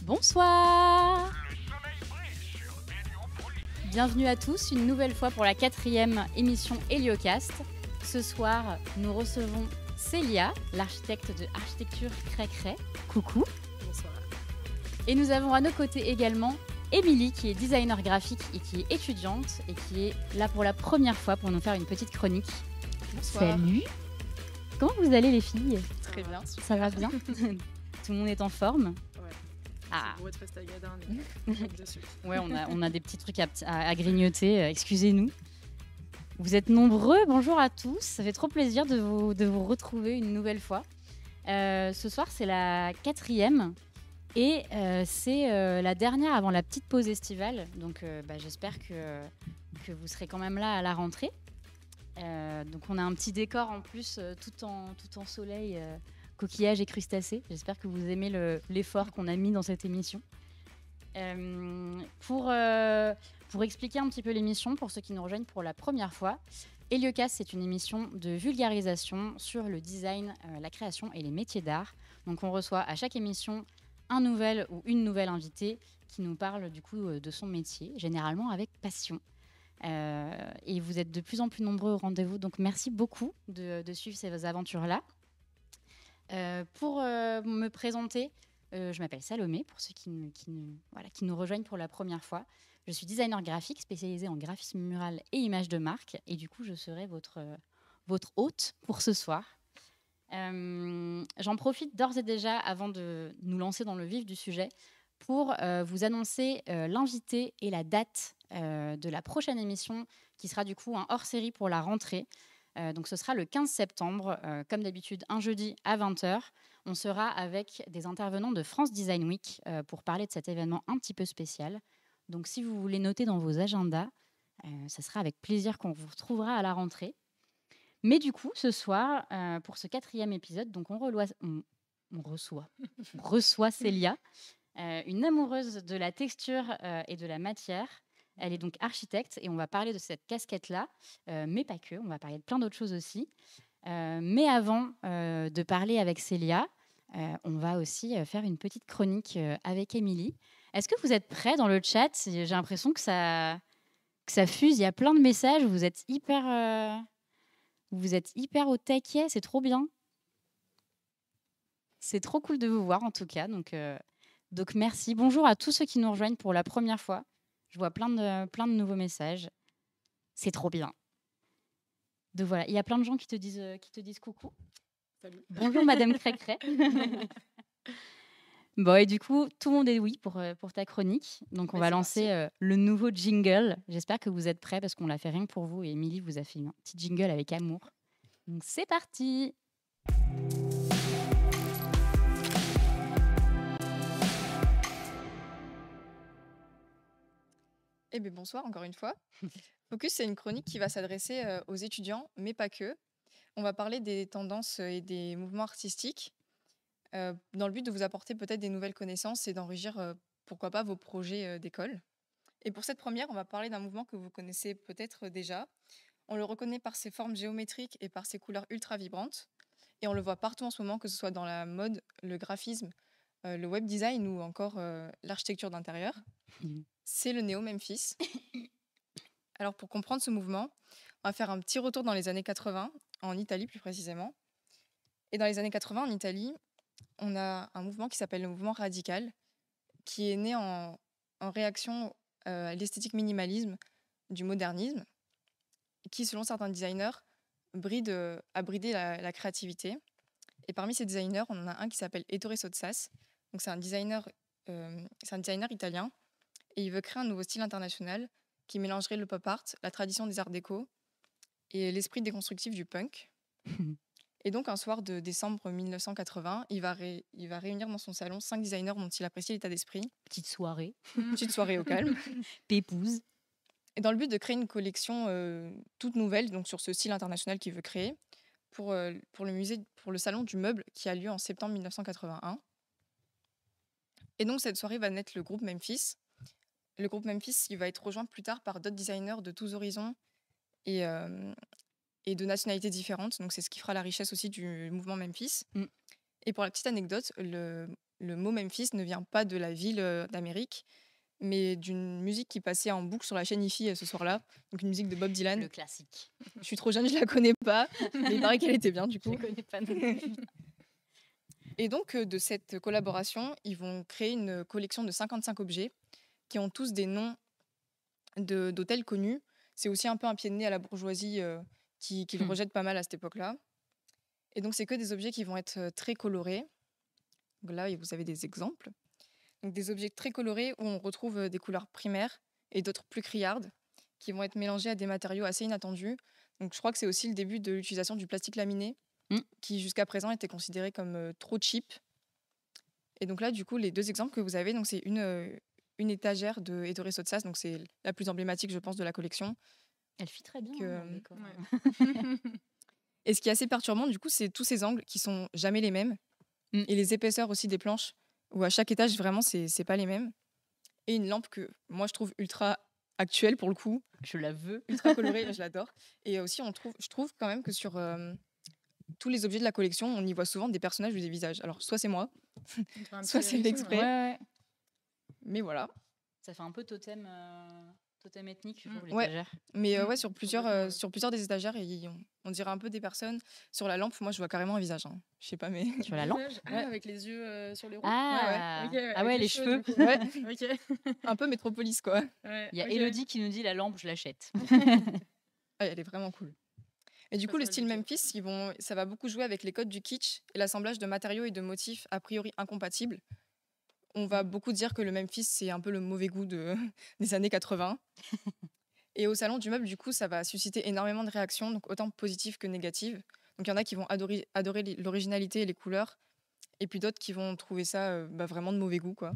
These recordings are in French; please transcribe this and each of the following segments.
Bonsoir. Bienvenue à tous, une nouvelle fois pour la 4e émission Héliocast. Ce soir, nous recevons Célia, l'architecte de Architecture Cray. Coucou. Bonsoir. Et nous avons à nos côtés également Émilie, qui est designer graphique et qui est étudiante et qui est là pour la première fois pour nous faire une petite chronique. Bonsoir. Salut. Comment vous allez les filles? Très bien. Ça va bien? Tout le monde est en forme? Ouais. Ah. Bourré de festagadin, dessus. Ouais, on a des petits trucs à grignoter, excusez-nous. Vous êtes nombreux, bonjour à tous, ça fait trop plaisir de vous retrouver une nouvelle fois. Ce soir, c'est la 4e et c'est la dernière avant la petite pause estivale. Donc j'espère que vous serez quand même là à la rentrée. Donc on a un petit décor en plus, tout en soleil, coquillages et crustacés. J'espère que vous aimez l'effort qu'on a mis dans cette émission. Pour expliquer un petit peu l'émission, pour ceux qui nous rejoignent pour la première fois, Héliocast, c'est une émission de vulgarisation sur le design, la création et les métiers d'art. Donc on reçoit à chaque émission un nouvel ou une nouvelle invitée qui nous parle du coup de son métier, généralement avec passion. Et vous êtes de plus en plus nombreux au rendez-vous, donc merci beaucoup de suivre ces aventures-là. Pour me présenter, je m'appelle Salomé, pour ceux qui nous rejoignent pour la première fois. Je suis designer graphique spécialisée en graphisme mural et images de marque. Et du coup, je serai votre hôte pour ce soir. J'en profite d'ores et déjà, avant de nous lancer dans le vif du sujet, pour vous annoncer l'invité et la date de la prochaine émission, qui sera du coup un hors-série pour la rentrée. Donc ce sera le 15 septembre, comme d'habitude, un jeudi à 20h. On sera avec des intervenants de France Design Week pour parler de cet événement un petit peu spécial. Donc si vous voulez noter dans vos agendas, ça sera avec plaisir qu'on vous retrouvera à la rentrée. Mais du coup, ce soir, pour ce 4e épisode, donc on reçoit Célia, une amoureuse de la texture et de la matière. Elle est donc architecte et on va parler de cette casquette-là, mais pas que, on va parler de plein d'autres choses aussi. Mais avant de parler avec Célia, on va aussi faire une petite chronique avec Émilie. Est-ce que vous êtes prêts dans le chat? J'ai l'impression que ça fuse, il y a plein de messages, vous êtes hyper au taquet, c'est trop bien. C'est trop cool de vous voir en tout cas, donc merci. Bonjour à tous ceux qui nous rejoignent pour la première fois. Je vois plein de nouveaux messages. C'est trop bien. Donc voilà, il y a plein de gens qui te disent coucou. Salut. Bonjour Madame Cray. Bon, et du coup, tout le monde est oui pour ta chronique. Donc on va lancer le nouveau jingle. J'espère que vous êtes prêts parce qu'on l'a fait rien que pour vous. Et Émilie vous a fait un petit jingle avec amour. Donc c'est parti. Eh bien, bonsoir encore une fois. Focus, c'est une chronique qui va s'adresser aux étudiants, mais pas que. On va parler des tendances et des mouvements artistiques dans le but de vous apporter peut-être des nouvelles connaissances et d'enrichir, pourquoi pas, vos projets d'école. Et pour cette première, on va parler d'un mouvement que vous connaissez peut-être déjà. On le reconnaît par ses formes géométriques et par ses couleurs ultra vibrantes. Et on le voit partout en ce moment, que ce soit dans la mode, le graphisme, le web design ou encore l'architecture d'intérieur. C'est le néo-Memphis. Alors pour comprendre ce mouvement, on va faire un petit retour dans les années 80, en Italie plus précisément. Et dans les années 80, en Italie, on a un mouvement qui s'appelle le mouvement radical, qui est né en réaction à l'esthétique minimalisme du modernisme, qui, selon certains designers, a bridé la créativité. Et parmi ces designers, on en a un qui s'appelle Ettore Sottsass. Donc c'est un designer italien. Et il veut créer un nouveau style international qui mélangerait le pop art, la tradition des arts déco et l'esprit déconstructif du punk. Et donc, un soir de décembre 1980, il va réunir dans son salon 5 designers dont il apprécie l'état d'esprit. Petite soirée. Petite soirée au calme. Pépouze. Et dans le but de créer une collection toute nouvelle, donc sur ce style international qu'il veut créer, pour le salon du meuble qui a lieu en septembre 1981. Et donc, cette soirée va naître le groupe Memphis. Le groupe Memphis, il va être rejoint plus tard par d'autres designers de tous horizons et de nationalités différentes. Donc, c'est ce qui fera la richesse aussi du mouvement Memphis. Et pour la petite anecdote, le le mot Memphis ne vient pas de la ville d'Amérique, mais d'une musique qui passait en boucle sur la chaîne IFI ce soir-là. Donc une musique de Bob Dylan. Le classique. Je suis trop jeune, je la connais pas, mais il paraît qu'elle était bien du Je coup. ne connais pas non plus. Et donc de cette collaboration, ils vont créer une collection de 55 objets qui ont tous des noms d'hôtels connus. C'est aussi un peu un pied de nez à la bourgeoisie qui le rejette pas mal à cette époque-là. Et donc c'est que des objets qui vont être très colorés. Donc là, vous avez des exemples. Donc des objets très colorés où on retrouve des couleurs primaires et d'autres plus criardes qui vont être mélangées à des matériaux assez inattendus. Donc je crois que c'est aussi le début de l'utilisation du plastique laminé qui jusqu'à présent était considéré comme trop cheap. Et donc là, du coup, les deux exemples que vous avez, donc c'est une étagère de Ettore Sottsass, donc c'est la plus emblématique, je pense, de la collection. Elle fit très bien Que- dans le décor. Et ce qui est assez perturbant, du coup, c'est tous ces angles qui sont jamais les mêmes. Et les épaisseurs aussi des planches, où à chaque étage, vraiment, c'est pas les mêmes. Et une lampe que moi, je trouve ultra actuelle pour le coup, Je la veux. ultra colorée, je l'adore. Et aussi, je trouve quand même que sur tous les objets de la collection, on y voit souvent des personnages ou des visages. Alors, soit c'est moi, soit c'est l'exprès. Ouais. Mais voilà. Ça fait un peu totem ethnique, je trouve, Ouais. l'étagère. Mais ouais, sur plusieurs des étagères, on dirait un peu des personnes. Sur la lampe, moi, je vois carrément un visage. Hein. Je sais pas, mais. Sur la lampe. Ouais. Avec les yeux sur les roues. Ah, Ok, ah ouais, avec les cheveux. du coup. Ouais. Ok. Un peu Métropolis, quoi. Ouais, Il y a ok. Elodie qui nous dit la lampe, je l'achète. Ah, elle est vraiment cool. Et du Pas coup, le sur le style budget. Memphis, ça va beaucoup jouer avec les codes du kitsch et l'assemblage de matériaux et de motifs a priori incompatibles. On va beaucoup dire que le Memphis, c'est un peu le mauvais goût des années 80. Et au salon du meuble, du coup, ça va susciter énormément de réactions, donc autant positives que négatives. Donc il y en a qui vont adorer l'originalité et les couleurs, et puis d'autres qui vont trouver ça vraiment de mauvais goût, quoi.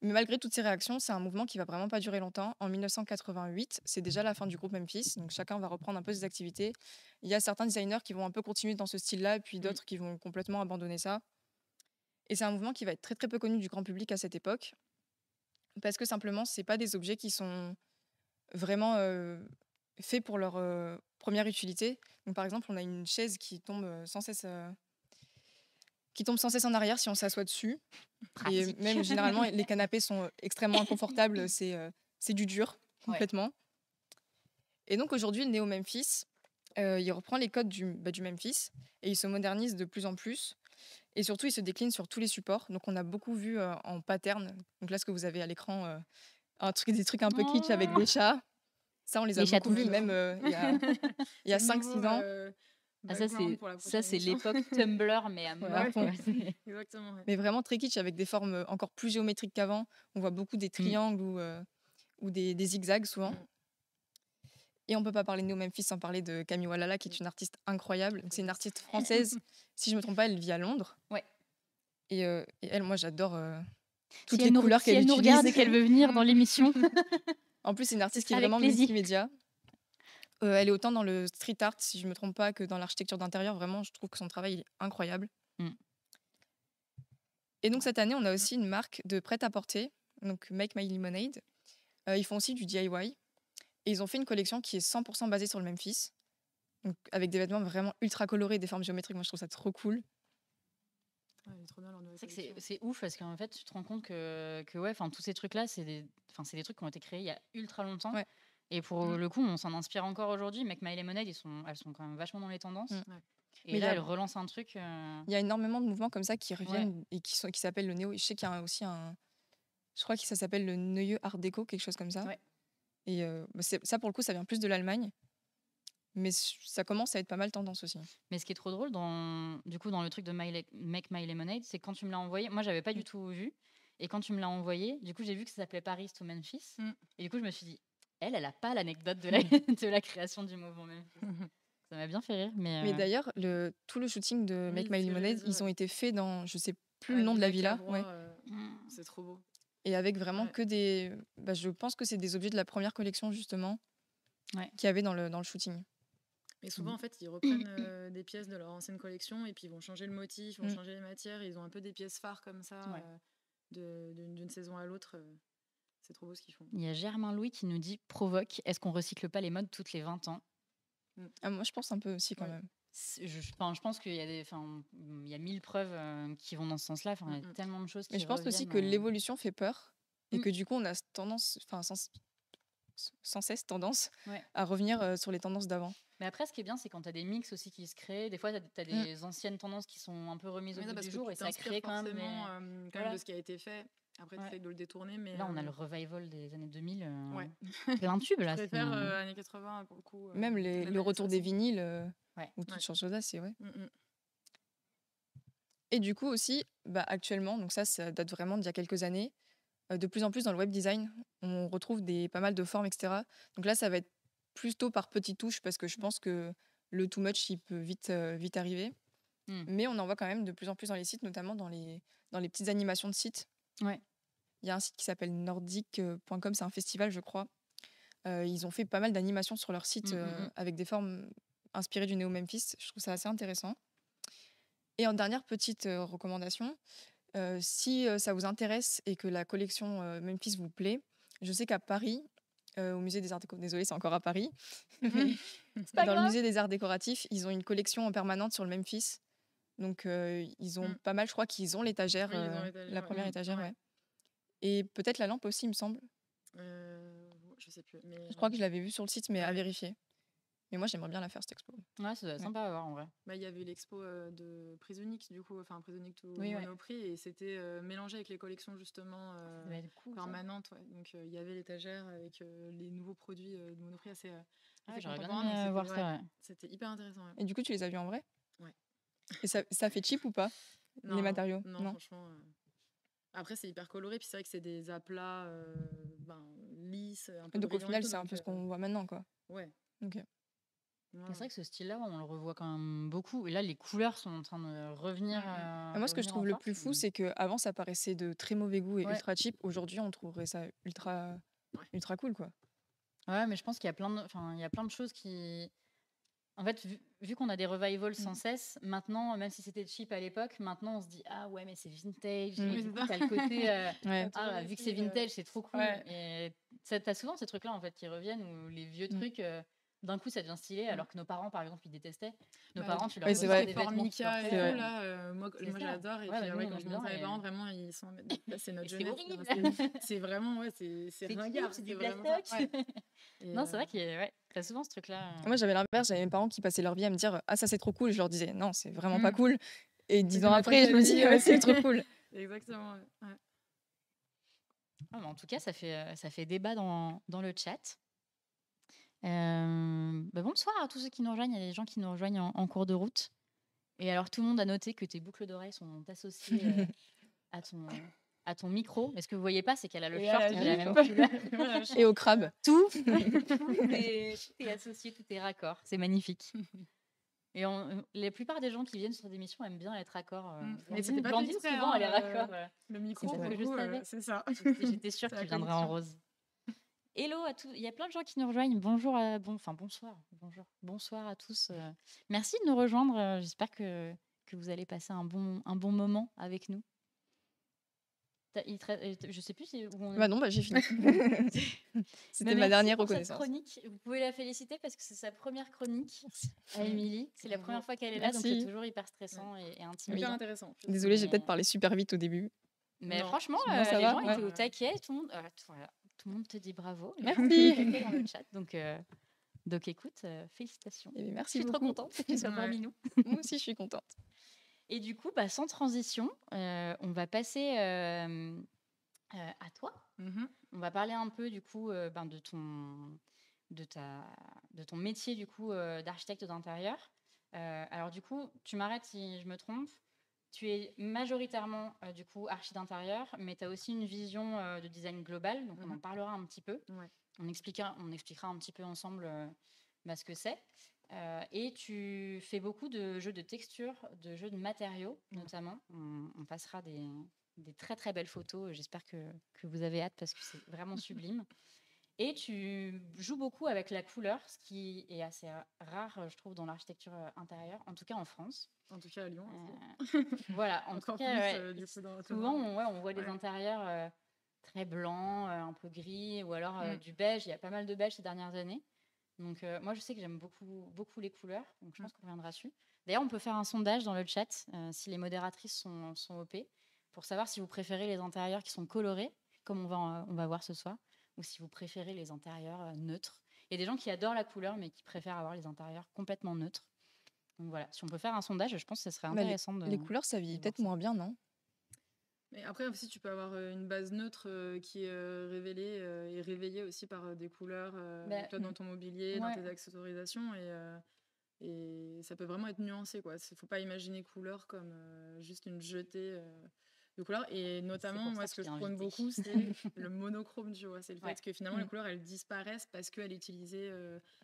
Mais malgré toutes ces réactions, c'est un mouvement qui va vraiment pas durer longtemps. En 1988, c'est déjà la fin du groupe Memphis, donc chacun va reprendre un peu ses activités. Il y a certains designers qui vont un peu continuer dans ce style-là, puis d'autres qui vont complètement abandonner ça. Et c'est un mouvement qui va être très très peu connu du grand public à cette époque, parce que simplement, c'est pas des objets qui sont vraiment faits pour leur première utilité. Donc par exemple, on a une chaise qui tombe sans cesse en arrière si on s'assoit dessus. Et Pratique. même généralement, les canapés sont extrêmement inconfortables. C'est du dur, complètement. Et donc aujourd'hui, le Néo Memphis, il reprend les codes du Memphis et il se modernise de plus en plus. Et surtout, il se décline sur tous les supports. Donc on a beaucoup vu en pattern. Donc là, ce que vous avez à l'écran, des trucs un peu kitsch avec des chats. Ça, on les a Les beaucoup vus chatons. même il y a 5-6 ans. Ah, ça, c'est l'époque Tumblr, mais à mort. à fond. quoi. Exactement. Ouais. Mais vraiment très kitsch avec des formes encore plus géométriques qu'avant. On voit beaucoup des triangles ou des zigzags souvent. Et on peut pas parler de Néo Memphis sans parler de Camille Walala, qui est une artiste incroyable. Donc, c'est une artiste française. Si je me trompe pas, elle vit à Londres. Ouais. Et elle, moi, j'adore toutes Si les couleurs si qu'elle elle nous utilise. regarde et qu'elle veut venir dans l'émission. En plus, c'est une artiste qui est Avec vraiment plaisir. multimédia. Elle est autant dans le street art, si je me trompe pas, que dans l'architecture d'intérieur. Vraiment, je trouve que son travail est incroyable. Et donc cette année, on a aussi une marque de prêt-à-porter, donc Make My Lemonade. Ils font aussi du DIY. Et ils ont fait une collection qui est 100% basée sur le Memphis, donc avec des vêtements vraiment ultra colorés, des formes géométriques. Moi, je trouve ça trop cool. Ouais, elle est trop bien, leur nouvelle C'est que collection. c'est ouf parce qu'en fait, tu te rends compte que ouais, tous ces trucs-là, c'est des trucs qui ont été créés il y a ultra longtemps. Ouais. Et pour le coup, on s'en inspire encore aujourd'hui. Make My Lemonade, elles sont quand même vachement dans les tendances. Ouais. Et Mais là, il y a- elles relancent un truc. Il y a énormément de mouvements comme ça qui reviennent et qui s'appellent le néo. Je sais qu'il y a aussi je crois que ça s'appelle le Neue Art Déco, quelque chose comme ça. Ouais. Et ça, pour le coup, ça vient plus de l'Allemagne. Mais ça commence à être pas mal tendance aussi. Mais ce qui est trop drôle dans le truc de Make My Lemonade, c'est que quand tu me l'as envoyé, moi j'avais pas du tout vu. Et quand tu me l'as envoyé, du coup j'ai vu que ça s'appelait Paris to Memphis. Et du coup je me suis dit, elle a pas l'anecdote de la création du mouvement Memphis. Ça m'a bien fait rire. Mais d'ailleurs, tout le shooting de Make My Lemonade, ils ont été faits dans, je sais plus le nom de la villa. C'est trop beau. Et avec vraiment que des... je pense que c'est des objets de la première collection, justement, qu'il y avait dans le shooting. Et souvent, en fait, ils reprennent des pièces de leur ancienne collection et puis ils vont changer le motif, ils vont changer les matières. Et ils ont un peu des pièces phares comme ça, d'une saison à l'autre. C'est trop beau ce qu'ils font. Il y a Germain Louis qui nous dit, provoque, est-ce qu'on recycle pas les modes toutes les 20 ans? Moi, je pense un peu aussi quand même. Je pense qu'il y a il y a 1000 preuves qui vont dans ce sens-là. Enfin, il y a tellement de choses Mais qui je pense aussi reviennent. que l'évolution fait peur et Mm. que du coup, on a tendance, sans cesse tendance Ouais. à revenir sur les tendances d'avant. Mais après, ce qui est bien, c'est quand tu as des mix aussi qui se créent. Des fois, tu as des anciennes tendances qui sont un peu remises au Mais goût parce du que jour tu et ça t'inspires crée quand même forcément quand même Voilà. de ce qui a été fait. Après, tu Ouais. essayes de le détourner, mais Là, on a le revival des années 2000. ouais. Plein de tubes, Je là. préfère années 80 pour le coup. Même même le années retour des 60. vinyles Ouais. ou toutes Ouais. ces choses-là, c'est ouais. Mm, mm. Et du coup aussi, actuellement, donc ça date vraiment d'il y a quelques années, de plus en plus dans le web design, on retrouve pas mal de formes, etc. Donc là, ça va être plutôt par petites touches parce que je pense que le too much, il peut vite arriver. Mm. Mais on en voit quand même de plus en plus dans les sites, notamment dans les petites animations de sites. Ouais. Il y a un site qui s'appelle nordic.com, c'est un festival, je crois. Ils ont fait pas mal d'animations sur leur site avec des formes inspirées du Néo-Memphis. Je trouve ça assez intéressant. Et en dernière petite recommandation, si ça vous intéresse et que la collection Memphis vous plaît, je sais qu'à Paris, au musée des Arts Décoratifs, désolé, c'est encore à Paris, C'est pas dans le grave. musée des Arts Décoratifs, ils ont une collection en permanente sur le Memphis. Donc, ils ont pas mal, je crois qu'ils ont l'étagère, Oui, ils ont l'étagère, la ouais. première étagère, Ouais. ouais. Et peut-être la lampe aussi, il me semble. Je sais plus. Mais Je crois que je l'avais vue sur le site, mais à ouais. vérifier. Mais moi, j'aimerais bien la faire, cette expo. Ouais, ça doit être sympa à voir en vrai. Bah, il y avait l'expo de Prisonic, du coup, enfin Prisonic tout Oui, ouais. Monoprix, et c'était mélangé avec les collections justement Ça doit être cool, ça. permanentes. Ouais. Donc il y avait l'étagère avec les nouveaux produits de Monoprix assez J'aurais bien contemporains. Donc aimé voir ça, ouais. c'était hyper intéressant. Ouais. Et du coup, tu les as vus en vrai? Ouais. Et ça fait cheap ou pas, les matériaux? Non, franchement. Après, c'est hyper coloré, puis c'est vrai que c'est des aplats lisses, un peu Donc au brillants et final, tout, c'est un donc, peu ce qu'on voit maintenant, quoi. Ouais. Ok. C'est vrai que ce style-là, on le revoit quand même beaucoup. Et là, les couleurs sont en train de revenir. Moi, ce que je trouve le plus fou, c'est qu'avant, ça paraissait de très mauvais goût et Ouais. ultra cheap. Aujourd'hui, on trouverait ça ultra cool, quoi. Ouais, mais je pense qu'il y a plein de choses qui. En fait, vu qu'on a des revivals sans cesse, maintenant, même si c'était cheap à l'époque, maintenant on se dit ah ouais, mais c'est vintage. Et du coup, t'as le côté vu que c'est vintage, c'est trop cool. Ouais. Et t'as souvent ces trucs-là en fait qui reviennent où les vieux trucs. D'un coup, ça devient stylé, alors que nos parents, par exemple, ils détestaient. Nos parents, tu leur c'est montres vrai. des vêtements qui Formica et portaient, tout, là, moi j'adore. Et puis, nous, on quand aime je montre à mes bien, parents, vraiment, ils sont en mode, là, c'est notre c'est jeunesse. horrible. C'est vraiment, c'est ringard. C'est du vraiment plastoc. ça. Non, c'est vrai qu'il y a t'as souvent ce truc-là. Moi, j'avais l'inverse. J'avais mes parents qui passaient leur vie à me dire ah, ça, c'est trop cool. Je leur disais non, c'est vraiment pas Mm. cool. Et 10 ans maintenant après, que je me t'as dis dit, ouais, c'est trop cool. Exactement. Ouais. Mais en tout cas, ça fait débat dans le chat. Bonsoir à tous ceux qui nous rejoignent. Il y a des gens qui nous rejoignent en cours de route. Et alors, tout le monde a noté que tes boucles d'oreilles sont associées à ton micro. Mais ce que vous voyez pas, c'est qu'elle a le short de la même couleur. Et au crabe. Tout est associé, tout est raccord. C'est magnifique. Et la plupart des gens qui viennent sur des missions aiment bien être raccord. Mais c'était pas Blandine, exprès, souvent, elle est raccord. Le micro, C'est pour parce le que je coup, savais. c'est ça. J'étais sûre qu'il viendrait en rose. Hello à tous. Il y a plein de gens qui nous rejoignent. Bonjour, bonsoir. Bonsoir à tous. Merci de nous rejoindre. J'espère que vous allez passer un bon moment avec nous. Je sais plus où on est. Bah non, j'ai fini. C'était ma dernière reconnaissance. Chronique. Vous pouvez la féliciter parce que c'est sa première chronique à Émilie. C'est la première fois qu'elle est là, Merci. donc c'est toujours hyper stressant et intimidant. Hyper intéressant. Désolée, j'ai peut-être parlé super vite au début. Mais non, franchement, ça les va, gens étaient au taquet. Tout le monde te dit bravo. Merci. Dans le chat. Donc écoute, félicitations. Merci je suis beaucoup. trop contente que tu sois parmi nous. Moi aussi, je suis contente. Et du coup, sans transition, on va passer à toi. On va parler un peu du coup de ton métier du coup d'architecte d'intérieur. Alors du coup, tu m'arrêtes si je me trompe. Tu es majoritairement du coup archi d'intérieur, mais tu as aussi une vision de design global, donc on en parlera un petit peu. Ouais. On expliquera un petit peu ensemble ce que c'est. Et tu fais beaucoup de jeux de textures, de jeux de matériaux notamment. On passera des très très belles photos. J'espère que vous avez hâte parce que c'est vraiment sublime. Et tu joues beaucoup avec la couleur, ce qui est assez rare, je trouve, dans l'architecture intérieure, en tout cas en France. En tout cas à Lyon. Voilà, en tout cas, du coup, souvent on voit des intérieurs très blancs, un peu gris, ou alors du beige. Il y a pas mal de beige ces dernières années. Donc, moi, je sais que j'aime beaucoup, beaucoup les couleurs. Donc, je pense qu'on reviendra dessus. D'ailleurs, on peut faire un sondage dans le chat si les modératrices sont OP pour savoir si vous préférez les intérieurs qui sont colorés, comme on va voir ce soir, ou si vous préférez les intérieurs neutres. Il y a des gens qui adorent la couleur, mais qui préfèrent avoir les intérieurs complètement neutres. Donc voilà, si on peut faire un sondage, je pense que ce serait intéressant les couleurs, ça vieillit peut-être moins bien, non? Mais après aussi, tu peux avoir une base neutre qui est révélée et réveillée aussi par des couleurs toi, dans ton mobilier, dans tes accessorisations. Et ça peut vraiment être nuancé, quoi. Faut pas imaginer couleur comme juste une jetée de couleurs. Et notamment, moi, ce que je prône beaucoup, c'est le monochrome, tu vois. C'est le fait que finalement, les couleurs, elles disparaissent parce qu'elles est utilisée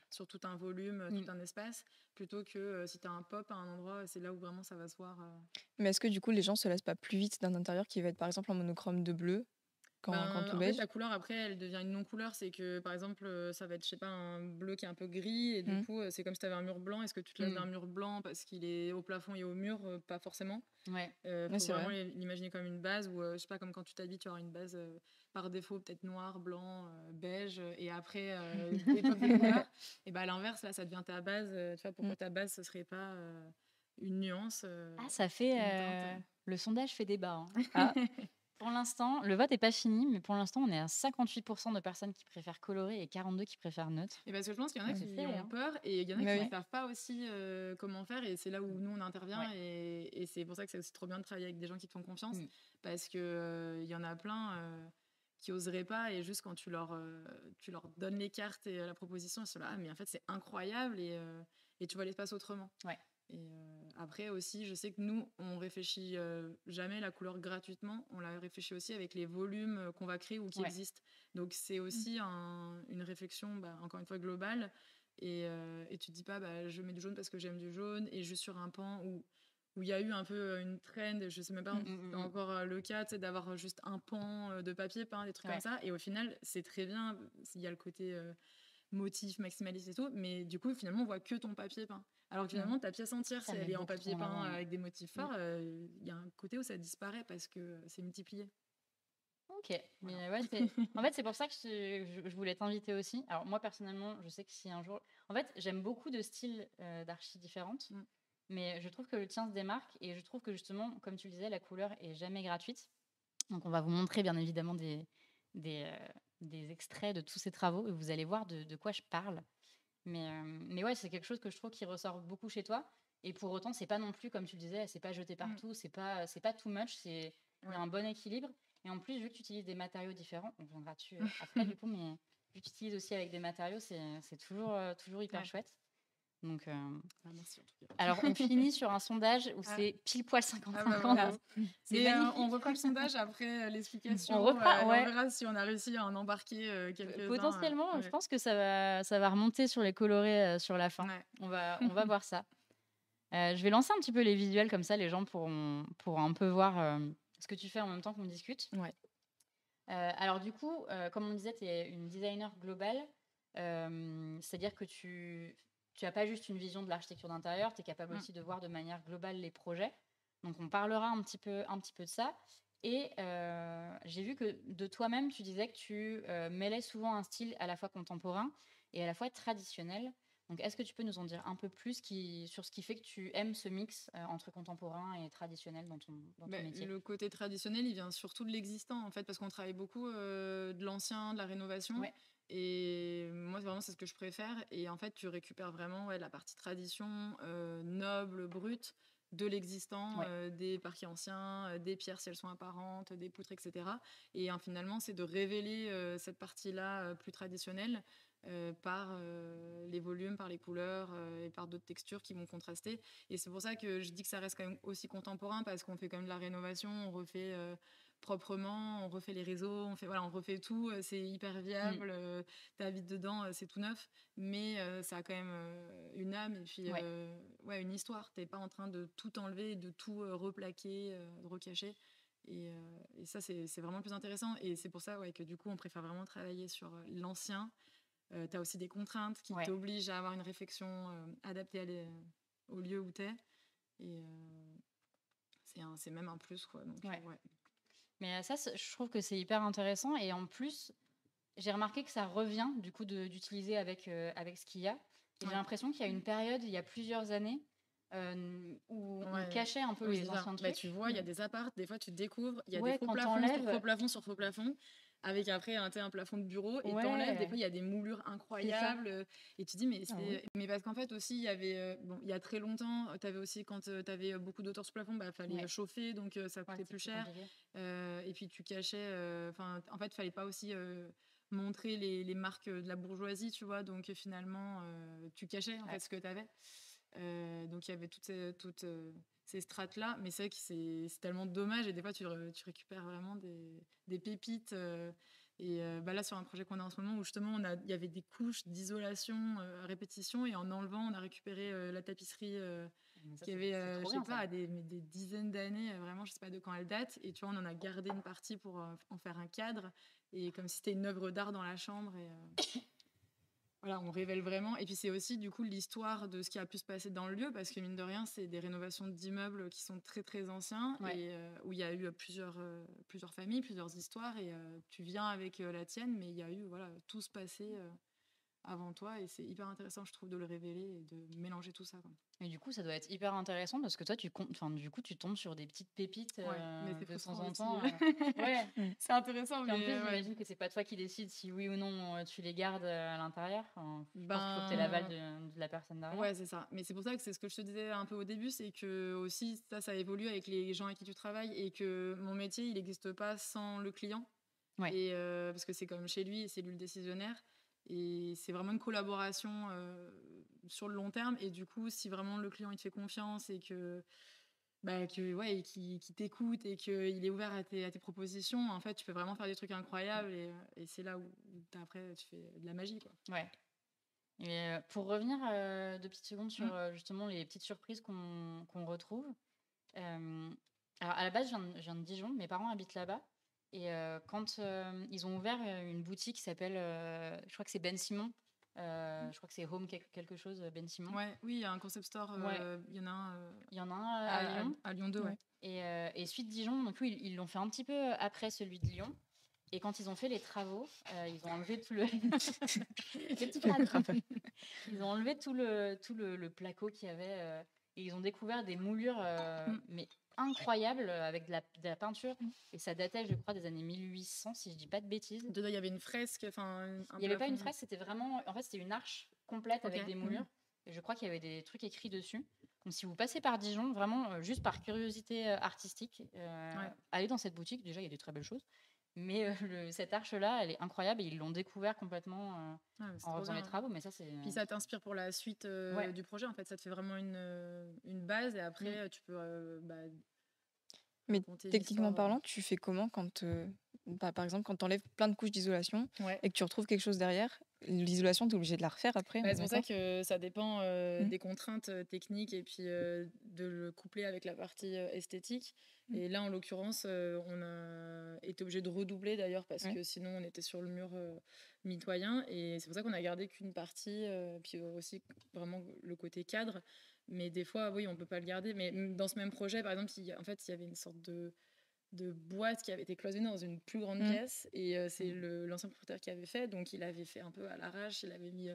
sur tout un volume, tout un espace, plutôt que si tu as un pop à un endroit, c'est là où vraiment ça va se voir. Mais est-ce que du coup, les gens se lassent pas plus vite d'un intérieur qui va être par exemple en monochrome de bleu quand tout En beige? fait, la couleur, après, elle devient une non-couleur. C'est que, par exemple, ça va être, je sais pas, un bleu qui est un peu gris. Et du coup, c'est comme si tu avais un mur blanc. Est-ce que tu te lasses d'un mur blanc parce qu'il est au plafond et au mur? Pas forcément. Ouais. Faut vraiment l'imaginer comme une base où, je sais pas, comme quand tu t'habilles, tu auras une base par défaut, peut-être noir, blanc, beige. Et après, des pop de couleurs. Et à l'inverse, là, ça devient ta base. Tu vois, pourquoi ta base, ce serait pas une nuance ça fait... une teinte. Le sondage fait débat. Hein. Pour l'instant, le vote n'est pas fini, mais pour l'instant, on est à 58% de personnes qui préfèrent coloré et 42% qui préfèrent neutre. Et parce que je pense qu'il y en a qui ont peur et il y en a qui ne savent pas aussi comment faire. Et c'est là où nous, on intervient. Et c'est pour ça que c'est aussi trop bien de travailler avec des gens qui te font confiance. Parce qu'il y en a plein qui n'oseraient pas. Et juste quand tu leur donnes les cartes et la proposition, ils sont là, ah, mais en fait, c'est incroyable. Et tu vois l'espace autrement. Et après aussi, je sais que nous, on réfléchit jamais la couleur gratuitement. On la réfléchit aussi avec les volumes qu'on va créer ou qui existent. Donc c'est aussi une réflexion, encore une fois, globale. Et tu te dis pas, je mets du jaune parce que j'aime du jaune. Et juste sur un pan où il y a eu un peu une trend, je sais même pas encore le cas, d'avoir juste un pan de papier peint, des trucs comme ça. Et au final, c'est très bien. Il y a le côté motif maximaliste et tout. Mais du coup, finalement, on voit que ton papier peint. Alors que finalement, ta pièce entière, si elle est en papier peint avec des motifs forts, il y a un côté où ça disparaît parce que c'est multiplié. Ok, mais ouais, en fait, c'est pour ça que je voulais t'inviter aussi. Alors, moi, personnellement, je sais que si un jour. En fait, j'aime beaucoup de styles d'archi différentes, mais je trouve que le tien se démarque et je trouve que justement, comme tu le disais, la couleur est jamais gratuite. Donc, on va vous montrer bien évidemment des extraits de tous ces travaux et vous allez voir de quoi je parle. Mais ouais, c'est quelque chose que je trouve qui ressort beaucoup chez toi. Et pour autant, c'est pas non plus, comme tu le disais, c'est pas jeté partout, c'est pas too much, il y a un bon équilibre. Et en plus, vu que tu utilises des matériaux différents, on viendra dessus après du coup, mais vu que tu utilises aussi avec des matériaux, c'est toujours hyper chouette. Donc, merci en tout cas. Alors, on finit sur un sondage où c'est pile poil 50-50. C'est magnifique. On refera le sondage après l'explication. On verra si on a réussi à en embarquer quelques-uns. Potentiellement, je pense que ça va remonter sur les colorés sur la fin. On va voir ça. Je vais lancer un petit peu les visuels, comme ça les gens pourront un peu voir ce que tu fais en même temps qu'on discute. Alors du coup, comme on disait, tu es une designer globale, c'est-à-dire que tu n'as pas juste une vision de l'architecture d'intérieur, tu es capable aussi de voir de manière globale les projets. Donc on parlera un petit peu de ça. Et j'ai vu que de toi-même, tu disais que tu mêlais souvent un style à la fois contemporain et à la fois traditionnel. Donc, est-ce que tu peux nous en dire un peu plus sur ce qui fait que tu aimes ce mix entre contemporain et traditionnel dans ton métier? Le côté traditionnel, il vient surtout de l'existant, en fait, parce qu'on travaille beaucoup de l'ancien, de la rénovation. Et moi, vraiment, c'est ce que je préfère. Et en fait, tu récupères vraiment la partie tradition, noble, brute, de l'existant, des parquets anciens, des pierres si elles sont apparentes, des poutres, etc. Et finalement, c'est de révéler cette partie-là plus traditionnelle par les volumes, par les couleurs et par d'autres textures qui vont contraster. Et c'est pour ça que je dis que ça reste quand même aussi contemporain, parce qu'on fait quand même de la rénovation, on refait proprement, on refait les réseaux, on refait tout, c'est hyper viable, t'habites dedans, c'est tout neuf, mais ça a quand même une âme et puis une histoire. T'es pas en train de tout enlever, de tout replaquer, de recacher. Et ça, c'est vraiment le plus intéressant. Et c'est pour ça que du coup, on préfère vraiment travailler sur l'ancien. Tu as aussi des contraintes qui t'obligent à avoir une réflexion adaptée au lieu où tu es. Et c'est même un plus, quoi. Donc, Mais ça, je trouve que c'est hyper intéressant. Et en plus, j'ai remarqué que ça revient du coup d'utiliser avec ce qu'il y a. Et j'ai Ouais. l'impression qu'il y a une période, il y a plusieurs années, où on Ouais. cachait un peu Oui, les c'est ça. anciens Bah, tu trucs. vois, il y a des apparts, des fois tu découvres, il y a des Ouais, faux quand plafonds sur t'enlèves, faux plafond sur faux plafond, avec après un plafond de bureau, et t'enlèves, des ouais, fois il y a des moulures c'est ça. incroyables, et tu dis, mais Ah ouais. mais parce qu'en fait aussi, il y avait, bon, il y a très longtemps, tu avais aussi, quand tu avais beaucoup d'auteurs sur plafond, bah, fallait Ouais, chauffer, donc ça ouais, coûtait c'est plus plus cher. compliqué. Et puis tu cachais, enfin, en fait, fallait pas aussi montrer les marques de la bourgeoisie, tu vois, donc finalement, tu cachais en fait Ouais. ce que tu avais. Donc il y avait ces strates-là, mais c'est vrai que c'est tellement dommage, et des fois tu récupères vraiment des pépites. Et bah là, sur un projet qu'on a en ce moment, où justement il y avait des couches d'isolation à répétition, et en enlevant, on a récupéré la tapisserie Mais ça, qui avait, c'est je trop sais bien pas, ça. mais des dizaines d'années, vraiment, je sais pas de quand elle date. Et tu vois, on en a gardé une partie pour en faire un cadre, et comme si c'était une œuvre d'art dans la chambre. Et voilà, on révèle vraiment. Et puis c'est aussi du coup l'histoire de ce qui a pu se passer dans le lieu, parce que mine de rien, c'est des rénovations d'immeubles qui sont très très anciens, Ouais. et où il y a eu plusieurs familles, plusieurs histoires, et tu viens avec la tienne, mais il y a eu voilà, tout se passé avant toi, et c'est hyper intéressant, je trouve, de le révéler et de mélanger tout ça, quoi. Et du coup, ça doit être hyper intéressant parce que toi, enfin, du coup, tu tombes sur des petites pépites Ouais, mais c'est de temps frustrant en aussi. temps. Ouais. Mm. C'est intéressant, Puis en plus, mais ouais. j'imagine que c'est pas toi qui décides si oui ou non tu les gardes à l'intérieur. Enfin, je pense qu'il faut que tu aies l'aval Ben, de la personne derrière. ouais, c'est ça. Mais c'est pour ça que c'est ce que je te disais un peu au début, c'est que aussi ça évolue avec les gens avec qui tu travailles, et que mon métier, il n'existe pas sans le client. Ouais. Et parce que c'est comme chez lui, c'est lui le décisionnaire. Et c'est vraiment une collaboration sur le long terme. Et du coup, si vraiment le client il te fait confiance, et que ouais, et qui t'écoute, et qu'il est ouvert à tes propositions, en fait, tu peux vraiment faire des trucs incroyables. Et c'est là où après tu fais de la magie, quoi. Ouais. Et pour revenir 2 petites secondes sur Mm. justement les petites surprises qu'on retrouve. euh, alors à la base, je viens de Dijon, mes parents habitent là-bas. Et quand ils ont ouvert une boutique qui s'appelle, je crois que c'est Ben Simon, je crois que c'est Home quelque chose, Ben Simon. Ouais, oui, il y a un concept store, Ouais, il y en a un il y en a un à Lyon. à Lyon 2, ouais. Ouais. Et suite Dijon, donc oui, ils l'ont fait un petit peu après celui de Lyon. Et quand ils ont fait les travaux, ils ont enlevé tout le. Les petits crânes. Ils ont enlevé le placo qu'il y avait, et ils ont découvert des moulures Mm. mais incroyables, avec de la peinture. Et ça datait, je crois, des années 1800, si je dis pas de bêtises. Dedans, il y avait une fresque, enfin un Il n'y avait pas une plafond. fresque, c'était vraiment. En fait, c'était une arche complète Ok. avec des moulures. Et je crois qu'il y avait des trucs écrits dessus. Donc, si vous passez par Dijon, vraiment, juste par curiosité artistique, Ouais. allez dans cette boutique. Déjà, il y a des très belles choses. Mais cette arche-là, elle est incroyable, et ils l'ont découvert complètement Ah, mais c'est en trop refaisant les bien. travaux. Mais ça, c'est. Puis ça t'inspire pour la suite Ouais. du projet, en fait. Ça te fait vraiment une base, et après, tu peux Mais raconter techniquement l'histoire. parlant, tu fais comment quand, par exemple, quand tu enlèves plein de couches d'isolation Ouais. et que tu retrouves quelque chose derrière, l'isolation, tu es obligé de la refaire après, on est C'est pour ça d'accord? que ça dépend Mm. des contraintes techniques, et puis de le coupler avec la partie esthétique. Mm. Et là, en l'occurrence, on a été obligé de redoubler d'ailleurs, parce Ouais. que sinon on était sur le mur mitoyen. Et c'est pour ça qu'on a gardé qu'une partie, puis aussi vraiment le côté cadre. Mais des fois, oui, on peut pas le garder. Mais dans ce même projet, par exemple, en fait, il y avait une sorte de boîte qui avait été cloisonnée dans une plus grande pièce, et c'est l'ancien propriétaire qui avait fait, donc il avait fait un peu à l'arrache, il avait mis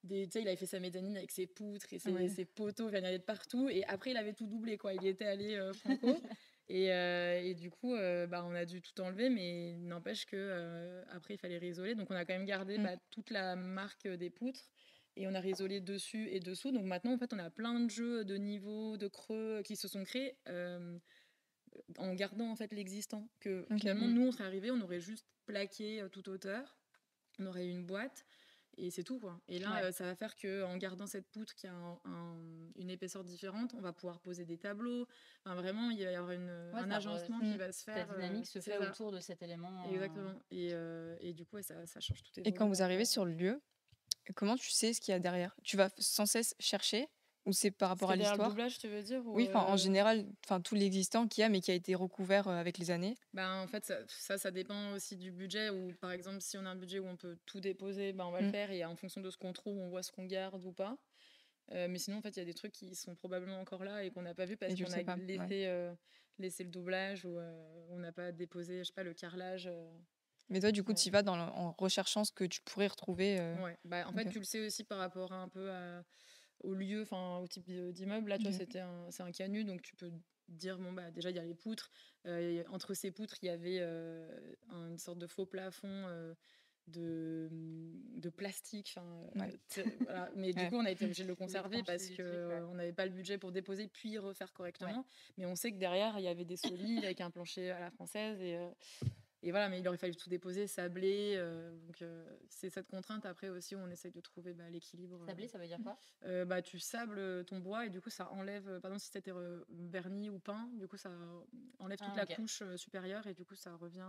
tu sais, il avait fait sa mezzanine avec ses poutres et ses poteaux, il y en avait de partout, et après il avait tout doublé, quoi, il y était allé franco. Et du coup on a dû tout enlever, mais n'empêche que après il fallait réisoler, donc on a quand même gardé toute la marque des poutres, et on a réisolé dessus et dessous. Donc maintenant en fait on a plein de jeux de niveaux, de creux qui se sont créés en gardant en fait l'existant. Que finalement, nous, on serait arrivé, on aurait juste plaqué toute hauteur, on aurait eu une boîte, et c'est tout, quoi. Et là, ça va faire que en gardant cette poutre qui a une épaisseur différente, on va pouvoir poser des tableaux. Enfin, vraiment, il va y avoir un agencement qui va se faire. La dynamique se fait autour de cet élément. Exactement. Et du coup, ça change tout. Et quand vous arrivez sur le lieu, comment tu sais ce qu'il y a derrière? Tu vas sans cesse chercher, ou c'est par rapport à Derrière le l'histoire? doublage, tu veux dire, ou Oui, en général, tout l'existant qu'il y a, mais qui a été recouvert avec les années. En fait, ça dépend aussi du budget. Ou par exemple, si on a un budget où on peut tout déposer, on va le faire, et en fonction de ce qu'on trouve, on voit ce qu'on garde ou pas. Mais sinon, en fait, il y a des trucs qui sont probablement encore là et qu'on n'a pas vu parce qu'on a laissé le doublage, ou on n'a pas déposé, je sais pas, le carrelage. Mais toi, du coup, Ouais. tu y vas en recherchant ce que tu pourrais retrouver. Ouais, bah, en fait, Ok. tu le sais aussi par rapport un peu au lieu, enfin au type d'immeuble. Là, tu vois, Ok. c'est un canut, donc tu peux dire, bon, bah, déjà, il y a les poutres. Entre ces poutres, il y avait une sorte de faux plafond de plastique. Ouais. Voilà. Mais du Ouais. coup, on a été obligé de le conserver L'étrangeté parce du truc, ouais. qu'on n'avait pas le budget pour déposer puis refaire Ouais. correctement. Mais on sait que derrière, il y avait des solides avec un plancher à la française. Et voilà, mais il aurait fallu tout déposer, sabler. Donc, c'est cette contrainte après aussi où on essaye de trouver l'équilibre. Sablé, ça veut dire quoi? Bah, tu sables ton bois et du coup, ça enlève, par exemple, si c'était verni ou peint, du coup, ça enlève toute Ah, la ok. couche supérieure et du coup, ça revient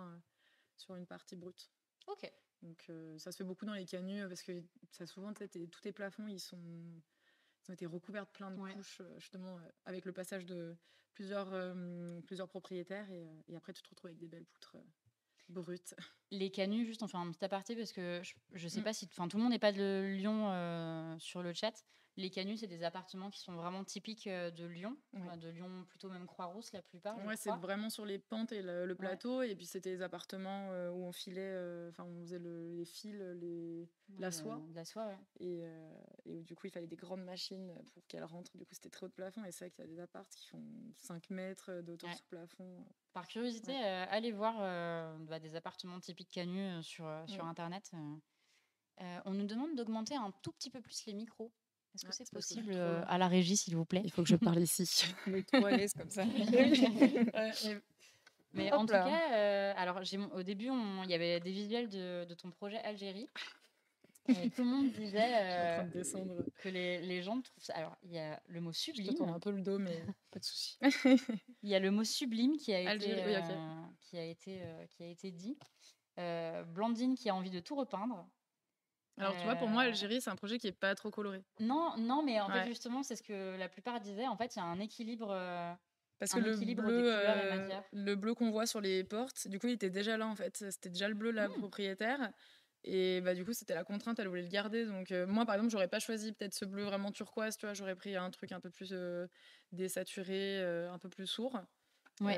sur une partie brute. Ok. Donc, ça se fait beaucoup dans les canuts parce que ça souvent, tu sais, tous tes plafonds, ils ont été recouverts de plein de Ouais. couches, justement, avec le passage de plusieurs propriétaires et après, tu te retrouves avec des belles poutres brutes. Les canuts, juste on fait un petit aparté parce que je sais Mm. pas si. Enfin, tout le monde n'est pas de Lyon sur le chat. Les canuts, c'est des appartements qui sont vraiment typiques de Lyon. Ouais. De Lyon, plutôt même Croix-Rousse, la plupart, je Ouais, c'est crois. vraiment sur les pentes et le Ouais. plateau. Et puis, c'était des appartements où on filait, enfin, on faisait les fils, la Ouais, soie. de la soie, ouais. Et où, du coup, il fallait des grandes machines pour qu'elles rentrent. Du coup, c'était très haut de plafond. Et c'est vrai qu'il y a des apparts qui font 5 mètres de hauteur Ouais. sous plafond. Par curiosité, Ouais. allez voir des appartements typiques canuts sur Mm. Internet. On nous demande d'augmenter un tout petit peu plus les micros. Est-ce que Ah, c'est c'est parce que je possible suis trop loin. à la régie, s'il vous plaît? Il faut que je parle ici. On est trop à l'aise comme ça. Mais Hop en tout là. cas, alors au début, il y avait des visuels de ton projet Algérie. Et tout le monde Je suis en disait train de descendre. que les gens trouvent ça. Alors, il y a le mot Je te tourne sublime. un peu le dos, mais pas de souci. Il y a le mot sublime qui a été, Algérie, oui, ok. qui a été dit. Blandine qui a envie de tout repeindre. Alors, tu vois, pour moi, Algérie, c'est un projet qui est pas trop coloré. Non, non, mais en fait, Ouais. justement, c'est ce que la plupart disaient. En fait, il y a un équilibre, Parce que des couleurs et matières. le bleu qu'on voit sur les portes, du coup, il était déjà là, en fait. C'était déjà le bleu de la propriétaire. Et bah, du coup, c'était la contrainte, elle voulait le garder. Donc, moi, par exemple, j'aurais pas choisi peut-être ce bleu vraiment turquoise, tu vois. J'aurais pris un truc un peu plus désaturé, un peu plus sourd. Ouais.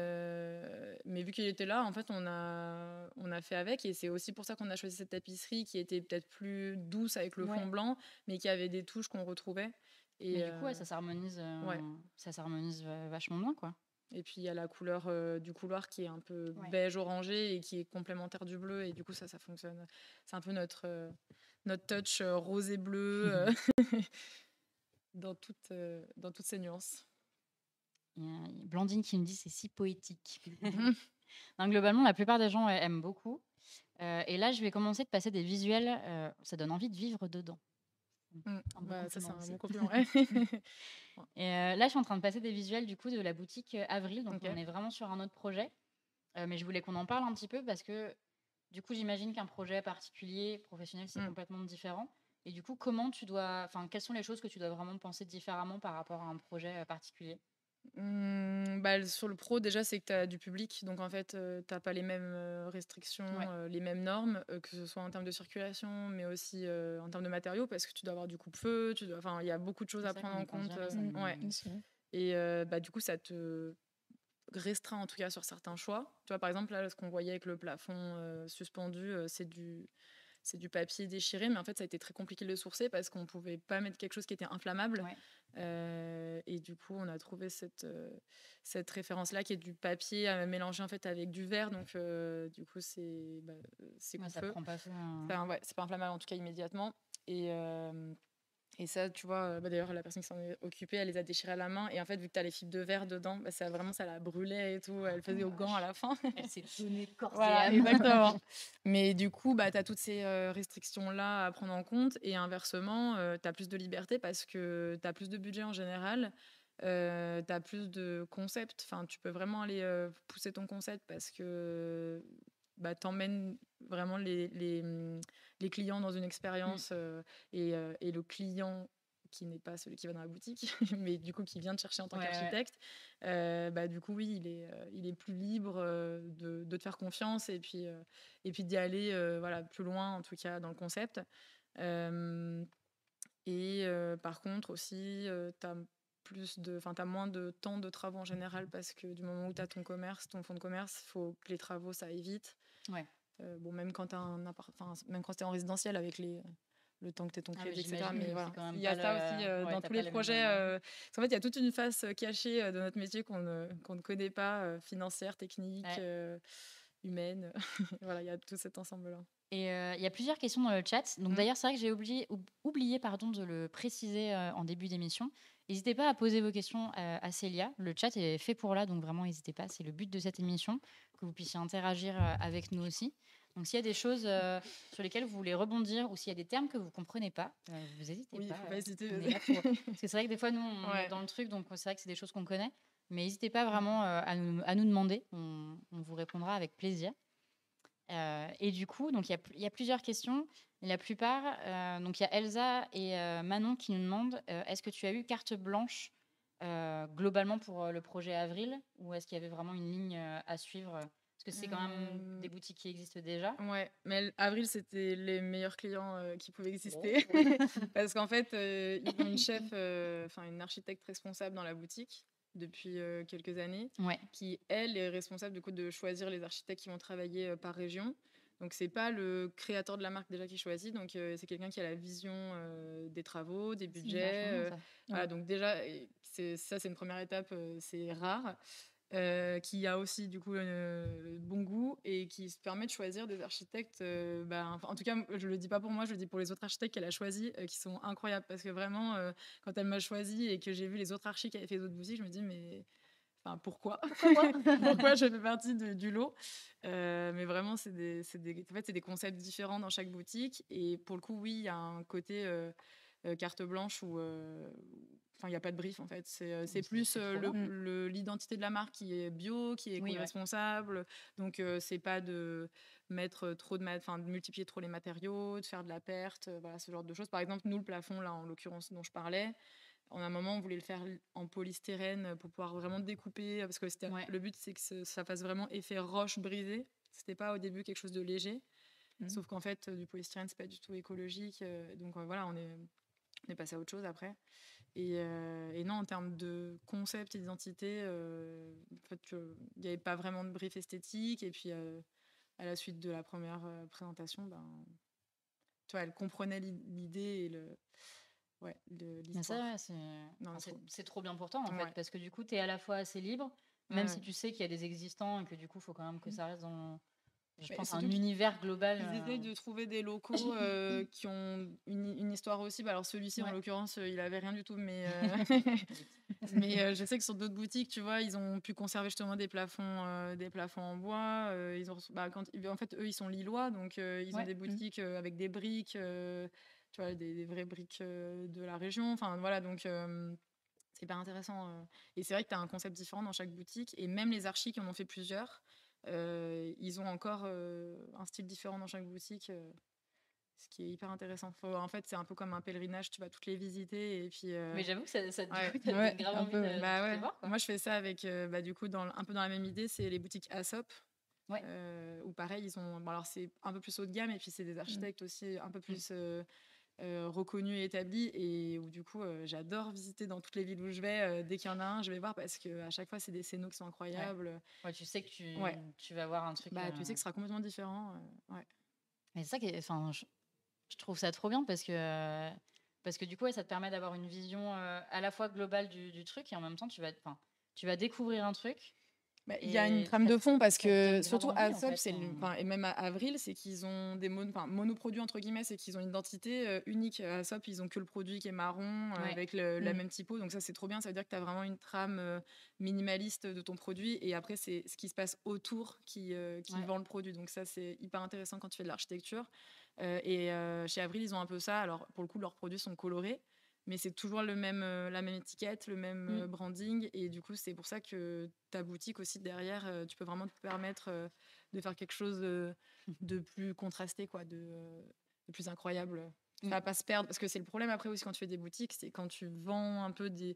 Mais vu qu'il était là, en fait, on a fait avec. Et c'est aussi pour ça qu'on a choisi cette tapisserie qui était peut-être plus douce avec le fond blanc, mais qui avait des touches qu'on retrouvait. Et Mais du coup, ouais, ça s'harmonise vachement bien, quoi. Et puis il y a la couleur du couloir qui est un peu beige orangé et qui est complémentaire du bleu. Et du coup, ça fonctionne. C'est un peu notre touch rose et bleu dans toutes ces nuances. Il y a Blandine qui me dit c'est si poétique. Non, globalement, la plupart des gens aiment beaucoup. Et là, je vais commencer de passer des visuels. Ça donne envie de vivre dedans. Bah, ça, c'est un aussi. bon compliment. Et là, je suis en train de passer des visuels du coup de la boutique Avril. Donc, Ok. on est vraiment sur un autre projet. Mais je voulais qu'on en parle un petit peu parce que du coup, j'imagine qu'un projet particulier, professionnel, c'est complètement différent. Et du coup, quelles sont les choses que tu dois vraiment penser différemment par rapport à un projet particulier? Bah, sur le pro, déjà, c'est que tu as du public. Donc, en fait, tu n'as pas les mêmes restrictions, les mêmes normes, que ce soit en termes de circulation, mais aussi en termes de matériaux, parce que tu dois avoir du coupe-feu. Enfin, il y a beaucoup de choses à prendre en compte. Ouais. Et bah, du coup, ça te restreint, en tout cas, sur certains choix. Tu vois, par exemple, là, ce qu'on voyait avec le plafond suspendu, c'est du papier déchiré, mais en fait, ça a été très compliqué de le sourcer parce qu'on pouvait pas mettre quelque chose qui était inflammable. Et du coup, on a trouvé cette référence-là qui est du papier mélangé en fait avec du verre. Donc, du coup, c'est Ça coupe-feu. prend pas feu. C'est pas inflammable en tout cas immédiatement. Et ça, tu vois, d'ailleurs, la personne qui s'en est occupée, elle les a déchirés à la main. Et en fait, vu que tu as les fibres de verre dedans, ça la brûlait et tout. Elle faisait aux gants à la fin. Elle s'est donnée corps et Voilà, âme. exactement. Mais du coup, tu as toutes ces restrictions-là à prendre en compte. Et inversement, tu as plus de liberté parce que tu as plus de budget en général. Tu as plus de concepts. Enfin, tu peux vraiment aller pousser ton concept parce que tu emmènes vraiment les clients dans une expérience et le client qui n'est pas celui qui va dans la boutique, mais du coup qui vient te chercher en tant qu'architecte, du coup oui, il est plus libre de te faire confiance et puis d'y aller plus loin en tout cas dans le concept. Par contre aussi, t'as moins de temps de travaux en général parce que du moment où tu as ton commerce, ton fonds de commerce, il faut que les travaux ça aille vite. Bon, même quand tu même quand tu es en résidentiel avec le temps que tu aies ton crédit, etc. Mais voilà, il y a ça aussi dans tous les projets. Parce qu'en fait, il y a toute une face cachée de notre métier qu'on ne connaît pas, financière, technique, humaine. Voilà, il y a tout cet ensemble-là. Et il y a plusieurs questions dans le chat. Donc d'ailleurs, c'est vrai que j'ai oublié de le préciser en début d'émission. N'hésitez pas à poser vos questions à Célia. Le chat est fait pour là, donc vraiment, n'hésitez pas. C'est le but de cette émission, que vous puissiez interagir avec nous aussi. Donc s'il y a des choses sur lesquelles vous voulez rebondir ou s'il y a des termes que vous ne comprenez pas, vous n'hésitez pas. Il ne faut pas hésiter. Parce que c'est vrai que des fois, nous, on est dans le truc, donc c'est vrai que c'est des choses qu'on connaît. Mais n'hésitez pas vraiment à nous demander. On vous répondra avec plaisir. Et du coup, donc il y a plusieurs questions. Et la plupart, donc il y a Elsa et Manon qui nous demandent est-ce que tu as eu carte blanche globalement pour le projet Avril, ou est-ce qu'il y avait vraiment une ligne à suivre parce que c'est quand même des boutiques qui existent déjà. Ouais, mais Avril, c'était les meilleurs clients qui pouvaient exister. Parce qu'en fait, ils ont une chef, une architecte responsable dans la boutique depuis quelques années, qui, elle, est responsable du coup, de choisir les architectes qui vont travailler par région. Donc, c'est pas le créateur de la marque déjà qui choisit. Donc, c'est quelqu'un qui a la vision des travaux, des budgets. Voilà, donc déjà, c'est une première étape, c'est rare. Qui a aussi du coup bon goût et qui se permet de choisir des architectes. En tout cas, je le dis pas pour moi, je le dis pour les autres architectes qu'elle a choisis, qui sont incroyables. Parce que vraiment, quand elle m'a choisi et que j'ai vu les autres archis qui avaient fait d'autres boutiques, je me dis mais pourquoi pourquoi je fais partie du lot. Mais vraiment, c'est des concepts différents dans chaque boutique. Et pour le coup, oui, il y a un côté carte blanche où il n'y a pas de brief en fait. C'est plus l'identité de la marque qui est bio, qui est co-responsable. Donc c'est pas de mettre trop de multiplier trop les matériaux, de faire de la perte, voilà, ce genre de choses. Par exemple, nous, le plafond là en l'occurrence dont je parlais, en un moment on voulait le faire en polystyrène pour pouvoir vraiment découper, parce que le but c'est que ça fasse vraiment effet roche brisée. C'était pas au début quelque chose de léger. Sauf qu'en fait, du polystyrène, c'est pas du tout écologique. Donc voilà, on est passé à autre chose après. Et non, en termes de concept et d'identité, en fait, il n'y avait pas vraiment de brief esthétique. Et puis, à la suite de la première présentation, tu vois, elle comprenait l'idée et l'histoire. C'est trop bien pour toi, en fait, parce que du coup, tu es à la fois assez libre, même si tu sais qu'il y a des existants et que du coup, il faut quand même que ça reste dans... Je pense un univers global. Ils essayent de trouver des locaux qui ont une histoire aussi. Alors celui-ci, en l'occurrence, il avait rien du tout. Mais, mais je sais que sur d'autres boutiques, tu vois, ils ont pu conserver justement des plafonds en bois. Ils ont, en fait, eux, ils sont lillois. Donc, ils ont des boutiques avec des briques, tu vois, des vraies briques de la région. Enfin, voilà, donc... c'est hyper intéressant. Et c'est vrai que tu as un concept différent dans chaque boutique. Et même les archis qui en ont fait plusieurs, ils ont encore un style différent dans chaque boutique, ce qui est hyper intéressant. En fait, c'est un peu comme un pèlerinage, tu vas toutes les visiter. Et puis, mais j'avoue que ça du coup, t'as grave envie de les voir, quoi. Moi, je fais ça avec, du coup, un peu dans la même idée, c'est les boutiques Aesop. Où pareil, ils ont... alors, c'est un peu plus haut de gamme, et puis c'est des architectes aussi un peu plus... reconnus et établis, et où du coup j'adore visiter dans toutes les villes où je vais. Dès qu'il y en a un, je vais voir, parce qu'à chaque fois c'est des scénos qui sont incroyables. Tu sais que tu vas voir un truc, tu sais que ce sera complètement différent. Mais c'est ça je trouve ça trop bien, parce que du coup ça te permet d'avoir une vision à la fois globale du truc, et en même temps tu vas découvrir un truc. Il y a une trame de fond, parce que surtout Aesop, et même à Avril, c'est qu'ils ont des monoproduits entre guillemets, c'est qu'ils ont une identité unique. Aesop, ils ont que le produit qui est marron avec la même typo, donc ça c'est trop bien. Ça veut dire que tu as vraiment une trame minimaliste de ton produit, et après c'est ce qui se passe autour qui vend le produit. Donc ça c'est hyper intéressant quand tu fais de l'architecture. Et chez Avril, ils ont un peu ça. Alors pour le coup, leurs produits sont colorés, mais c'est toujours la même étiquette, le même branding. Et du coup, c'est pour ça que ta boutique aussi derrière, tu peux vraiment te permettre de faire quelque chose de plus contrasté, quoi, de plus incroyable. Ça va pas se perdre, parce que c'est le problème après aussi quand tu fais des boutiques, c'est quand tu vends un peu des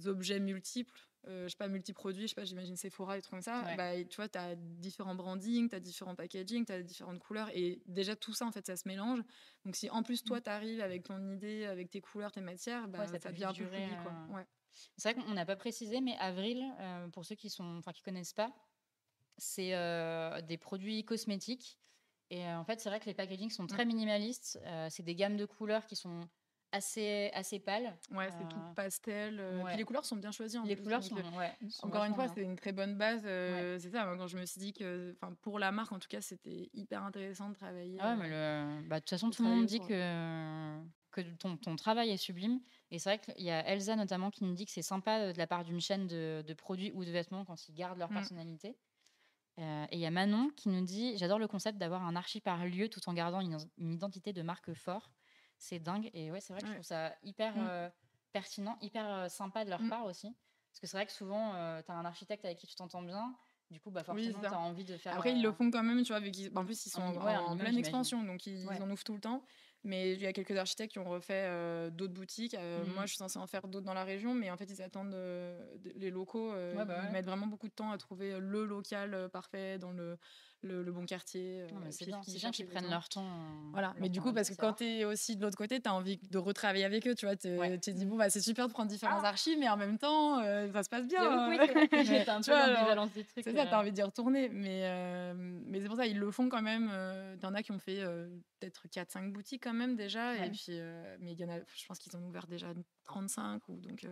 objets multiples, je sais pas, multiproduits, je sais pas, j'imagine Sephora, des trucs comme ça. Tu vois, tu as différents brandings, tu as différents packaging, tu as différentes couleurs, et déjà tout ça en fait ça se mélange. Donc si en plus toi tu arrives avec ton idée, avec tes couleurs, tes matières, ça devient un peu plus quoi. C'est vrai qu'on n'a pas précisé, mais Avril, pour ceux qui connaissent pas, c'est des produits cosmétiques Et en fait, c'est vrai que les packagings sont très minimalistes. C'est des gammes de couleurs qui sont assez pâles. Ouais, c'est tout pastel. Puis Ouais. les couleurs sont bien choisies en Les plus. couleurs Donc, sont encore une vachement fois, bien. c'est une très bonne base. Ouais. C'est ça, moi, quand je me suis dit que, pour la marque, en tout cas, c'était hyper intéressant de travailler, Ah ouais, mais de toute façon, tout le monde dit que ton travail est sublime. Et c'est vrai qu'il y a Elsa notamment qui nous dit que c'est sympa de la part d'une chaîne de produits ou de vêtements quand ils gardent leur personnalité. Et il y a Manon qui nous dit: «J'adore le concept d'avoir un archi par lieu tout en gardant une identité de marque fort. C'est dingue». Et ouais, c'est vrai que je trouve ça hyper pertinent, hyper sympa de leur part aussi. Parce que c'est vrai que souvent, tu as un architecte avec qui tu t'entends bien. Du coup, Oui, c'est forcément, tu ça. as envie de faire. Après, ils le font quand même, tu vois, en plus, ils sont un en minimum, pleine j'imagine. expansion, donc ils Ouais. en ouvrent tout le temps. Mais il y a quelques architectes qui ont refait d'autres boutiques. Moi, je suis censée en faire d'autres dans la région, mais en fait, ils attendent les locaux. Ils mettent vraiment beaucoup de temps à trouver le local parfait dans le bon quartier. Non, mais c'est puis bien, qu'ils c'est bien qu'ils cherchent prennent exactement. leur temps. Voilà, mais leur du temps coup, parce là-dessus, que c'est quand rare. tu es aussi de l'autre côté, tu as envie de retravailler avec eux, tu vois. Tu Ouais. te dis, bon, bah, c'est super de prendre différents archis, mais en même temps, ça se passe bien. J'avoue que oui, c'est vrai que Ouais. t'as un Tu peu vois, alors, l'ambivalence du truc. c'est ça, tu as envie d'y retourner. Mais c'est pour ça, ils le font quand même. Il y en a qui ont fait peut-être 4-5 boutiques quand même déjà. Ouais. Et puis, mais il y en a, je pense qu'ils ont ouvert déjà 35. Donc, il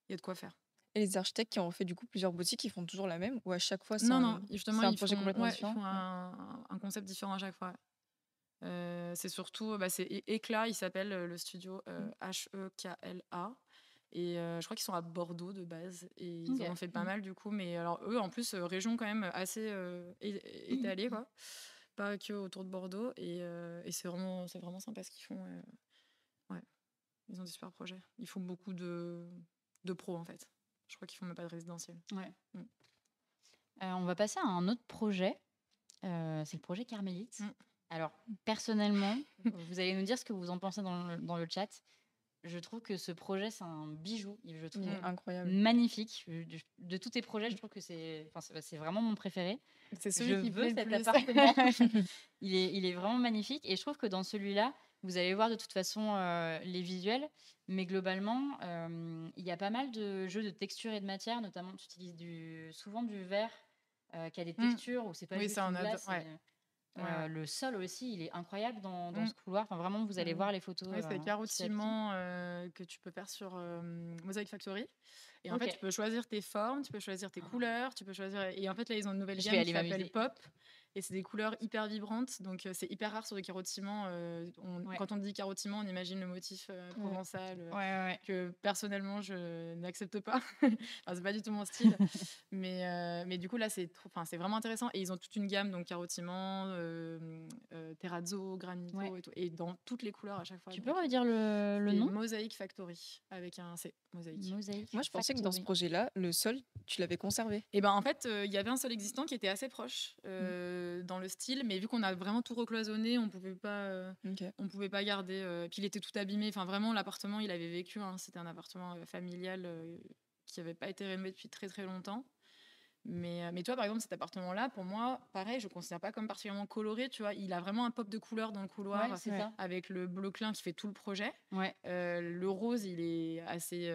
y a de quoi faire. Et les architectes qui ont fait du coup plusieurs boutiques, ils font toujours la même ou à chaque fois Non, justement, c'est un ils projet font, complètement ils différent? font un concept différent à chaque fois. C'est surtout, c'est Éclat, il s'appelle le studio HEKLA. Et je crois qu'ils sont à Bordeaux de base. Et ils en ont fait pas mal du coup. Mais alors, eux, en plus, région quand même assez étalée, quoi. Pas que autour de Bordeaux. Et c'est vraiment sympa ce qu'ils font. Ouais, ils ont des super projets. Ils font beaucoup de pros, en fait. Je crois qu'ils font même pas de résidentiel. Ouais. On va passer à un autre projet. C'est le projet Carmélite. Alors, personnellement, vous allez nous dire ce que vous en pensez dans le chat. Je trouve que ce projet, c'est un bijou. Je trouve incroyable. Magnifique. De tous tes projets, je trouve que c'est vraiment mon préféré. C'est celui qui plaît cet le plus. appartement. il est vraiment magnifique. Et je trouve que dans celui-là, vous allez voir de toute façon les visuels. Mais globalement, il y a pas mal de jeux de texture et de matière. Notamment, tu utilises souvent du verre qui a des textures où c'est pas juste une glace. Le sol aussi, il est incroyable dans ce couloir. Enfin, vraiment, vous allez voir les photos. C'est carotiment que tu peux faire sur Mosaic Factory. Et en fait, tu peux choisir tes formes, tu peux choisir tes couleurs, tu peux choisir. Et en fait, là, ils ont une nouvelle gamme qui s'appelle Pop. Et c'est des couleurs hyper vibrantes. Donc, c'est hyper rare sur du carotiment. Quand on dit carotiment, on imagine le motif provençal que personnellement, je n'accepte pas. Enfin, c'est pas du tout mon style. mais du coup, là, c'est vraiment intéressant. Et ils ont toute une gamme, donc carotiment, terrazzo, granito et tout. Et dans toutes les couleurs à chaque fois. Tu peux redire le nom? Mosaic Factory, avec un C. Mosaic. Moi, je pensais que dans ce projet-là, le sol, tu l'avais conservé. Et ben en fait, il y avait un sol existant qui était assez proche dans le style, mais vu qu'on a vraiment tout recloisonné, on pouvait pas garder. Puis il était tout abîmé. Enfin, vraiment, l'appartement, il avait vécu. C'était un appartement familial qui n'avait pas été rénové depuis très très longtemps. Mais toi, par exemple, cet appartement-là, pour moi, pareil, je ne le considère pas comme particulièrement coloré. Tu vois, il a vraiment un pop de couleur dans le couloir, avec le bleu clin qui fait tout le projet. Le rose, il est assez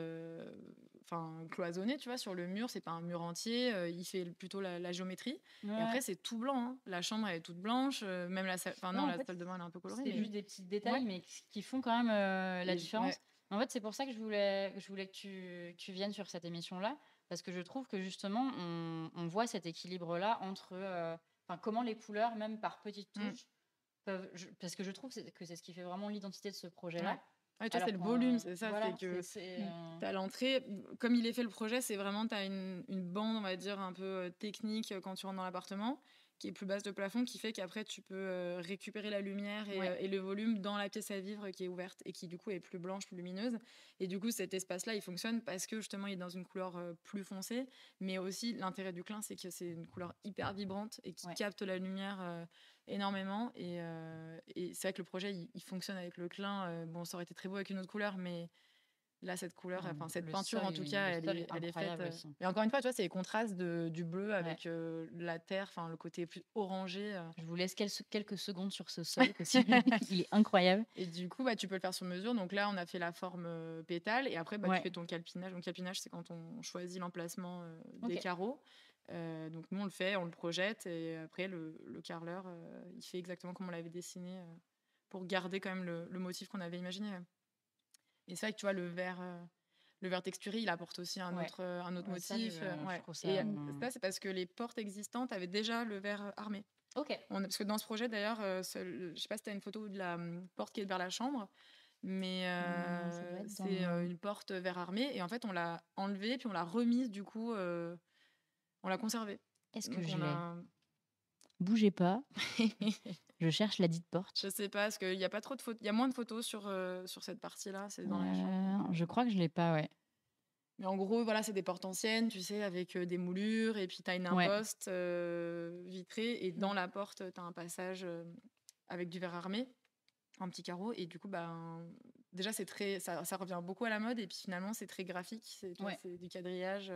cloisonné, tu vois, sur le mur. C'est pas un mur entier. Il fait plutôt la géométrie. Et après, c'est tout blanc. La chambre, elle est toute blanche. Même la salle, la salle de bain, elle est un peu colorée. C'est juste des petits détails, mais qui font quand même la différence. En fait, c'est pour ça que je voulais que tu viennes sur cette émission-là. Parce que je trouve que justement, on voit cet équilibre-là entre comment les couleurs, même par petites touches, peuvent. Parce que je trouve que c'est ce qui fait vraiment l'identité de ce projet-là. Toi, c'est le volume, c'est ça. Voilà, c'est que tu as l'entrée. Comme il est fait le projet, c'est vraiment, tu as une bande, on va dire, un peu technique quand tu rentres dans l'appartement, qui est plus basse de plafond, qui fait qu'après, tu peux récupérer la lumière et le volume dans la pièce à vivre qui est ouverte et qui, du coup, est plus blanche, plus lumineuse. Et du coup, cet espace-là, il fonctionne parce que, justement, il est dans une couleur plus foncée. Mais aussi, l'intérêt du clin, c'est que c'est une couleur hyper vibrante et qui capte la lumière énormément. Et c'est vrai que le projet, il fonctionne avec le clin. Bon, ça aurait été très beau avec une autre couleur, mais... Là, cette couleur, cette peinture, en tout cas, elle est faite. Et encore une fois, tu vois, c'est les contrastes du bleu avec la terre, le côté plus orangé. Je vous laisse quelques secondes sur ce sol, il est incroyable. Et du coup, tu peux le faire sur mesure. Donc là, on a fait la forme pétale. Et après, tu fais ton calpinage. Donc, calpinage, c'est quand on choisit l'emplacement des carreaux. Donc nous, on le fait, on le projette, et après, le carreleur, il fait exactement comme on l'avait dessiné, pour garder quand même le motif qu'on avait imaginé. Ouais. Et c'est vrai que tu vois, le verre texturé, il apporte aussi un Ouais. autre, un autre Ouais, ça, motif. je Ouais. trouve Et ça. ça, c'est parce que les portes existantes avaient déjà le verre armé. Ok. Parce que dans ce projet, d'ailleurs, je sais pas si tu as une photo de la porte qui est vers la chambre, mais Ça doit être c'est dans. une porte verre armé. Et en fait, on l'a enlevée, puis on l'a remise, du coup, on l'a conservée. Est-ce que Donc, je on l'ai? a. Bougez pas, je cherche la dite porte. Je sais pas, parce qu'il y a pas trop de photos. Il y a moins de photos sur cette partie-là, c'est dans la chambre. Donc, Je crois que je l'ai pas, ouais. Mais en gros, voilà, c'est des portes anciennes, tu sais, avec des moulures, et puis tu as une Ouais. imposte vitrée, et dans la porte, tu as un passage avec du verre armé, un petit carreau, et du coup, ben, déjà, ça revient beaucoup à la mode, et puis finalement, c'est très graphique, tu vois, Ouais. c'est du quadrillage,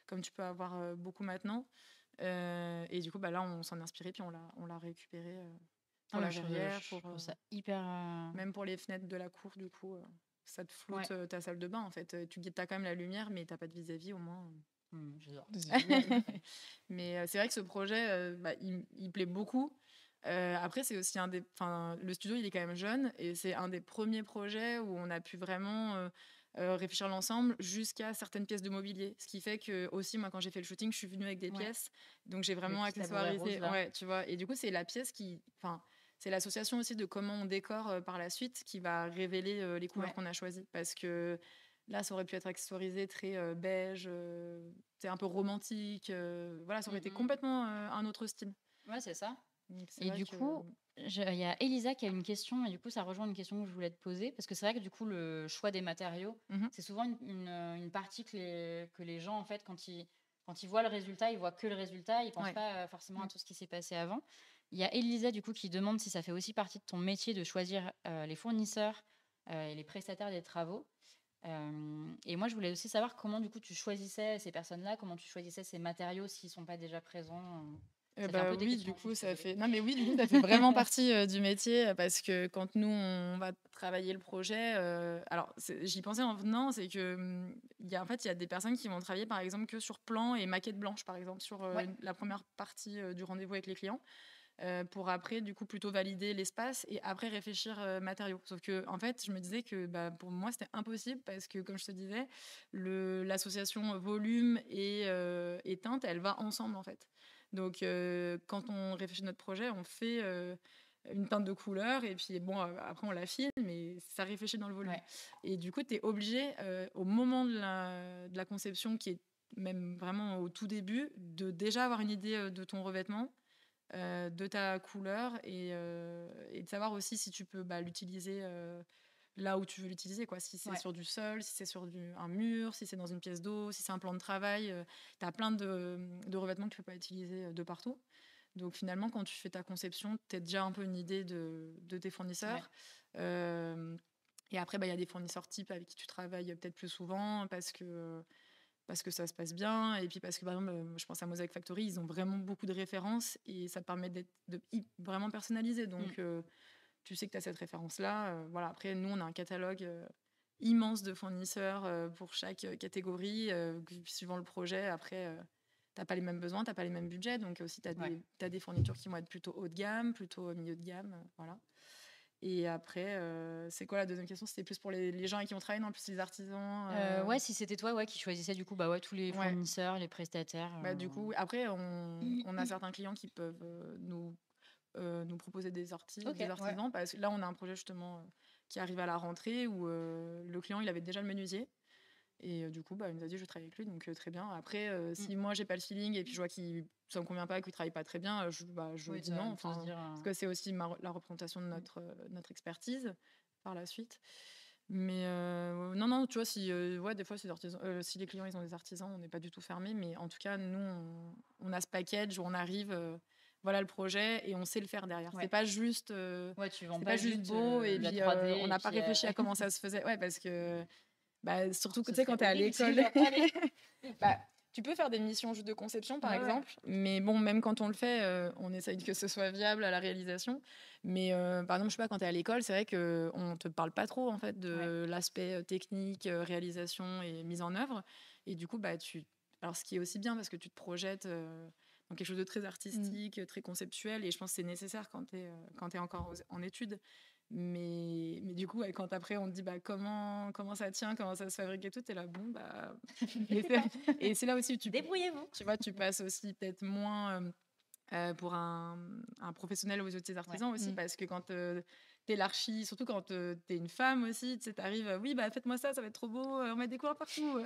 comme tu peux avoir beaucoup maintenant. Et du coup, bah, là, on s'en est inspiré, puis on l'a récupéré pour la Je verrière, trouve ça hyper. même pour les fenêtres de la cour, du coup. Ça te floute Ouais. ta salle de bain, en fait. Tu as quand même la lumière, mais t'as pas de vis-à-vis, au moins. J'adore. Mais c'est vrai que ce projet, il plaît beaucoup. Après, c'est aussi le studio, il est quand même jeune, et c'est un des premiers projets où on a pu vraiment réfléchir l'ensemble jusqu'à certaines pièces de mobilier. Ce qui fait que aussi, moi, quand j'ai fait le shooting, je suis venue avec des pièces, donc j'ai vraiment petit tabouret accessoirisé. rose, là. Ouais, tu vois. Et du coup, c'est la pièce c'est l'association aussi de comment on décore par la suite qui va révéler les couleurs qu'on a choisies. Parce que là, ça aurait pu être accessoirisé très beige, c'est un peu romantique. Voilà, ça aurait été complètement un autre style. Ouais, c'est ça. Donc, c'est Et vrai du que. coup, il y a Elisa qui a une question, et du coup, ça rejoint une question que je voulais te poser, parce que c'est vrai que du coup, le choix des matériaux, Mhm. c'est souvent une partie que les gens, en fait, quand ils voient le résultat, ils voient que le résultat, ils pensent Ouais. pas forcément à tout ce qui s'est passé avant. Il y a Elisa, du coup, qui demande si ça fait aussi partie de ton métier de choisir les fournisseurs et les prestataires des travaux. Et moi, je voulais aussi savoir comment, du coup, tu choisissais ces personnes-là, comment tu choisissais ces matériaux s'ils sont pas déjà présents. Ça fait un peu des Oui, questions du en une, coup, je suis désolée. Non, mais oui, du coup, ça fait vraiment partie du métier, parce que quand nous, on va travailler le projet, alors, j'y pensais en venant, c'est que en fait, il y a des personnes qui vont travailler, par exemple, que sur plan et maquette blanche, par exemple, sur Ouais. la première partie du rendez-vous avec les clients, pour après, du coup, plutôt valider l'espace et après réfléchir matériaux. Sauf que, en fait, je me disais que pour moi, c'était impossible parce que, comme je te disais, l'association volume et teinte, elle va ensemble, en fait. Donc, quand on réfléchit à notre projet, on fait une teinte de couleur, et puis bon, après, on l'affine, mais ça réfléchit dans le volume. Ouais. Et du coup, tu es obligé, au moment de la conception, qui est même vraiment au tout début, de déjà avoir une idée de ton revêtement, de ta couleur, et de savoir aussi si tu peux l'utiliser là où tu veux l'utiliser, quoi. Si c'est sur du sol, si c'est sur un mur, si c'est dans une pièce d'eau, si c'est un plan de travail. Tu as plein de revêtements que tu peux pas utiliser de partout. Donc finalement, quand tu fais ta conception, tu as déjà un peu une idée de tes fournisseurs. Et après, il y a des fournisseurs types avec qui tu travailles peut-être plus souvent parce que ça se passe bien, et puis parce que, par exemple, je pense à Mosaic Factory, ils ont vraiment beaucoup de références, et ça permet vraiment personnalisé. Donc, tu sais que tu as cette référence-là. Voilà. Après, nous, on a un catalogue immense de fournisseurs pour chaque catégorie, suivant le projet. Après, t'as pas les mêmes besoins, t'as pas les mêmes budgets, donc aussi, t'as des fournitures qui vont être plutôt haut de gamme, plutôt milieu de gamme, voilà. Et après, c'est quoi la deuxième question? C'était plus pour les gens avec qui on travaille, non? Plus les artisans. Ouais, si c'était toi qui choisissais du coup tous les Ouais. fournisseurs, les prestataires. Du coup, après, on a certains clients qui peuvent nous proposer des artisans, parce que là, on a un projet justement qui arrive à la rentrée où le client, il avait déjà le menuisier. Et du coup, il nous a dit, je travaille avec lui, donc très bien. Après, si moi, j'ai pas le feeling et puis je vois qu'il ça me convient pas, qu'il travaille pas très bien, je dis non. Parce que c'est aussi la représentation de notre expertise par la suite. Mais non, tu vois, des fois, si les clients, ils ont des artisans, on n'est pas du tout fermé. Mais en tout cas, nous, on a ce package où on arrive, voilà le projet, et on sait le faire derrière. C'est pas juste, tu vends c'est pas juste beau, et puis on n'a pas réfléchi à comment ça se faisait. Ouais, parce que surtout que tu sais, quand tu es à l'école, tu peux faire des missions juste de conception, par exemple. Mais bon, même quand on le fait, on essaye que ce soit viable à la réalisation. Mais par exemple, je sais pas, quand tu es à l'école, c'est vrai qu'on te parle pas trop, en fait, de l'aspect technique, réalisation et mise en œuvre. Et du coup, Alors, ce qui est aussi bien parce que tu te projettes dans quelque chose de très artistique, très conceptuel, et je pense que c'est nécessaire quand tu es encore en études. Mais du coup, quand après on te dit comment ça tient, comment ça se fabrique et tout, t'es là, bon, bah. Et c'est là aussi où Débrouillez-vous. tu vois, tu passes aussi peut-être moins pour un professionnel aux yeux de tes artisans aussi, parce que quand t'es l'archi, surtout quand t'es une femme aussi, tu sais, t'arrives, oui, bah faites-moi ça va être trop beau, on met des couleurs partout,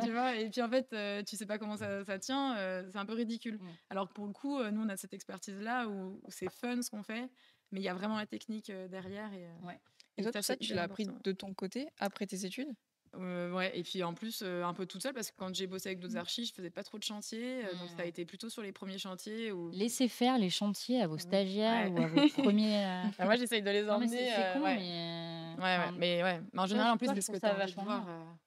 tu vois, et puis en fait, tu sais pas comment ça tient, c'est un peu ridicule. Alors que pour le coup, nous, on a cette expertise-là où c'est fun ce qu'on fait, mais il y a vraiment la technique derrière. Et toi, tout ça, c'est tu hyper l'as appris important. de ton côté après tes études? Ouais, et puis en plus, un peu toute seule, parce que quand j'ai bossé avec d'autres archis, je faisais pas trop de chantiers, donc ça a été plutôt sur les premiers chantiers où. Laissez faire les chantiers à vos stagiaires Ouais. ou à vos premiers. Moi, j'essaye de les Non, mais emmener. c'est con, Ouais. mais. Ouais. Mais en Toi, général, en plus, toi, de je ce trouve que tu ça as envie de vachement voir, bien.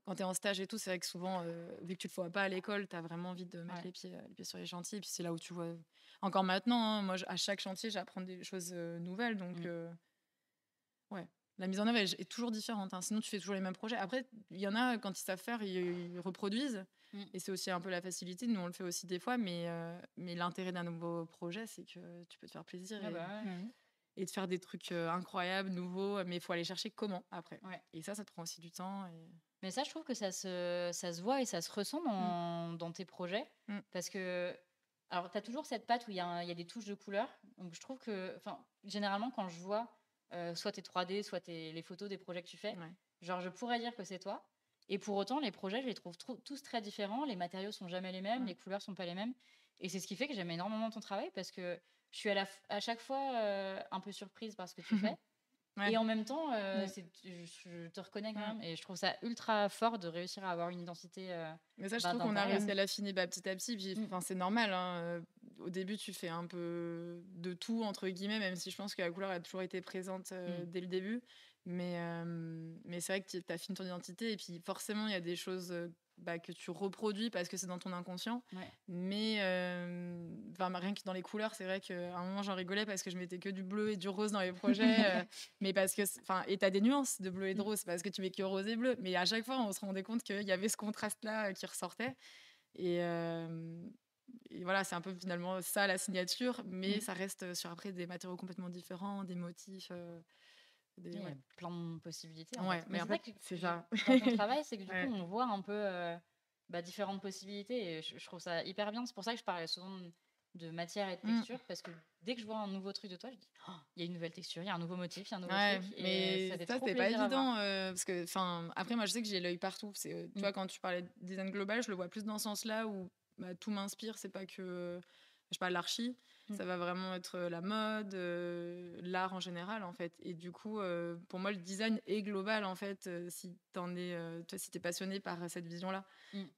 quand tu es en stage et tout, c'est vrai que souvent, vu que tu le vois pas à l'école, tu as vraiment envie de mettre les pieds sur les chantiers. Et puis c'est là où tu vois. Encore maintenant, hein, moi, à chaque chantier, j'apprends des choses nouvelles. Donc, ouais. La mise en œuvre est toujours différente, hein. Sinon, tu fais toujours les mêmes projets. Après, il y en a, quand ils savent faire, ils reproduisent. Et c'est aussi un peu la facilité. Nous, on le fait aussi des fois. Mais l'intérêt d'un nouveau projet, c'est que tu peux te faire plaisir et de faire des trucs incroyables, nouveaux. Mais il faut aller chercher comment après. Et ça te prend aussi du temps. Mais ça, je trouve que ça se voit et ça se ressent dans tes projets. Parce que, alors, tu as toujours cette patte où il y a des touches de couleur. Donc, je trouve que, généralement, quand je vois soit tes 3D, soit les photos des projets que tu fais, genre, je pourrais dire que c'est toi. Et pour autant, les projets, je les trouve tous très différents. Les matériaux sont jamais les mêmes, les couleurs sont pas les mêmes. Et c'est ce qui fait que j'aime énormément ton travail parce que je suis à chaque fois un peu surprise par ce que tu fais. Et en même temps, je te reconnais quand même. Et je trouve ça ultra fort de réussir à avoir une identité. Mais ça, je trouve qu'on a réussi à l'affiner petit à petit. Puis, c'est normal. Hein, au début, tu fais un peu de tout, entre guillemets, même si je pense que la couleur a toujours été présente dès le début. Mais c'est vrai que tu affines ton identité. Et puis, forcément, il y a des choses que tu reproduis parce que c'est dans ton inconscient. Mais rien que dans les couleurs, c'est vrai qu'à un moment, j'en rigolais parce que je mettais que du bleu et du rose dans les projets. Mais parce que, et t'as des nuances de bleu et de rose parce que tu mets que rose et bleu. Mais à chaque fois, on se rendait compte qu'il y avait ce contraste-là qui ressortait. Et voilà, c'est un peu finalement ça la signature, mais ça reste sur après des matériaux complètement différents, des motifs. Il y a plein de possibilités. Mais en fait, c'est ça. Dans ton travail, c'est que du coup, on voit un peu différentes possibilités. Et je trouve ça hyper bien. C'est pour ça que je parlais souvent de matière et de texture, parce que dès que je vois un nouveau truc de toi, je dis il y a une nouvelle texture, il y a un nouveau motif, il y a un nouveau truc. Mais ça fait ça, trop c'est pas plaisir à évident voir. parce que, après, moi, je sais que j'ai l'œil partout. Tu vois, quand tu parlais de design global, je le vois plus dans ce sens-là où tout m'inspire. C'est pas que je parle l'archi, ça va vraiment être la mode, l'art en général, en fait. Et du coup, pour moi, le design est global, en fait, si t'es passionné par cette vision-là.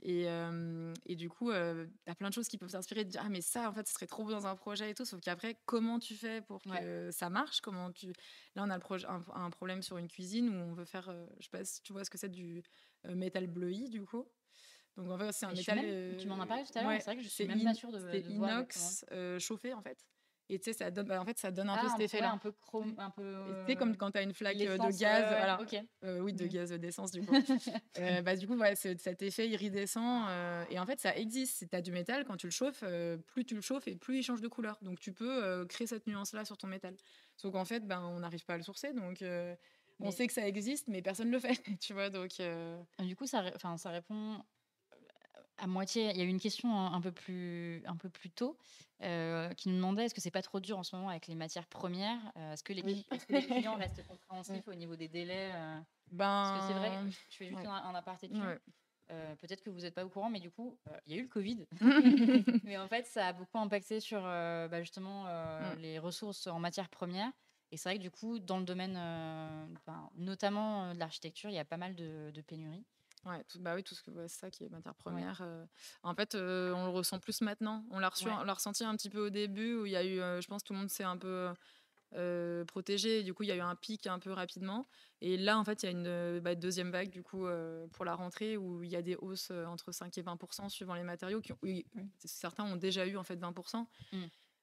Et du coup, t'as plein de choses qui peuvent t'inspirer, de dire, ah, mais ça, en fait, ce serait trop beau dans un projet et tout. Sauf qu'après, comment tu fais pour que ça marche? Là, on a un problème sur une cuisine où on veut faire, je sais pas si tu vois ce que c'est, du métal bleui, du coup. Donc, en fait, c'est un métal. Tu m'en as parlé tout à l'heure, c'est vrai que je suis même pas sûre de voir. C'est inox chauffé, en fait. Et tu sais, ça donne un peu cet effet-là. Un peu chrome, un peu. Tu sais, comme quand tu as une flaque de gaz. Voilà. Oui, de gaz d'essence, du coup. Du coup, c'est cet effet iridescent. Et en fait, ça existe. Si tu as du métal, quand tu le chauffes, plus tu le chauffes et plus il change de couleur. Donc, tu peux créer cette nuance-là sur ton métal. Sauf qu'en fait, on n'arrive pas à le sourcer. Donc, on sait que ça existe, mais personne ne le fait. Tu vois, donc. Du coup, ça répond à moitié. Il y a eu une question un peu plus tôt qui nous demandait est-ce que c'est pas trop dur en ce moment avec les matières premières, est-ce que les clients restent compréhensifs au niveau des délais, parce que c'est vrai, je fais juste un aparté dessus. Peut-être que vous n'êtes pas au courant, mais du coup, il y a eu le Covid. Mais en fait, ça a beaucoup impacté sur justement les ressources en matières premières. Et c'est vrai que du coup, dans le domaine notamment de l'architecture, il y a pas mal de pénuries. Oui, tout ce que c'est ça qui est matière première. En fait, on le ressent plus maintenant. On l'a ressenti un petit peu au début où il y a eu, je pense, tout le monde s'est un peu protégé. Et du coup, il y a eu un pic un peu rapidement. Et là, en fait, il y a une deuxième vague du coup pour la rentrée où il y a des hausses entre 5 et 20% suivant les matériaux. Certains ont déjà eu en fait 20%.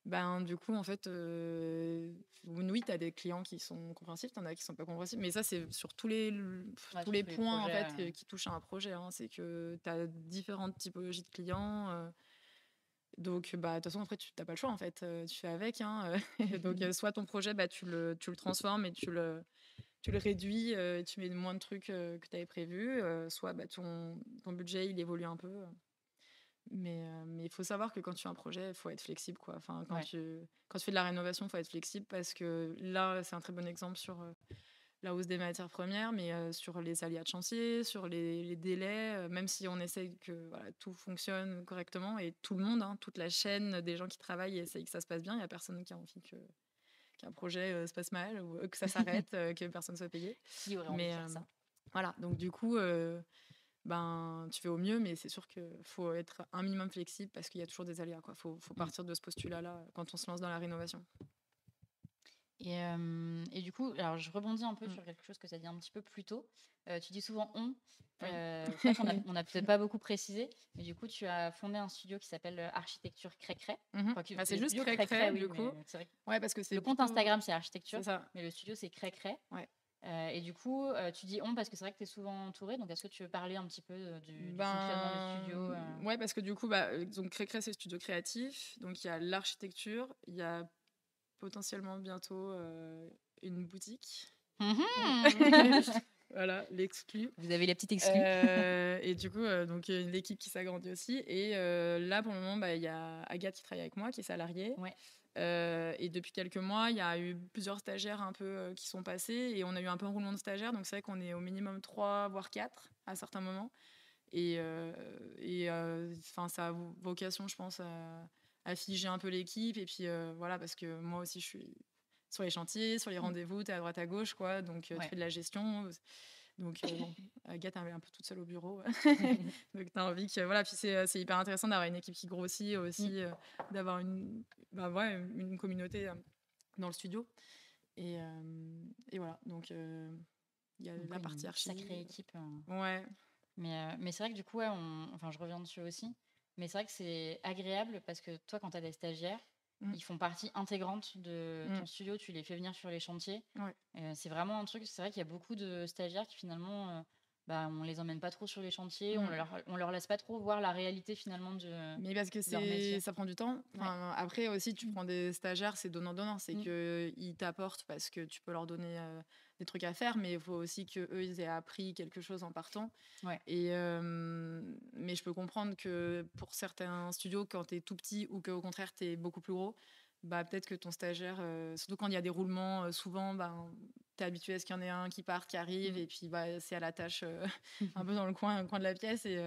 Ben, du coup, en fait, oui, tu as des clients qui sont compréhensifs, tu en as qui sont pas compréhensifs, mais ça, c'est sur tous les Ouais, tous sur les tous les points, en projets, fait, qui touchent à un projet, hein. C'est que tu as différentes typologies de clients, donc bah, de toute façon, après, tu as pas le choix, en fait, tu fais avec, hein, donc soit ton projet, bah, tu le transformes et tu le réduis, et tu mets moins de trucs, que tu avais prévus, soit, bah, ton budget, il évolue un peu, mais il faut savoir que quand tu as un projet, il faut être flexible, quoi. Enfin, Ouais. quand tu fais de la rénovation, il faut être flexible parce que là, c'est un très bon exemple sur la hausse des matières premières, mais sur les aléas de chantier, sur les délais, même si on essaye que voilà, tout fonctionne correctement et tout le monde, hein, toute la chaîne des gens qui travaillent essayent que ça se passe bien. Il n'y a personne qui a envie qu'un projet se passe mal ou que ça s'arrête, que personne ne soit payé. Qui aurait envie de Mais faire ça? voilà, donc du coup, ben, tu fais au mieux, mais c'est sûr qu'il faut être un minimum flexible parce qu'il y a toujours des aléas, quoi. Faut partir de ce postulat-là quand on se lance dans la rénovation. Et du coup, alors je rebondis un peu Mm. sur quelque chose que tu as dit un petit peu plus tôt. Tu dis souvent on. Oui. C'est vrai qu'on on a peut-être pas beaucoup précisé, mais du coup, tu as fondé un studio qui s'appelle Architecture Crécré. Mhm. Enfin, Bah, c'est le juste studio Cré-Cré, oui, du mais coup. c'est vrai que Ouais, parce que c'est le compte plutôt... Instagram, c'est C'est Architecture, ça. mais le studio, c'est Crécré. Ouais. Et du coup, tu dis on parce que c'est vrai que tu es souvent entouré. Donc, est-ce que tu veux parler un petit peu du fonctionnement du studio Ben, ouais, parce que du coup, bah, donc Cré-Cré, c'est le studio créatif. Donc, il y a l'architecture, il y a potentiellement bientôt une boutique. Voilà, l'exclu. Vous avez la petite exclue. Et du coup, donc l'équipe qui s'agrandit aussi. Et là, pour le moment, bah, il y a Agathe qui travaille avec moi, qui est salariée. Ouais. Et depuis quelques mois, il y a eu plusieurs stagiaires un peu qui sont passés. Et on a eu un peu un roulement de stagiaires. Donc c'est vrai qu'on est au minimum 3, voire 4 à certains moments. Et enfin, ça a vocation, je pense, à figer un peu l'équipe. Et puis voilà, parce que moi aussi, je suis sur les chantiers, sur les rendez-vous, tu es à droite à gauche, quoi. Donc tu fais de la gestion. Donc bon, Agathe est un peu toute seule au bureau. Donc tu as envie que... Voilà, puis c'est hyper intéressant d'avoir une équipe qui grossit aussi, d'avoir une communauté dans le studio. Et voilà, donc il y a la partie Une archi. sacrée équipe. Ouais. Mais c'est vrai que du coup, ouais, enfin, je reviens dessus aussi. Mais c'est vrai que c'est agréable parce que toi, quand tu as des stagiaires, ils font partie intégrante de ton studio. Tu les fais venir sur les chantiers. Ouais. C'est vraiment un truc. C'est vrai qu'il y a beaucoup de stagiaires qui finalement, bah, on les emmène pas trop sur les chantiers. On leur laisse pas trop voir la réalité finalement Mais parce que leur métier. ça prend du temps. Enfin, après aussi, tu prends des stagiaires, c'est donnant-donnant. C'est qu'ils t'apportent parce que tu peux leur donner des trucs à faire, mais il faut aussi qu'eux, ils aient appris quelque chose en partant. Ouais. Mais je peux comprendre que pour certains studios, quand tu es tout petit ou qu'au contraire, tu es beaucoup plus gros, bah, peut-être que ton stagiaire, surtout quand il y a des roulements, souvent, bah, tu es habitué à ce qu'il y en ait un qui parte, qui arrive, et puis bah, c'est à la tâche un peu dans le coin de la pièce. Et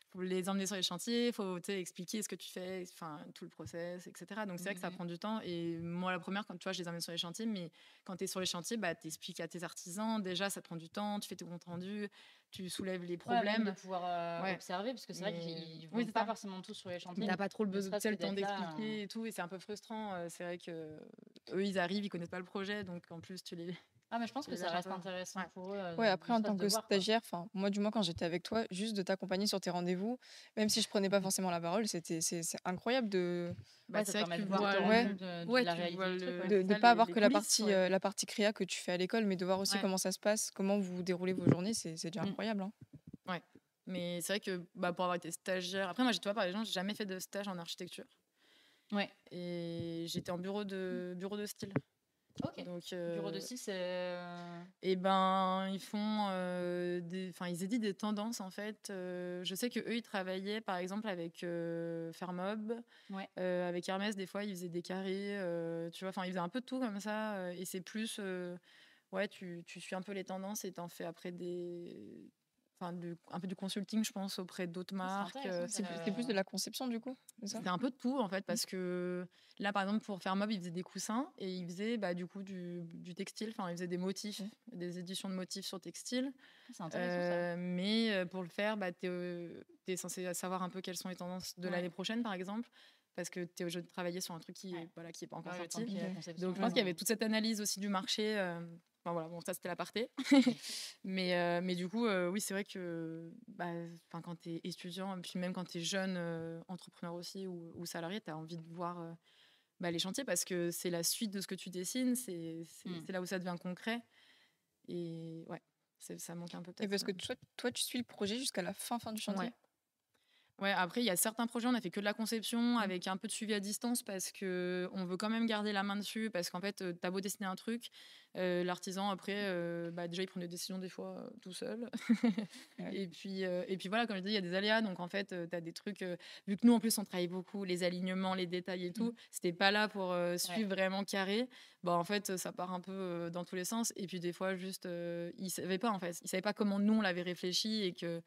faut les emmener sur les chantiers, il faut expliquer ce que tu fais, enfin tout le process, etc. Donc c'est vrai que ça prend du temps. Et moi, la première, quand tu vois, je les emmène sur les chantiers, mais quand tu es sur les chantiers, bah, tu expliques à tes artisans. Déjà, ça te prend du temps, tu fais tes comptes rendus, tu soulèves les problèmes. Même de pouvoir observer, parce que c'est vrai qu'ils vont pas forcément tous sur les chantiers. T'as pas trop le besoin, le temps d'être là, d'expliquer et tout, et c'est un peu frustrant. C'est vrai que eux, ils arrivent, ils connaissent pas le projet, donc en plus tu les... Ah, mais je pense que ça reste intéressant pour eux. Ouais, après, en tant que stagiaire, enfin, moi, du moins, quand j'étais avec toi, juste de t'accompagner sur tes rendez-vous, même si je prenais pas forcément la parole, c'est incroyable de... Bah, c'est vrai que tu vois la réalité du truc. De pas avoir que la partie créa que tu fais à l'école, mais de voir aussi comment ça se passe, comment vous déroulez vos journées, c'est déjà incroyable. Hein. Ouais, mais c'est vrai que pour avoir été stagiaire... Après, moi, tu vois, par exemple, j'ai jamais fait de stage en architecture. Ouais. Et j'étais en bureau de style. Ok. Donc, bureau de style, c'est... Et ben, ils font ils éditent des tendances, en fait. Je sais qu'eux, ils travaillaient, par exemple, avec Fermob. Ouais. Avec Hermès, des fois, ils faisaient des carrés. Tu vois, enfin, ils faisaient un peu de tout comme ça. Et c'est plus... ouais, tu suis un peu les tendances et t'en fais après un peu du consulting, je pense, auprès d'autres marques. C'est plus de la conception, du coup, c'est ça ? C'était un peu de tout, en fait, parce que là, par exemple, pour Fermob, ils faisaient des coussins et ils faisaient du coup du textile. Enfin, ils faisaient des motifs, des éditions de motifs sur textile. C'est intéressant, ça. Mais pour le faire, tu es censé savoir un peu quelles sont les tendances de l'année prochaine, par exemple, parce que tu es obligé de travailler sur un truc qui est pas encore sorti. Donc, je pense qu'il y avait toute cette analyse aussi du marché. Enfin, voilà, bon, ça c'était l'aparté. mais du coup, oui, c'est vrai que quand tu es étudiant, puis même quand tu es jeune entrepreneur aussi ou salarié, tu as envie de voir les chantiers, parce que c'est la suite de ce que tu dessines, c'est là où ça devient concret. Et ouais, ça manque un peu Et peut-être. parce que toi, tu suis le projet jusqu'à la fin du chantier? Ouais. Ouais, après, il y a certains projets, on a fait que de la conception avec un peu de suivi à distance parce que on veut quand même garder la main dessus. Parce qu'en fait, t'as beau dessiner un truc, l'artisan, après, déjà, il prend des décisions des fois tout seul. Ouais. Et puis voilà, comme je dis, il y a des aléas. Donc en fait, t'as des trucs. Vu que nous, en plus, on travaille beaucoup, les alignements, les détails et tout, c'était pas là pour suivre vraiment carré. Bah, en fait, ça part un peu dans tous les sens. Et puis des fois, juste, ils savaient pas, en fait. Ils savaient pas comment nous, on l'avait réfléchi et que.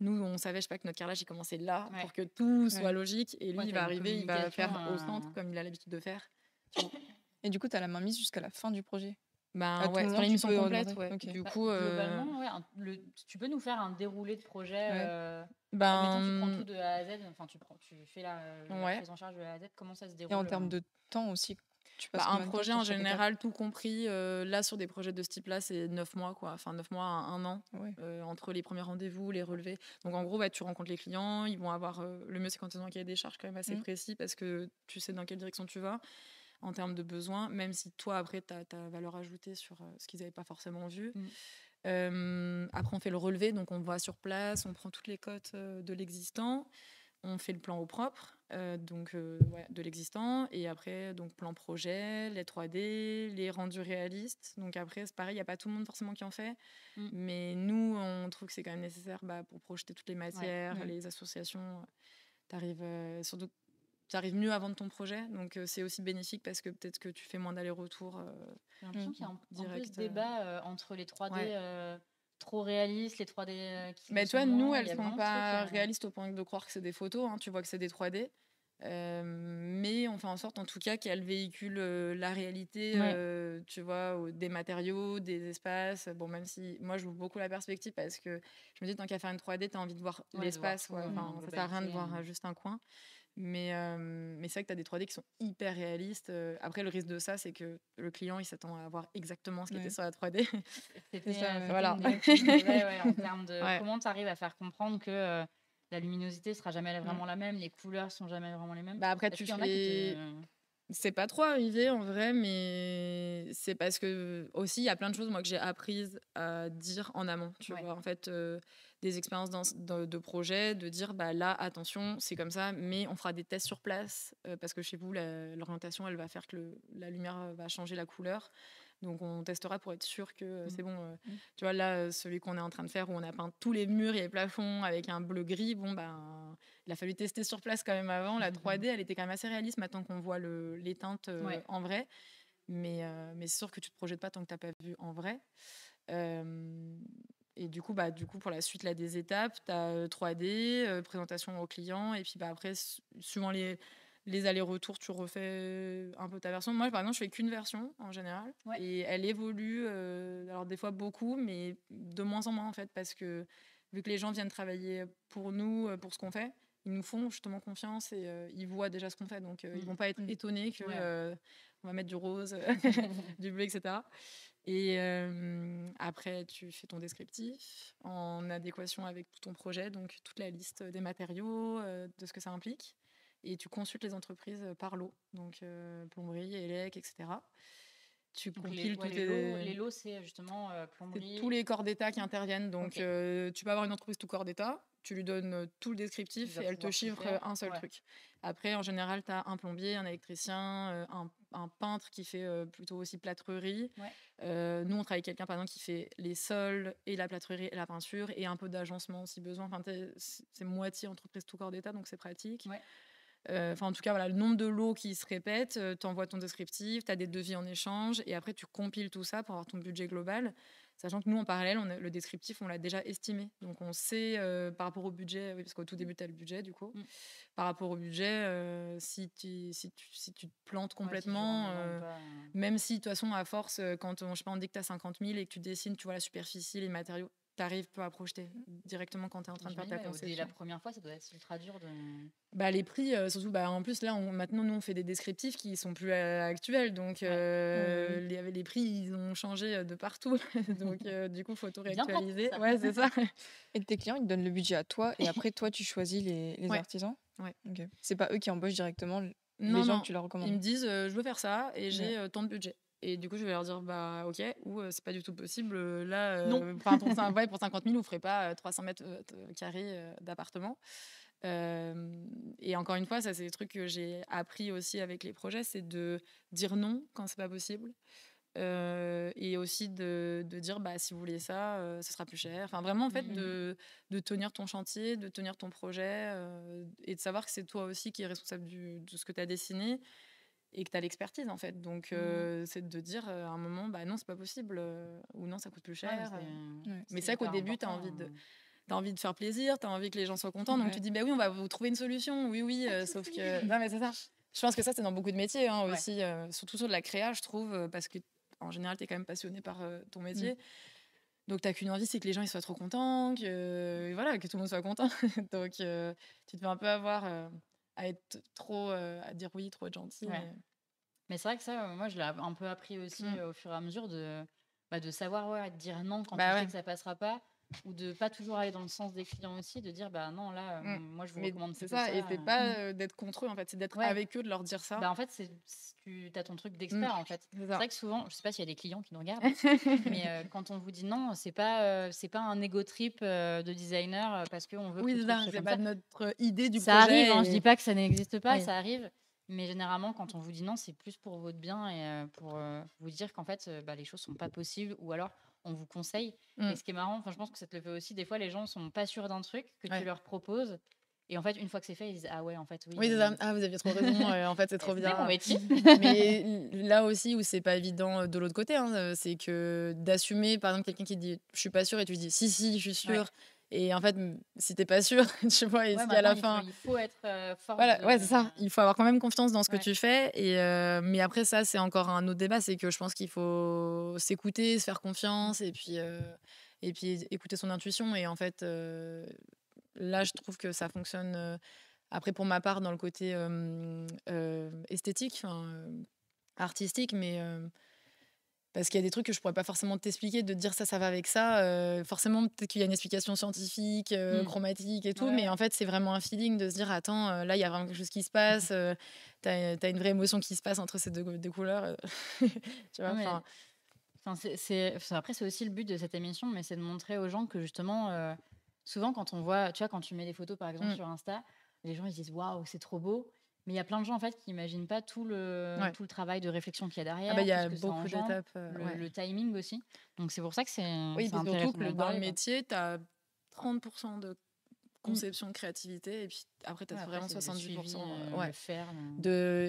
Nous, on savait, je sais pas, que notre carrelage, il commençait là pour que tout soit logique. Et lui, il va arriver, il va faire au centre comme il a l'habitude de faire. Et du coup, tu as la main mise jusqu'à la fin du projet? Ben ouais, sur l'émission complète, ouais. Okay. Du coup, globalement, tu peux nous faire un déroulé de projet. Ben, Admettons, tu prends tout de A à Z. Enfin, tu fais la prise en charge de A à Z. Comment ça se déroule? Et en termes de temps aussi, tu passes un projet en général, tout compris, là, sur des projets de ce type-là, c'est 9 mois, quoi. Enfin, 9 mois à 1 an, entre les premiers rendez-vous, les relevés. Donc, en gros, tu rencontres les clients, ils vont avoir... le mieux, c'est quand ils ont un cahier des charges quand même assez précis parce que tu sais dans quelle direction tu vas en termes de besoins, même si toi, après, tu as ta valeur ajoutée sur ce qu'ils n'avaient pas forcément vu. Après, on fait le relevé, donc on va sur place, on prend toutes les cotes de l'existant, on fait le plan au propre de l'existant, et après, donc plan projet, les 3D, les rendus réalistes. Donc après, c'est pareil, il n'y a pas tout le monde forcément qui en fait, mais nous, on trouve que c'est quand même nécessaire pour projeter toutes les matières, les associations. Surtout tu arrives mieux à vendre ton projet, donc c'est aussi bénéfique parce que peut-être que tu fais moins d'allers-retours. J'ai l'impression qu'il y a un peu ce débat entre les 3D trop réalistes, les 3D qui mais tu vois, nous, elles sont pas réalistes au point de croire que c'est des photos, hein. Tu vois que c'est des 3D. Mais on fait en sorte en tout cas qu'elles véhiculent la réalité, tu vois, des matériaux, des espaces. Bon, même si moi je joue beaucoup la perspective parce que je me dis tant qu'à faire une 3D, tu as envie de voir l'espace. Enfin, ça sert à rien de voir juste un coin. Mais c'est vrai que tu as des 3D qui sont hyper réalistes. Après, le risque de ça, c'est que le client, il s'attend à voir exactement ce qui était sur la 3D. C'était ça, voilà. En termes de comment tu arrives à faire comprendre que la luminosité sera jamais vraiment la même, les couleurs sont jamais vraiment les mêmes. Bah après, c'est pas trop arrivé en vrai, mais c'est parce que aussi il y a plein de choses moi que j'ai apprises à dire en amont. Tu vois, en fait, des expériences de projet, de dire bah là attention c'est comme ça, mais on fera des tests sur place parce que chez vous l'orientation elle va faire que la lumière va changer la couleur. Donc on testera pour être sûr que c'est bon. Tu vois là, celui qu'on est en train de faire où on a peint tous les murs et les plafonds avec un bleu gris, bon ben il a fallu tester sur place quand même avant. La 3D elle était quand même assez réaliste maintenant qu'on voit les teintes en vrai. Mais c'est sûr que tu te projettes pas tant que tu n'as pas vu en vrai. Et du coup, pour la suite là, des étapes, tu as 3D, présentation au client, et puis après, suivant les allers-retours, tu refais un peu ta version. Moi, par exemple, je fais qu'une version en général, et elle évolue, alors des fois beaucoup, mais de moins en moins en fait, parce que vu que les gens viennent travailler pour nous, pour ce qu'on fait, ils nous font justement confiance et ils voient déjà ce qu'on fait, donc ils vont pas être étonnés que on va mettre du rose, du bleu, etc. Et après, tu fais ton descriptif en adéquation avec tout ton projet, donc toute la liste des matériaux, de ce que ça implique. Et tu consultes les entreprises par lot, donc plomberie, élec, etc. Tu compiles les lots, c'est justement plomberie. C'est tous les corps d'État qui interviennent. Donc, tu peux avoir une entreprise tout corps d'État, tu lui donnes tout le descriptif et elle te chiffre un seul truc. Après, en général, tu as un plombier, un électricien, un peintre qui fait plutôt aussi plâtrerie. Nous, on travaille avec quelqu'un, par exemple, qui fait les sols et la plâtrerie et la peinture et un peu d'agencement si besoin. Enfin, c'est moitié entreprise tout corps d'État, donc c'est pratique. En tout cas, voilà, le nombre de lots qui se répètent, tu envoies ton descriptif, tu as des devis en échange, et après, tu compiles tout ça pour avoir ton budget global. Sachant que nous, en parallèle, le descriptif, on l'a déjà estimé. Donc, on sait par rapport au budget, parce qu'au tout début, tu as le budget, du coup. Par rapport au budget, si tu te plantes complètement, même si, de toute façon, à force, quand on dit que tu as 50 000 et que tu dessines, tu vois la superficie, les matériaux, tu arrives peu à projeter directement quand tu es en train de faire ta conception. Dès la première fois, ça doit être ultra dur de... les prix, surtout, en plus, là, maintenant, nous, on fait des descriptifs qui sont plus actuels. Donc, les prix, ils ont changé de partout. Donc, du coup, il faut tout réactualiser. Ouais, c'est ça. Et tes clients, ils te donnent le budget à toi et après, toi, tu choisis les artisans? Ouais. Okay. C'est pas eux qui embauchent directement les gens Non, que tu leur ils recommandes? me disent, je veux faire ça et Ouais. j'ai tant de budget. Et du coup, je vais leur dire, bah ok, ou c'est pas du tout possible. Là, Non. enfin, pour 50 000, vous ferez pas 300 mètres carrés d'appartement. Et encore une fois, ça, c'est des trucs que j'ai appris aussi avec les projets, c'est de dire non quand c'est pas possible. Et aussi de dire, bah, si vous voulez ça, ce sera plus cher. Enfin, vraiment, en fait, de tenir ton chantier, de tenir ton projet et de savoir que c'est toi aussi qui est responsable de ce que tu as dessiné et que tu as l'expertise, en fait. Donc, c'est de dire à un moment, bah non, c'est pas possible ou non, ça coûte plus cher. Mais c'est vrai qu'au début, tu as envie de. T'as envie de faire plaisir, t'as envie que les gens soient contents, donc tu dis, bah oui, on va vous trouver une solution, oui, sauf que... Non, mais c'est ça. Je pense que ça, c'est dans beaucoup de métiers aussi, surtout sur de la créa, je trouve, parce que en général, t'es quand même passionné par ton métier. Donc, t'as qu'une envie, c'est que les gens ils soient trop contents, voilà, que tout le monde soit content. Donc, tu te fais un peu avoir à être trop, à dire oui, trop être gentil. Mais c'est vrai que ça, moi, je l'ai un peu appris aussi au fur et à mesure de savoir dire non quand tu sais que ça passera pas, ou de pas toujours aller dans le sens des clients aussi, de dire bah non, là, moi, je vous recommande c'est plutôt ça. et c'est pas d'être contre eux, en fait, c'est d'être avec eux, de leur dire ça. Bah, en fait, tu as ton truc d'expert, en fait. C'est vrai que souvent, je sais pas s'il y a des clients qui nous regardent, mais quand on vous dit non, c'est pas un ego trip de designer parce qu'on veut que le truc soit c'est comme pas ça. notre idée du Ça projet. arrive, je dis pas que ça n'existe pas, ça arrive. Mais généralement, quand on vous dit non, c'est plus pour votre bien et pour vous dire qu'en fait, les choses sont pas possibles ou alors on vous conseille. Et ce qui est marrant, je pense que ça te le fait aussi, des fois, les gens sont pas sûrs d'un truc que tu leur proposes. Et en fait, une fois que c'est fait, ils disent ah ouais, en fait, oui. Oui, c'est ça. Ah, vous aviez trop raison. En fait, c'est trop bien. C'est mon métier. Mais là aussi, où c'est pas évident de l'autre côté, c'est que d'assumer, par exemple, quelqu'un qui dit je suis pas sûre et tu lui dis si, je suis sûre. Et en fait, si t'es pas sûre, tu vois, et si à la fin. Il faut être fort. Voilà, c'est ça. Il faut avoir quand même confiance dans ce que tu fais. Mais après, ça, c'est encore un autre débat. C'est que je pense qu'il faut s'écouter, se faire confiance et puis écouter son intuition. Et en fait, là, je trouve que ça fonctionne. Après, pour ma part, dans le côté esthétique, artistique, mais parce qu'il y a des trucs que je pourrais pas forcément t'expliquer, de dire ça va avec ça. Forcément, peut-être qu'il y a une explication scientifique, chromatique et tout, mais en fait, c'est vraiment un feeling de se dire attends, là, il y a vraiment quelque chose qui se passe. T'as une vraie émotion qui se passe entre ces deux couleurs. Tu vois, après, c'est aussi le but de cette émission, mais c'est de montrer aux gens que justement, souvent quand on voit, tu vois, quand tu mets des photos par exemple sur Insta, les gens ils se disent waouh, c'est trop beau. Mais il y a plein de gens en fait qui n'imaginent pas tout le travail de réflexion qu'il y a derrière. Il y a beaucoup d'étapes. Le timing aussi. Donc c'est pour ça que c'est. Oui, c'est surtout que dans le métier, métier, tu as 30% de conception de créativité et puis après, tu as vraiment 70%.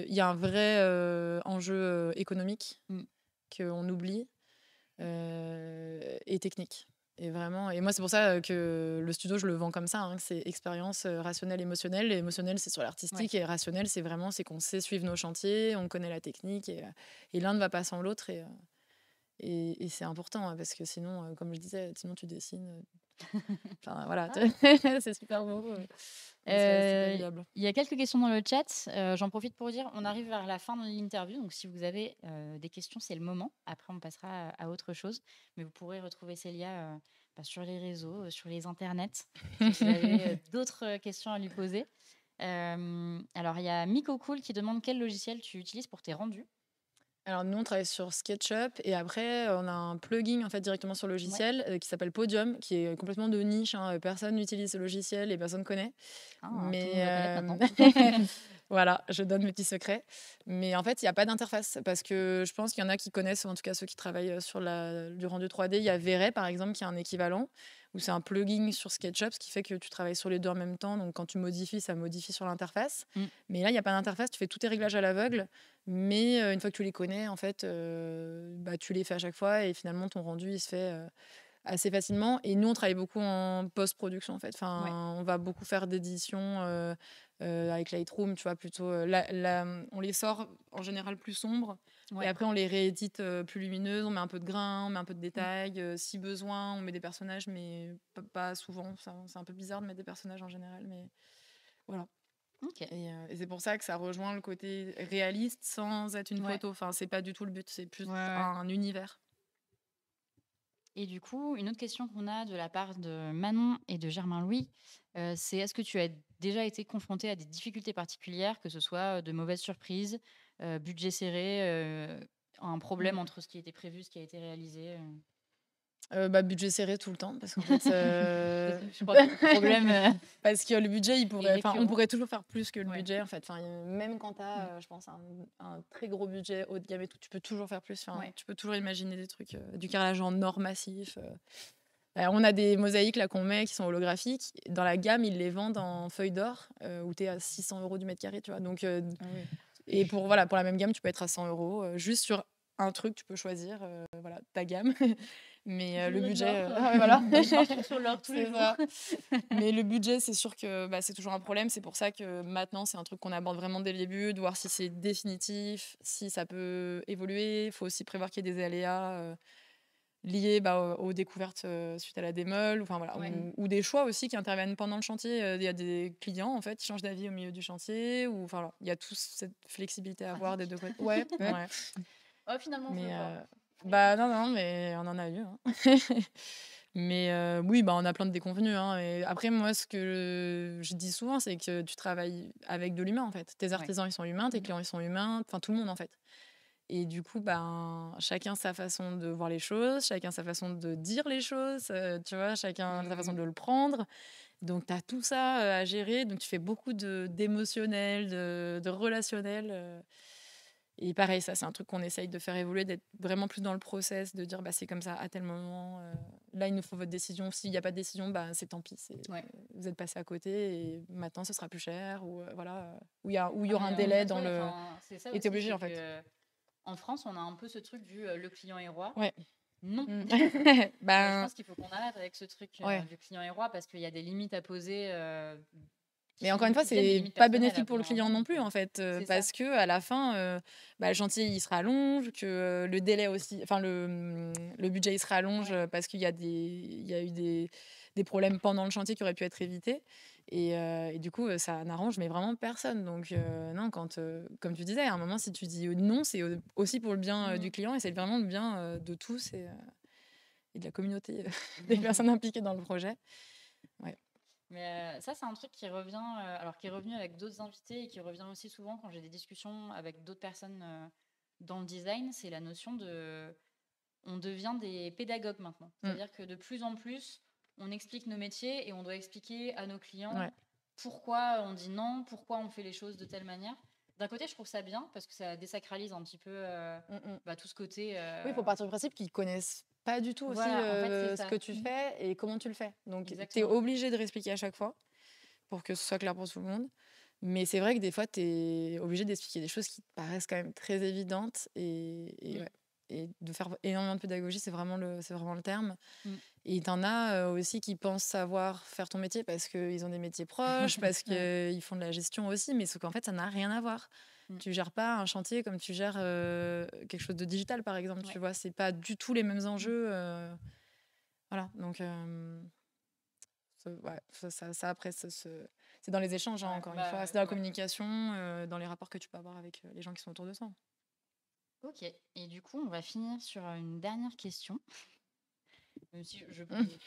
Il y a un vrai enjeu économique qu'on oublie et technique. Et vraiment, et moi, c'est pour ça que le studio, je le vends comme ça, que c'est expérience rationnelle, émotionnelle. L'émotionnel, c'est sur l'artistique, et rationnel, c'est qu'on sait suivre nos chantiers, on connaît la technique, et l'un ne va pas sans l'autre. Et c'est important, parce que sinon, comme je disais, sinon tu dessines. Enfin, voilà, c'est super beau. Il y a quelques questions dans le chat. J'en profite pour dire, on arrive vers la fin de l'interview. Donc, si vous avez des questions, c'est le moment. Après, on passera à autre chose. Mais vous pourrez retrouver Célia sur les réseaux, sur les internets, si vous avez d'autres questions à lui poser. Alors, il y a Miko Cool qui demande quel logiciel tu utilises pour tes rendus. Alors, nous, on travaille sur SketchUp et après, on a un plugin en fait, directement sur le logiciel qui s'appelle Podium, qui est complètement de niche. Personne n'utilise ce logiciel et personne ne connaît. Mais voilà, je donne mes petits secrets. Mais en fait, il n'y a pas d'interface parce que je pense qu'il y en a qui connaissent, en tout cas ceux qui travaillent sur du rendu 3D. Il y a V-Ray, par exemple, qui est un équivalent, où c'est un plugin sur SketchUp, ce qui fait que tu travailles sur les deux en même temps. Donc, quand tu modifies, ça modifie sur l'interface. Mais là, il n'y a pas d'interface, tu fais tous tes réglages à l'aveugle. Mais une fois que tu les connais, en fait, tu les fais à chaque fois et finalement, ton rendu, il se fait assez facilement. Et nous, on travaille beaucoup en post-production, en fait. On va beaucoup faire d'édition avec Lightroom, tu vois, plutôt. On les sort en général plus sombres. Et après, on les réédite plus lumineuses. On met un peu de grain, on met un peu de détails. Si besoin, on met des personnages, mais pas souvent. C'est un peu bizarre de mettre des personnages en général, mais voilà. Et c'est pour ça que ça rejoint le côté réaliste sans être une photo. Enfin, c'est pas du tout le but, c'est plus un univers. Et du coup, une autre question qu'on a de la part de Manon et de Germain-Louis, c'est est-ce que tu as déjà été confronté à des difficultés particulières, que ce soit de mauvaises surprises, budget serré, un problème Mmh. entre ce qui était prévu, ce qui a été réalisé Budget serré tout le temps parce qu'en fait, Je crois que le problème parce que le budget, on récurrent. pourrait toujours faire plus que le Ouais. budget en fait. Enfin, même quand tu as, je pense, un très gros budget haut de gamme et tout, tu peux toujours faire plus. Enfin, Ouais. tu peux toujours imaginer des trucs, du carrelage en or massif. On a des mosaïques là qu'on met qui sont holographiques. Dans la gamme, ils les vendent en feuilles d'or où tu es à 600 € du mètre carré, tu vois. Donc, et pour la même gamme, tu peux être à 100 €. Juste sur un truc, tu peux choisir ta gamme. Mais le budget, voilà. Je marche sur l'or tous les C'est jours. ça. Mais le budget, c'est sûr que c'est toujours un problème. C'est pour ça que maintenant, c'est un truc qu'on aborde vraiment dès le début, de voir si c'est définitif, si ça peut évoluer. Il faut aussi prévoir qu'il y ait des aléas liés aux découvertes suite à la démol, enfin, voilà, Ouais. ou des choix aussi qui interviennent pendant le chantier. Il y a des clients en fait qui changent d'avis au milieu du chantier, ou enfin, voilà, il y a toute cette flexibilité à avoir des deux côtés. Ouais, ouais. Oh, finalement, on Mais veut pas. non, mais on en a eu. Hein. Mais oui, on a plein de déconvenus. Hein. Et après, moi, ce que je dis souvent, c'est que tu travailles avec de l'humain, en fait. Tes artisans, ils sont humains, tes clients, ils sont humains, enfin tout le monde, en fait. Et du coup, chacun sa façon de voir les choses, chacun sa façon de dire les choses, tu vois, chacun sa façon de le prendre. Donc, tu as tout ça à gérer. Donc, tu fais beaucoup d'émotionnel, de relationnel. Et pareil, ça, c'est un truc qu'on essaye de faire évoluer, d'être vraiment plus dans le process, de dire c'est comme ça à tel moment. Là, il nous faut votre décision. S'il n'y a pas de décision, c'est tant pis. Vous êtes passé à côté et maintenant, ce sera plus cher. Ou voilà, où il y aura un délai dans le. C'est ça et t'es obligé, en fait. En France, on a un peu ce truc du le client est roi. Ouais. Non. Je pense qu'il faut qu'on arrête avec ce truc du client est roi parce qu'il y a des limites à poser. Mais encore une fois, c'est pas bénéfique pour le client non plus, en fait, parce que à la fin, le chantier il se rallonge, que le délai aussi, enfin le budget il se rallonge parce qu'il y a eu des problèmes pendant le chantier qui auraient pu être évités. Et du coup, ça n'arrange mais vraiment personne. Donc non, quand, comme tu disais, à un moment, si tu dis non, c'est aussi pour le bien du client et c'est vraiment le bien de tous et de la communauté des personnes impliquées dans le projet. Ouais. Mais ça, c'est un truc qui revient, alors qui est revenu avec d'autres invités et qui revient aussi souvent quand j'ai des discussions avec d'autres personnes dans le design, c'est la notion de... On devient des pédagogues maintenant. C'est-à-dire que de plus en plus, on explique nos métiers et on doit expliquer à nos clients pourquoi on dit non, pourquoi on fait les choses de telle manière. D'un côté, je trouve ça bien parce que ça désacralise un petit peu tout ce côté... Oui, il faut partir du principe qu'ils connaissent pas du tout aussi ce que tu fais et comment tu le fais. Donc, tu es obligé de réexpliquer à chaque fois pour que ce soit clair pour tout le monde. Mais c'est vrai que des fois, tu es obligé d'expliquer des choses qui te paraissent quand même très évidentes. Et de faire énormément de pédagogie, c'est vraiment le terme. Et tu en as aussi qui pensent savoir faire ton métier parce qu'ils ont des métiers proches, parce qu'ils font de la gestion aussi, mais sauf qu'en fait, ça n'a rien à voir. Tu gères pas un chantier comme tu gères quelque chose de digital, par exemple. Tu vois, c'est pas du tout les mêmes enjeux. Voilà, donc ça après, c'est dans les échanges, encore une fois. C'est dans la communication, dans les rapports que tu peux avoir avec les gens qui sont autour de toi. Ok, et du coup, on va finir sur une dernière question. Même si je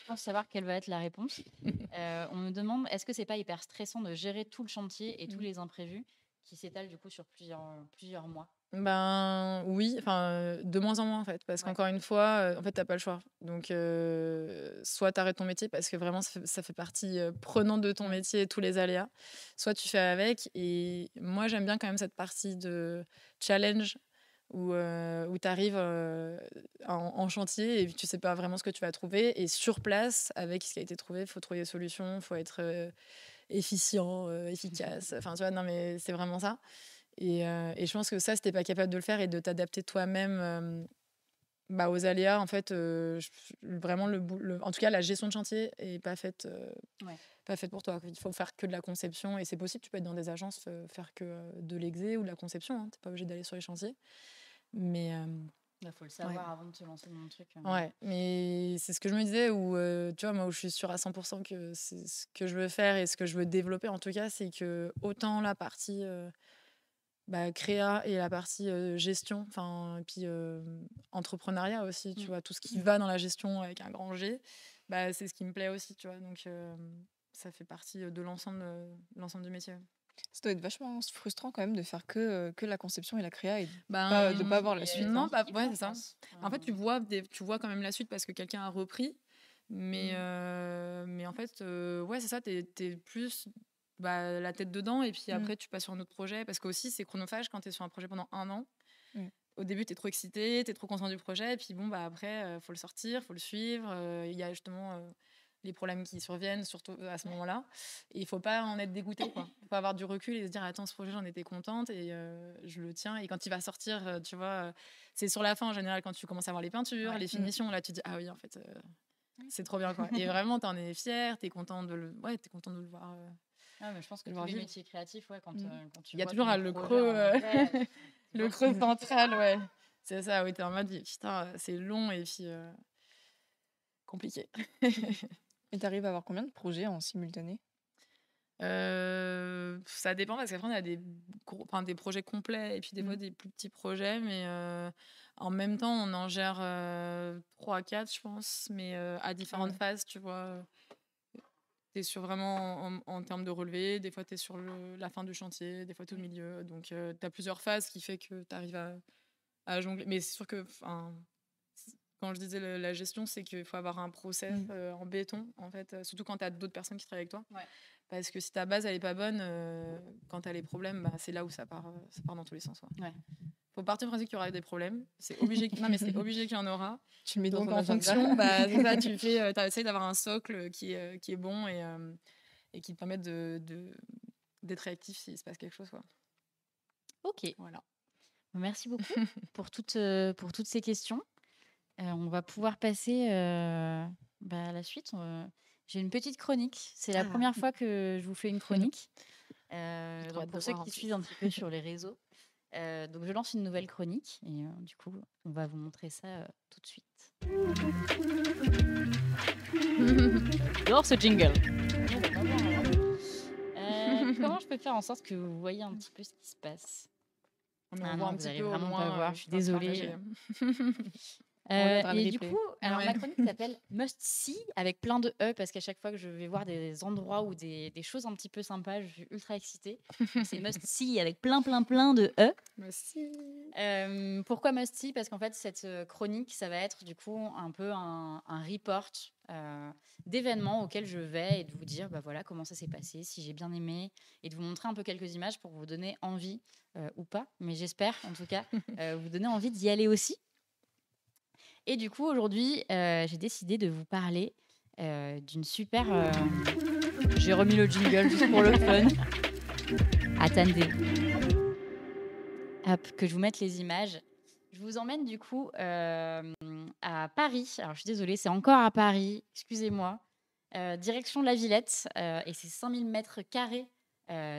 pense savoir quelle va être la réponse. On me demande, est-ce que c'est pas hyper stressant de gérer tout le chantier et tous les imprévus qui s'étalent du coup sur plusieurs mois? Oui, enfin de moins en moins en fait, parce qu'encore une fois, en fait t'as pas le choix. Donc soit t'arrêtes ton métier parce que vraiment ça fait partie prenante de ton métier, tous les aléas, soit tu fais avec. Et moi j'aime bien quand même cette partie de challenge où tu arrives en chantier et tu sais pas vraiment ce que tu vas trouver, et sur place avec ce qui a été trouvé, il faut trouver des solutions, il faut être efficient, efficace, enfin tu vois, non mais c'est vraiment ça. Et je pense que ça, si t'es pas capable de le faire et de t'adapter toi-même aux aléas, en fait, vraiment en tout cas la gestion de chantier est pas faite pour toi. Il faut faire que de la conception, et c'est possible, tu peux être dans des agences, faire que de l'exé ou de la conception, hein, t'es pas obligé d'aller sur les chantiers. Mais il faut le savoir avant de te lancer dans le truc. Ouais, mais c'est ce que je me disais, où tu vois, moi où je suis sûre à 100% que c'est ce que je veux faire et ce que je veux développer en tout cas, c'est que autant la partie créa et la partie gestion, et puis entrepreneuriat aussi, tu Mm. vois, tout ce qui va dans la gestion avec un grand G, c'est ce qui me plaît aussi, tu vois. Donc ça fait partie de l'ensemble du métier. Ça doit être vachement frustrant quand même de faire que la conception et la créa et de Ben, pas voir la suite. non, hein. ouais, c'est ça. En fait, tu vois quand même la suite parce que quelqu'un a repris. Mais en fait, ouais, c'est ça, t'es plus la tête dedans et puis après, tu passes sur un autre projet. Parce qu'aussi, c'est chronophage quand t'es sur un projet pendant 1 an. Mm. Au début, t'es trop excité, t'es trop content du projet. Et puis bon, après, faut le sortir, faut le suivre. Il y a justement les problèmes qui surviennent, surtout à ce moment-là. Et il faut pas en être dégoûté, quoi. Faut avoir du recul et se dire, attends, ce projet, j'en étais contente et je le tiens. Et quand il va sortir, tu vois, c'est sur la fin en général, quand tu commences à voir les peintures, les finitions, là, tu te dis, ah oui, en fait, c'est trop bien, quoi. Et vraiment, t'en es fier, t'es content de le voir. Mais je pense que le tous voir les vivre. métiers créatifs, quand tu Il y a vois toujours ton le projet creux, en vrai, tu le vois creux que- central, ouais. C'est ça, oui, t'es en mode, putain, c'est long et puis compliqué. Et t'arrives à avoir combien de projets en simultané? Ça dépend parce qu'après, on a des projets complets et puis des fois des plus petits projets, mais en même temps, on en gère 3 à 4, je pense, mais à différentes phases, tu vois. T'es sur vraiment en termes de relevé, des fois t'es sur la fin du chantier, des fois t'es au milieu, donc t'as plusieurs phases qui fait que t'arrives à jongler. Mais c'est sûr que quand je disais la gestion, c'est qu'il faut avoir un process en béton, en fait, surtout quand t'as d'autres personnes qui travaillent avec toi. Ouais. Parce que si ta base elle est pas bonne, quand t'as les problèmes, c'est là où ça part dans tous les sens. Ouais. Ouais. Faut partir du principe qu'il y aura des problèmes. C'est obligé. Non, mais c'est obligé qu'il y en aura. Tu le mets dans Donc ton en agenda. fonction, c'est ça, t'essayes d'avoir un socle qui est bon et qui te permet d'être réactif s'il se passe quelque chose, quoi. Ok. Voilà. Merci beaucoup pour toutes ces questions. On va pouvoir passer à la suite. J'ai une petite chronique. C'est la première fois que je vous fais une chronique. Donc pour ceux qui suivent un petit peu sur les réseaux. Donc je lance une nouvelle chronique et du coup on va vous montrer ça tout de suite. J'adore ce jingle. Comment je peux faire en sorte que vous voyez un petit peu ce qui se passe? On voit un vous petit allez peu au vraiment loin, pas voir, je suis dans le désolée. regardera le Et du replay. coup, alors Ouais. ma chronique s'appelle Must See avec plein de E parce qu'à chaque fois que je vais voir des endroits ou des choses un petit peu sympas, je suis ultra excitée. Donc, c'est Must See avec plein de E. Merci. Pourquoi Must See? Parce qu'en fait, cette chronique, ça va être du coup un peu un report d'événements auxquels je vais et de vous dire voilà comment ça s'est passé, si j'ai bien aimé et de vous montrer un peu quelques images pour vous donner envie ou pas, mais j'espère en tout cas vous donner envie d'y aller aussi. Et du coup, aujourd'hui, j'ai décidé de vous parler d'une super... J'ai remis le jingle juste pour le fun. Attendez. Hop, que je vous mette les images. Je vous emmène du coup à Paris. Alors, je suis désolée, c'est encore à Paris. Excusez-moi. Direction la Villette. Et c'est 5000 mètres carrés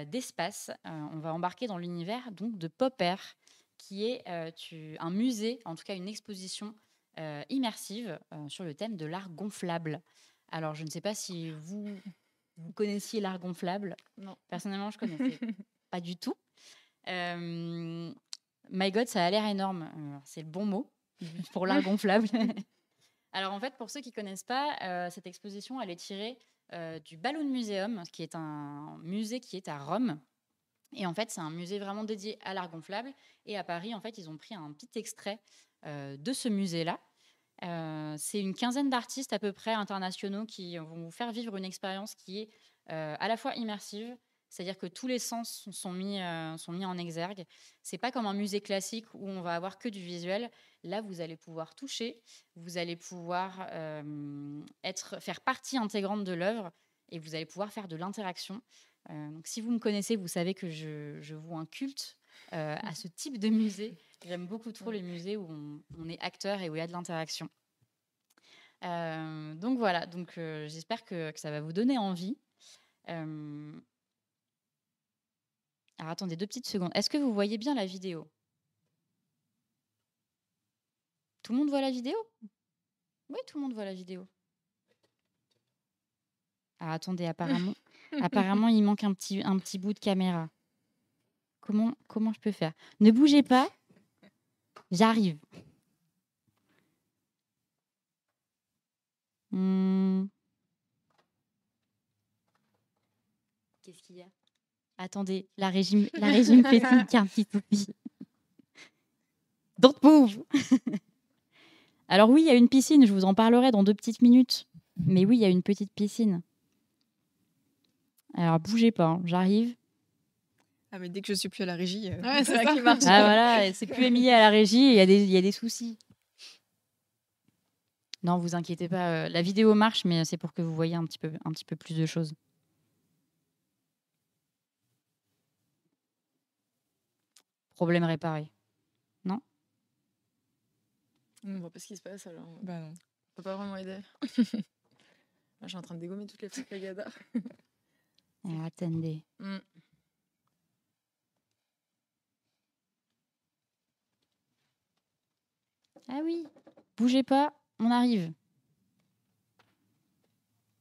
d'espace. On va embarquer dans l'univers donc de Popper, qui est un musée, en tout cas une exposition immersive sur le thème de l'art gonflable. Alors, je ne sais pas si vous connaissiez l'art gonflable. Non. Personnellement, je ne connaissais pas du tout. My God, ça a l'air énorme. C'est le bon mot pour l'art gonflable. Alors, en fait, pour ceux qui ne connaissent pas, cette exposition, elle est tirée du Balloon Museum, qui est un musée qui est à Rome. Et en fait, c'est un musée vraiment dédié à l'art gonflable. Et à Paris, en fait, ils ont pris un petit extrait de ce musée-là. C'est une quinzaine d'artistes à peu près internationaux qui vont vous faire vivre une expérience qui est à la fois immersive, c'est-à-dire que tous les sens sont mis en exergue. C'est pas comme un musée classique où on va avoir que du visuel. Là, vous allez pouvoir toucher, vous allez pouvoir faire partie intégrante de l'œuvre et vous allez pouvoir faire de l'interaction. Donc, si vous me connaissez, vous savez que je voue un culte à ce type de musée. J'aime beaucoup trop les musées où on est acteur et où il y a de l'interaction. Donc voilà, j'espère que ça va vous donner envie. Alors attendez 2 petites secondes. Est-ce que vous voyez bien la vidéo? Tout le monde voit la vidéo? Oui, tout le monde voit la vidéo. Alors attendez, apparemment il manque un petit bout de caméra. comment je peux faire? Ne bougez pas, j'arrive. Qu'est-ce qu'il y a? Attendez, la régime fait une carte petite poupie. Don't move. Alors oui, il y a une piscine, je vous en parlerai dans 2 petites minutes. Mais oui, il y a une petite piscine. Alors bougez pas, hein, j'arrive. Ah, mais dès que je suis plus à la régie, Ouais, c'est ça ça. qui marche. Ah voilà, c'est plus Émilie à la régie, il y a des soucis. Non, vous inquiétez pas, la vidéo marche, mais c'est pour que vous voyez un petit peu plus de choses. Problème réparé. Non? On voit pas ce qui se passe alors. Bah non. On peut pas vraiment aider. Là, je suis en train de dégommer toutes les petites cagadas. Alors, attendez. Ah oui, bougez pas, on arrive.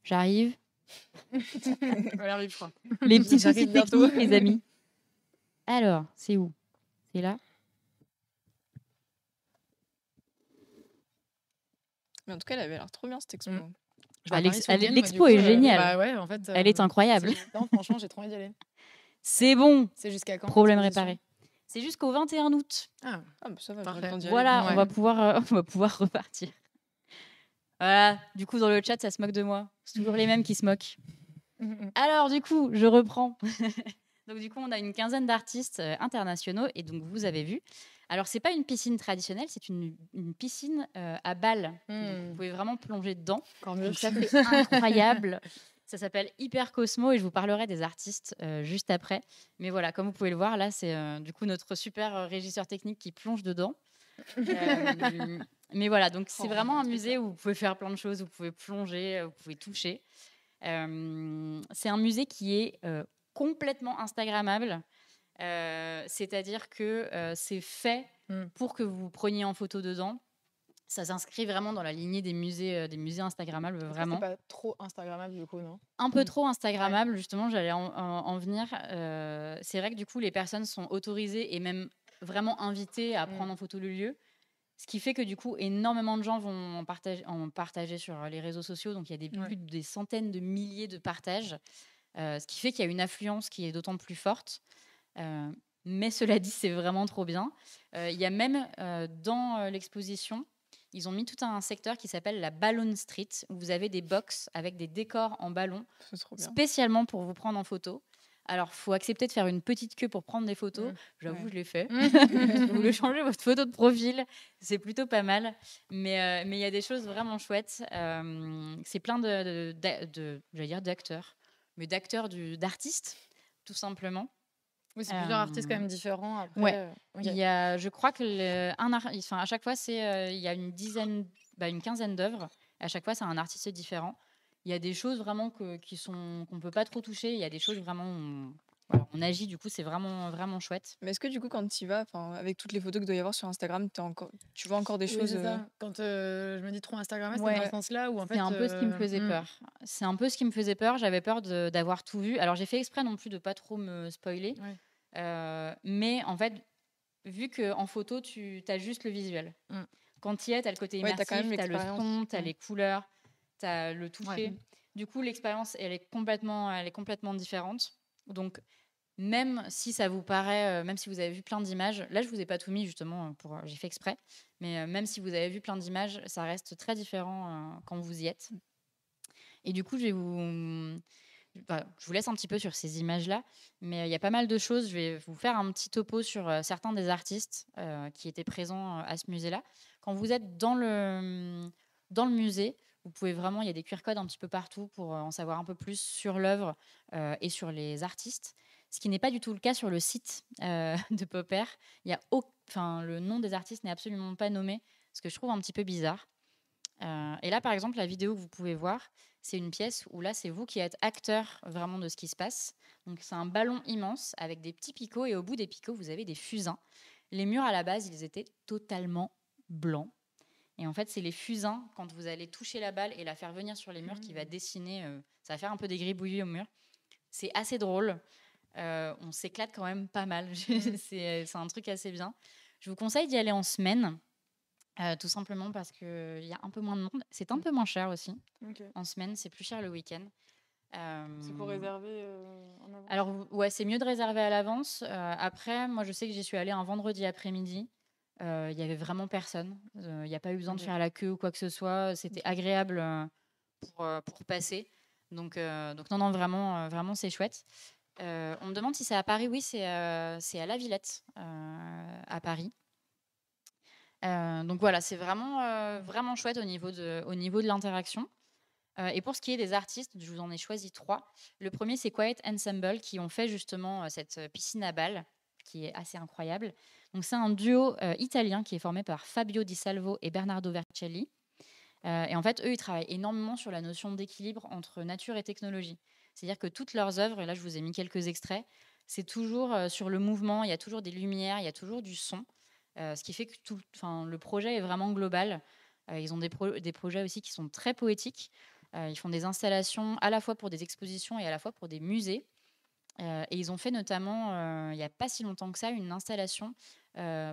J'arrive. Elle arrive, je crois. Les petits J'arrive soucis bientôt. techniques, les amis. Alors, c'est où? C'est là? Mais en tout cas, elle avait l'air trop bien cette expo. Je vais à Paris ce week-end, moi, l'expo du est coup, géniale. Bah ouais, en fait, Elle est incroyable. non, franchement, j'ai trop envie d'y aller. C'est bon. C'est jusqu'à quand? Problème l'exposition réparé. C'est jusqu'au 21 août. Ah, Ah, bah ça va, Parfait. j'aurai le temps d'y Voilà, aller. on va pouvoir repartir. Voilà, du coup, dans le chat, ça se moque de moi. C'est toujours les mêmes qui se moquent. Alors, du coup, je reprends. Donc, du coup, on a une quinzaine d'artistes internationaux. Et donc, vous avez vu. Alors, c'est pas une piscine traditionnelle, c'est une piscine à balles. Donc, vous pouvez vraiment plonger dedans. Encore mieux. Donc, ça, c'est incroyable. Ça s'appelle Hyper Cosmo et je vous parlerai des artistes juste après. Mais voilà, comme vous pouvez le voir, là, c'est du coup notre super régisseur technique qui plonge dedans. Mais voilà, donc c'est vraiment un musée où vous pouvez faire plein de choses, vous pouvez plonger, vous pouvez toucher. C'est un musée qui est complètement instagrammable. C'est-à-dire que c'est fait pour que vous preniez en photo dedans. Ça s'inscrit vraiment dans la lignée des musées instagrammables, vraiment. C'est pas trop instagrammable du coup, non? Un peu trop instagrammable, justement, j'allais en venir. C'est vrai que du coup, les personnes sont autorisées et même vraiment invitées à prendre en photo le lieu. Ce qui fait que du coup, énormément de gens vont en partager sur les réseaux sociaux. Donc, il y a plus des centaines de milliers de partages. Ce qui fait qu'il y a une affluence qui est d'autant plus forte. Mais cela dit, c'est vraiment trop bien. Il y a même dans l'exposition, ils ont mis tout un secteur qui s'appelle la Balloon Street, où vous avez des box avec des décors en ballon, spécialement pour vous prendre en photo. Alors, il faut accepter de faire une petite queue pour prendre des photos. J'avoue, je l'ai fait. Vous voulez changer votre photo de profil, c'est plutôt pas mal. Mais il y a des choses vraiment chouettes. C'est plein j'allais dire d'acteurs, mais d'artistes, tout simplement. Oui, c'est plusieurs artistes quand même différents. Après, ouais. Il y a, je crois que à chaque fois, il y a une quinzaine d'œuvres. À chaque fois, c'est un artiste différent. Il y a des choses vraiment qu'on ne peut pas trop toucher. Il y a des choses vraiment on agit. Du coup, c'est vraiment, vraiment chouette. Mais est-ce que du coup, quand tu y vas, avec toutes les photos qu'il doit y avoir sur Instagram, tu vois encore des choses c'est ça. Quand je me dis trop Instagram, c'est Ouais. dans ce sens-là où en fait. C'est un peu ce qui me faisait peur. C'est un peu ce qui me faisait peur. J'avais peur d'avoir tout vu. Alors, j'ai fait exprès non plus de pas trop me spoiler. Mais en fait, vu qu'en photo, tu as juste le visuel. Quand tu y es, tu as le côté immersif, tu as le son, tu as les couleurs, tu as le toucher. Du coup, l'expérience, elle est complètement différente. Donc, même si ça vous paraît, même si vous avez vu plein d'images, là, je vous ai pas tout mis justement, j'ai fait exprès, mais même si vous avez vu plein d'images, ça reste très différent quand vous y êtes. Et du coup, je vous laisse un petit peu sur ces images-là, mais il y a pas mal de choses. Je vais vous faire un petit topo sur certains des artistes qui étaient présents à ce musée-là. Quand vous êtes dans le musée, vous pouvez vraiment, il y a des QR codes un petit peu partout pour en savoir un peu plus sur l'œuvre et sur les artistes. Ce qui n'est pas du tout le cas sur le site de Popper. Le nom des artistes n'est absolument pas nommé, ce que je trouve un petit peu bizarre. Et là, par exemple, la vidéo que vous pouvez voir, c'est une pièce où là, c'est vous qui êtes acteur vraiment de ce qui se passe. Donc, c'est un ballon immense avec des petits picots et au bout des picots, vous avez des fusains. Les murs, à la base, ils étaient totalement blancs. Et en fait, c'est les fusains, quand vous allez toucher la balle et la faire venir sur les murs, qui va dessiner, ça va faire un peu des gribouillis au mur. C'est assez drôle. On s'éclate quand même pas mal. C'est un truc assez bien. Je vous conseille d'y aller en semaine, tout simplement parce qu'il y a un peu moins de monde. C'est un peu moins cher aussi. En semaine, c'est plus cher le week-end. C'est pour réserver en avance. Alors, ouais, c'est mieux de réserver à l'avance. Après, moi, je sais que j'y suis allée un vendredi après-midi. Il y avait vraiment personne. Il n'y a pas eu besoin de faire la queue ou quoi que ce soit. C'était agréable pour passer. Donc non, vraiment, c'est chouette. On me demande si c'est à Paris. Oui, c'est à La Villette, à Paris. Donc voilà, c'est vraiment chouette au niveau de l'interaction. Et pour ce qui est des artistes, je vous en ai choisi 3. Le premier, c'est Quiet Ensemble, qui ont fait justement cette piscine à balles, qui est assez incroyable. Donc c'est un duo italien qui est formé par Fabio Di Salvo et Bernardo Vercelli. Et en fait, eux, ils travaillent énormément sur la notion d'équilibre entre nature et technologie. C'est-à-dire que toutes leurs œuvres, et là je vous ai mis quelques extraits, c'est toujours sur le mouvement, il y a toujours des lumières, il y a toujours du son, ce qui fait que le projet est vraiment global. Ils ont des projets aussi qui sont très poétiques. Ils font des installations à la fois pour des expositions et à la fois pour des musées. Et ils ont fait notamment, il n'y a pas si longtemps que ça, une installation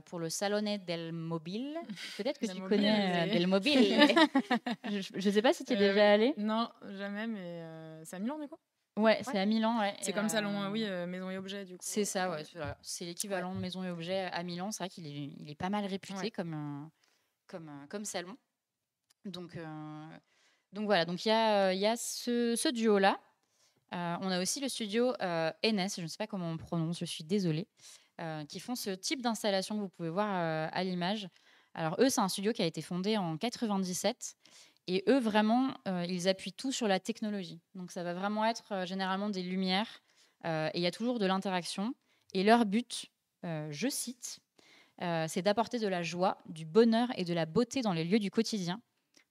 pour le Salone del Mobile. Peut-être que tu connais Del Mobile. Je ne sais pas si tu es déjà allé. Non, jamais, mais c'est à Milan du coup. Ouais, c'est à Milan. Ouais. C'est comme salon, oui, maison et objets du coup. C'est ça, ouais. C'est l'équivalent de maison et objets à Milan. C'est vrai qu'il est pas mal réputé comme salon. Donc voilà, donc il y a ce duo-là. On a aussi le studio Enes, je ne sais pas comment on prononce, je suis désolée, qui font ce type d'installation que vous pouvez voir à l'image. Alors eux, c'est un studio qui a été fondé en 97 et eux, vraiment, ils appuient tout sur la technologie. Donc ça va vraiment être généralement des lumières et il y a toujours de l'interaction. Et leur but, je cite, c'est d'apporter de la joie, du bonheur et de la beauté dans les lieux du quotidien.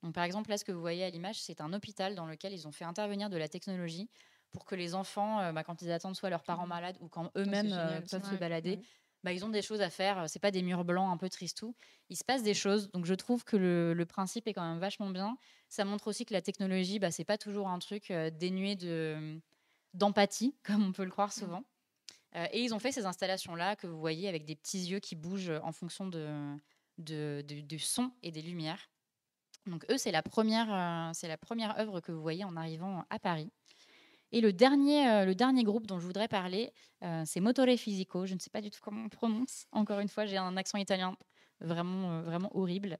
Donc, par exemple, là, ce que vous voyez à l'image, c'est un hôpital dans lequel ils ont fait intervenir de la technologie pour que les enfants, quand ils attendent soit leurs parents malades ou quand eux-mêmes peuvent se balader, ils ont des choses à faire. C'est pas des murs blancs un peu tristou. Il se passe des choses. Donc, je trouve que le principe est quand même vachement bien. Ça montre aussi que la technologie, c'est pas toujours un truc dénué d'empathie, comme on peut le croire souvent. Et ils ont fait ces installations-là que vous voyez avec des petits yeux qui bougent en fonction du son et des lumières. Donc eux, c'est la première œuvre que vous voyez en arrivant à Paris. Et le dernier groupe dont je voudrais parler, c'est Motore Fisico. Je ne sais pas du tout comment on prononce. Encore une fois, j'ai un accent italien vraiment horrible.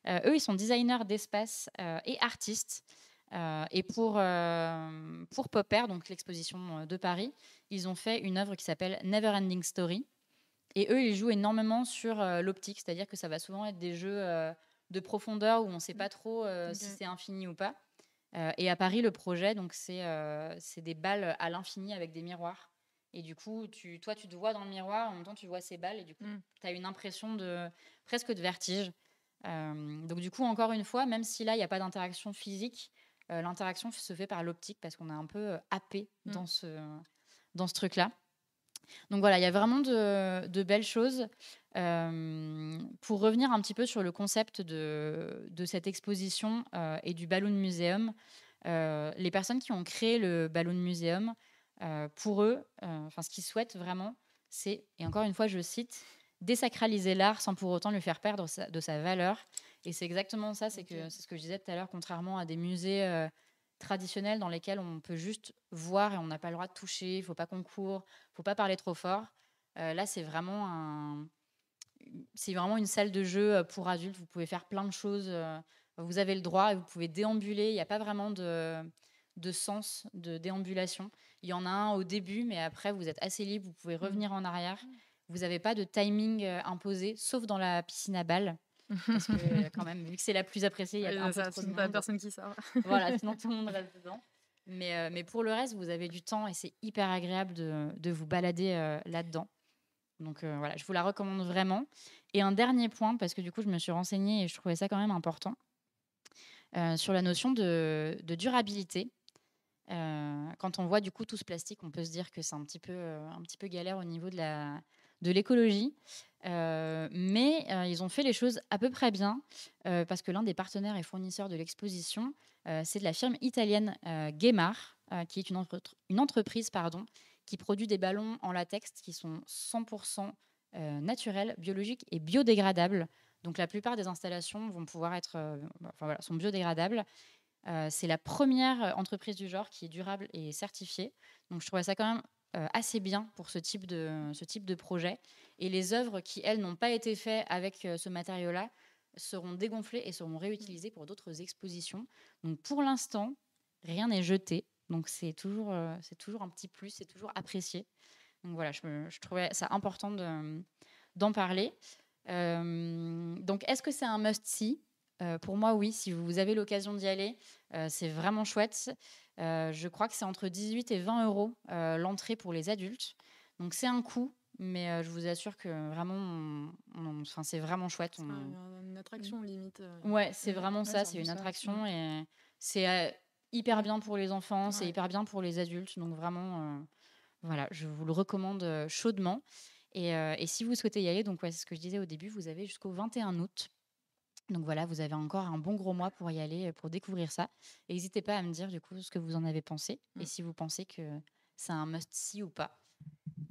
Eux, ils sont designers d'espace et artistes. Et pour Popper, donc l'exposition de Paris, ils ont fait une œuvre qui s'appelle Neverending Story. Et eux, ils jouent énormément sur l'optique, c'est-à-dire que ça va souvent être des jeux de profondeur où on ne sait pas trop si c'est infini ou pas. Et à Paris, le projet, donc c'est des balles à l'infini avec des miroirs. Et du coup, toi, tu te vois dans le miroir, en même temps, tu vois ces balles, et du coup, tu as une impression presque de vertige. Donc du coup, encore une fois, même si là, il n'y a pas d'interaction physique, l'interaction se fait par l'optique parce qu'on est un peu happé dans ce truc-là. Donc voilà, il y a vraiment de belles choses. Pour revenir un petit peu sur le concept de cette exposition et du Balloon Museum, les personnes qui ont créé le Balloon Museum, pour eux, ce qu'ils souhaitent vraiment, c'est, et encore une fois je cite, désacraliser l'art sans pour autant lui faire perdre de sa valeur. Et c'est exactement ça, c'est ce que je disais tout à l'heure, contrairement à des musées traditionnels dans lesquels on peut juste voir et on n'a pas le droit de toucher, il ne faut pas qu'on court, il ne faut pas parler trop fort. Là, c'est vraiment une salle de jeu pour adultes. Vous pouvez faire plein de choses. Vous avez le droit et vous pouvez déambuler. Il n'y a pas vraiment de sens de déambulation. Il y en a un au début, mais après, vous êtes assez libre. Vous pouvez revenir en arrière. Vous n'avez pas de timing imposé, sauf dans la piscine à balles. Parce que quand même, vu que c'est la plus appréciée, il y a un peu trop de monde. Pas personne qui sort. Voilà, sinon tout le monde reste dedans. Mais pour le reste, vous avez du temps et c'est hyper agréable de vous balader là-dedans. Donc voilà, je vous la recommande vraiment. Et un dernier point, parce que du coup, je me suis renseignée et je trouvais ça quand même important, sur la notion de durabilité. Quand on voit du coup tout ce plastique, on peut se dire que c'est un petit peu galère au niveau de l'écologie. Mais ils ont fait les choses à peu près bien parce que l'un des partenaires et fournisseurs de l'exposition, c'est de la firme italienne Gemar, qui est une entreprise qui produit des ballons en latex qui sont 100% naturels, biologiques et biodégradables. Donc la plupart des installations vont pouvoir être, sont biodégradables. C'est la première entreprise du genre qui est durable et certifiée. Donc je trouvais ça quand même assez bien pour ce type de projet. Et les œuvres qui, elles, n'ont pas été faites avec ce matériau-là seront dégonflées et seront réutilisées pour d'autres expositions. Donc pour l'instant, rien n'est jeté. Donc c'est toujours un petit plus, c'est toujours apprécié. Donc voilà, je trouvais ça important d'en parler. Donc est-ce que c'est un must-see ? Pour moi, oui. Si vous avez l'occasion d'y aller, c'est vraiment chouette. Je crois que c'est entre 18 et 20 euros l'entrée pour les adultes. Donc c'est un coût, mais je vous assure que vraiment, c'est vraiment chouette. C'est une attraction limite. Ouais, c'est vraiment ça. c'est C'est un peu une ça. attraction et c'est hyper bien pour les enfants, c'est hyper bien pour les adultes. Donc vraiment, voilà, je vous le recommande chaudement. Et si vous souhaitez y aller, donc c'est ce que je disais au début, vous avez jusqu'au 21 août. Donc voilà, vous avez encore un bon gros mois pour y aller, pour découvrir ça. Et n'hésitez pas à me dire du coup ce que vous en avez pensé et si vous pensez que c'est un must-see ou pas.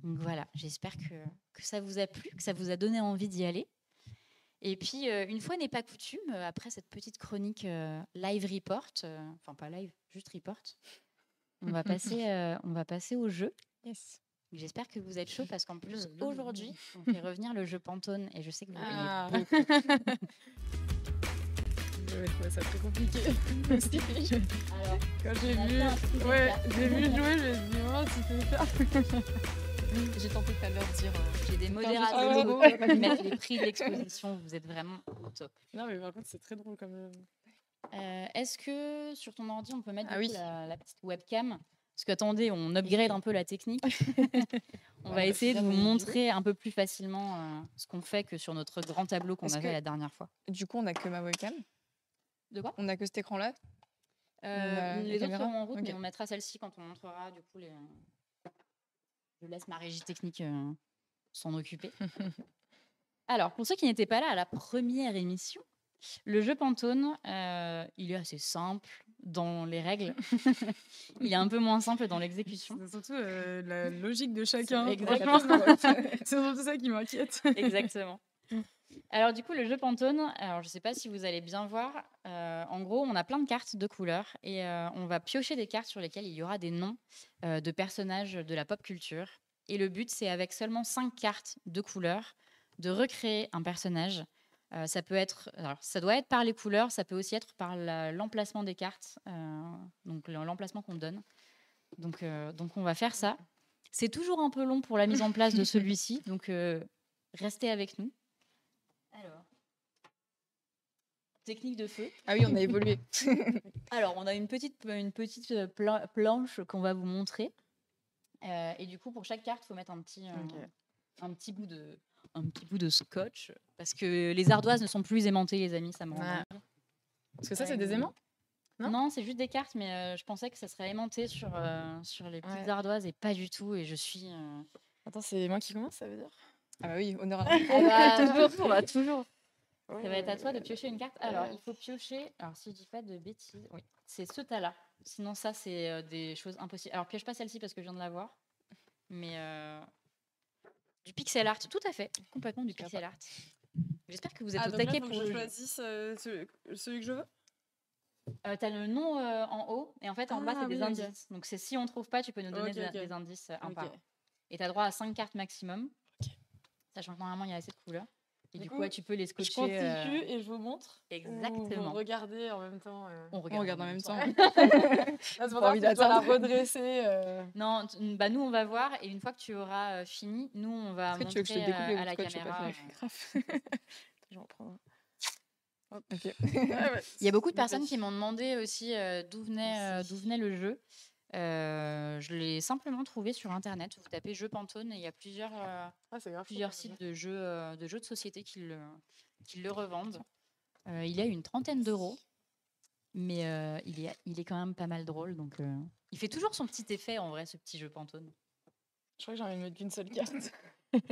Donc voilà, j'espère que ça vous a plu, que ça vous a donné envie d'y aller. Et puis, une fois n'est pas coutume, après cette petite chronique live report, enfin pas live, juste report, on va passer au jeu. Yes. J'espère que vous êtes chaud parce qu'en plus, aujourd'hui, on fait revenir le jeu Pantone et je sais que vous Ah. voyez beaucoup. J'avais trouvé ça très compliqué. Alors, Quand j'ai on a vu, fait un petit ouais, écart. j'ai vu jouer, je me suis dit, oh, tu fais ça. J'ai tenté tout à l'heure de dire. J'ai des modérateurs Ah ouais. logos qui mettent les prix de l'exposition. Vous êtes vraiment au top. Non, mais par contre, c'est très drôle quand même. Est-ce que sur ton ordi, on peut mettre Ah du coup, oui. la petite webcam ? Parce que attendez, on upgrade un peu la technique. On va Ouais, essayer de bien vous entendu. montrer un peu plus facilement ce qu'on fait que sur notre grand tableau qu'on Est-ce avait que- la dernière fois. Du coup, on a que ma webcam. De quoi On a que cet écran-là. Les autres caméra seront en route, Ok. mais on mettra celle-ci quand on montrera du coup les. Je laisse ma régie technique s'en occuper. Alors, pour ceux qui n'étaient pas là à la première émission, le jeu Pantone, il est assez simple dans les règles. Il est un peu moins simple dans l'exécution. C'est surtout la logique de chacun. Exactement. C'est surtout ça qui m'inquiète. Exactement. Alors du coup, le jeu Pantone, alors je ne sais pas si vous allez bien voir, en gros, on a plein de cartes de couleurs et on va piocher des cartes sur lesquelles il y aura des noms de personnages de la pop culture. Et le but, c'est avec seulement 5 cartes de couleurs, de recréer un personnage. Ça peut être, alors ça doit être par les couleurs, ça peut aussi être par l'emplacement des cartes, donc l'emplacement qu'on donne. Donc on va faire ça. C'est toujours un peu long pour la mise en place de celui-ci, donc restez avec nous. Alors, technique de feu. Ah oui, on a évolué. Alors, on a une petite planche qu'on va vous montrer. Et du coup, pour chaque carte, il faut mettre un petit bout de scotch. Parce que les ardoises ne sont plus aimantées, les amis, ça me rend Ah. dingue. Parce que ça, c'est des aimants. Non Non, c'est juste des cartes, mais je pensais que ça serait aimanté sur les petites Ouais. ardoises et pas du tout. Et je suis... Attends, c'est moi qui commence, ça veut dire Ah bah oui, honneur à toujours. Ça va être à toi de piocher une carte. Alors, il faut piocher... Alors, si je dis pas de bêtises... Oui, c'est ce tas-là. Sinon, ça, c'est des choses impossibles. Alors, pioche pas celle-ci parce que je viens de la voir. Mais du pixel art, tout à fait. Complètement du pixel art. J'espère que vous êtes au taquet pour le jeu. choisisse celui que je veux. T'as le nom en haut et en fait en bas c'est des oui, ok. indices. Donc c'est si on trouve pas, tu peux nous donner Ok. des indices un par Ok. un. Et t'as droit à 5 cartes maximum. Sachant que normalement il y a assez de couleurs. Et du coup, ouais, tu peux les Je scotcher. constitue et je vous montre. Exactement. Ou vous regardez en même temps. On On regarde en même temps. Là, c'est pour envie ça que je dois la d'attendre. redresser. Non, bah nous on va voir et une fois que tu auras fini, nous on va Est-ce que tu veux que je te montrer découpe les à la scotch au caméra. passage J'en prends un. Ok. Il y a beaucoup de personnes qui m'ont demandé aussi d'où venait le jeu. Je l'ai simplement trouvé sur internet. Vous tapez jeu Pantone et il y a plusieurs sites de jeux de société qui le revendent. Il a une 30aine d'euros, mais il est quand même pas mal drôle. Donc il fait toujours son petit effet en vrai, ce petit jeu Pantone. Je crois que j'ai envie de mettre qu'une seule carte.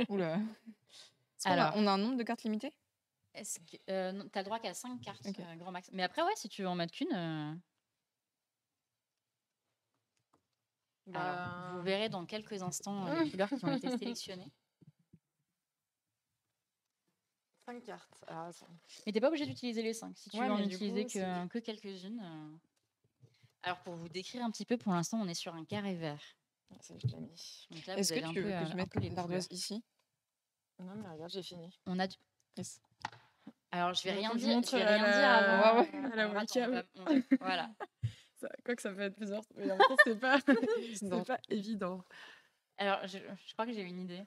Oula. Alors. On a un nombre de cartes limité? Est-ce que non, t'as le droit qu'à 5 cartes, Ok. grand max. Mais après, ouais, si tu veux en mettre qu'une. Alors, vous verrez dans quelques instants les couleurs qui ont été sélectionnées. 5 cartes. Alors, attends. Mais t'es pas obligé d'utiliser les 5. Si tu veux en mais du utiliser coup, que quelques-unes. Alors, pour vous décrire un petit peu, pour l'instant, on est sur un carré vert. Ça, je l'ai mis. Donc là, Est-ce vous que avez tu veux que je un mette peu les l'ardoise couleurs. ici? Non, mais regarde, j'ai fini. On a du... Yes. Alors, je vais Donc, rien faut que je dire, montre je vais à rien dire la- avant. Ouais, à la Alors, attends, webcam. voilà. Quoi que ça peut être plusieurs. Mais en même temps, c'est pas, c'est pas évident. Alors, je crois que j'ai une idée.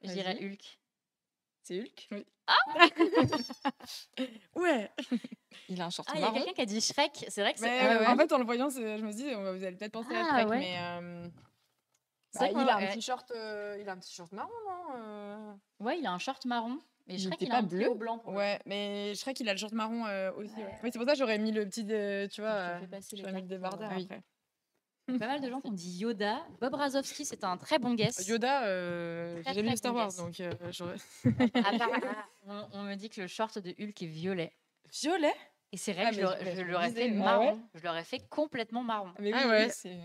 Je dirais Vas-y. Hulk. C'est Hulk? Oui. Ouais. Il a un short Ah, il y a marron. quelqu'un qui a dit Shrek. C'est vrai que c'est. Mais ouais. en fait, en le voyant, je me dis, vous allez peut-être penser à Ah, Shrek, ouais. mais C'est vrai il que a moi, un t-shirt marron, non Ouais, il a un short marron. Mais Il Shrek, était il pas a un bleu? trio blanc. Pour le Ouais, mais Shrek, il a le short marron aussi. Ouais. Oui, c'est pour ça que j'aurais mis le petit, tu Je te vois, fais passer les j'aurais mis le cartes pour, débardeur Ah oui. après. coup. Pas mal de gens qui ont dit Yoda. Bob Razowski, c'était un très bon guess. Yoda, Très, j'ai jamais très vu Star bon Wars, guess. donc j'aurais. On me dit que le short de Hulk est violet. Violet? Et c'est vrai Ah, que mais je je me l'aurais fait disais, ouais. marron. Je l'aurais fait complètement marron. Mais oui, Ah oui, ouais. c'est...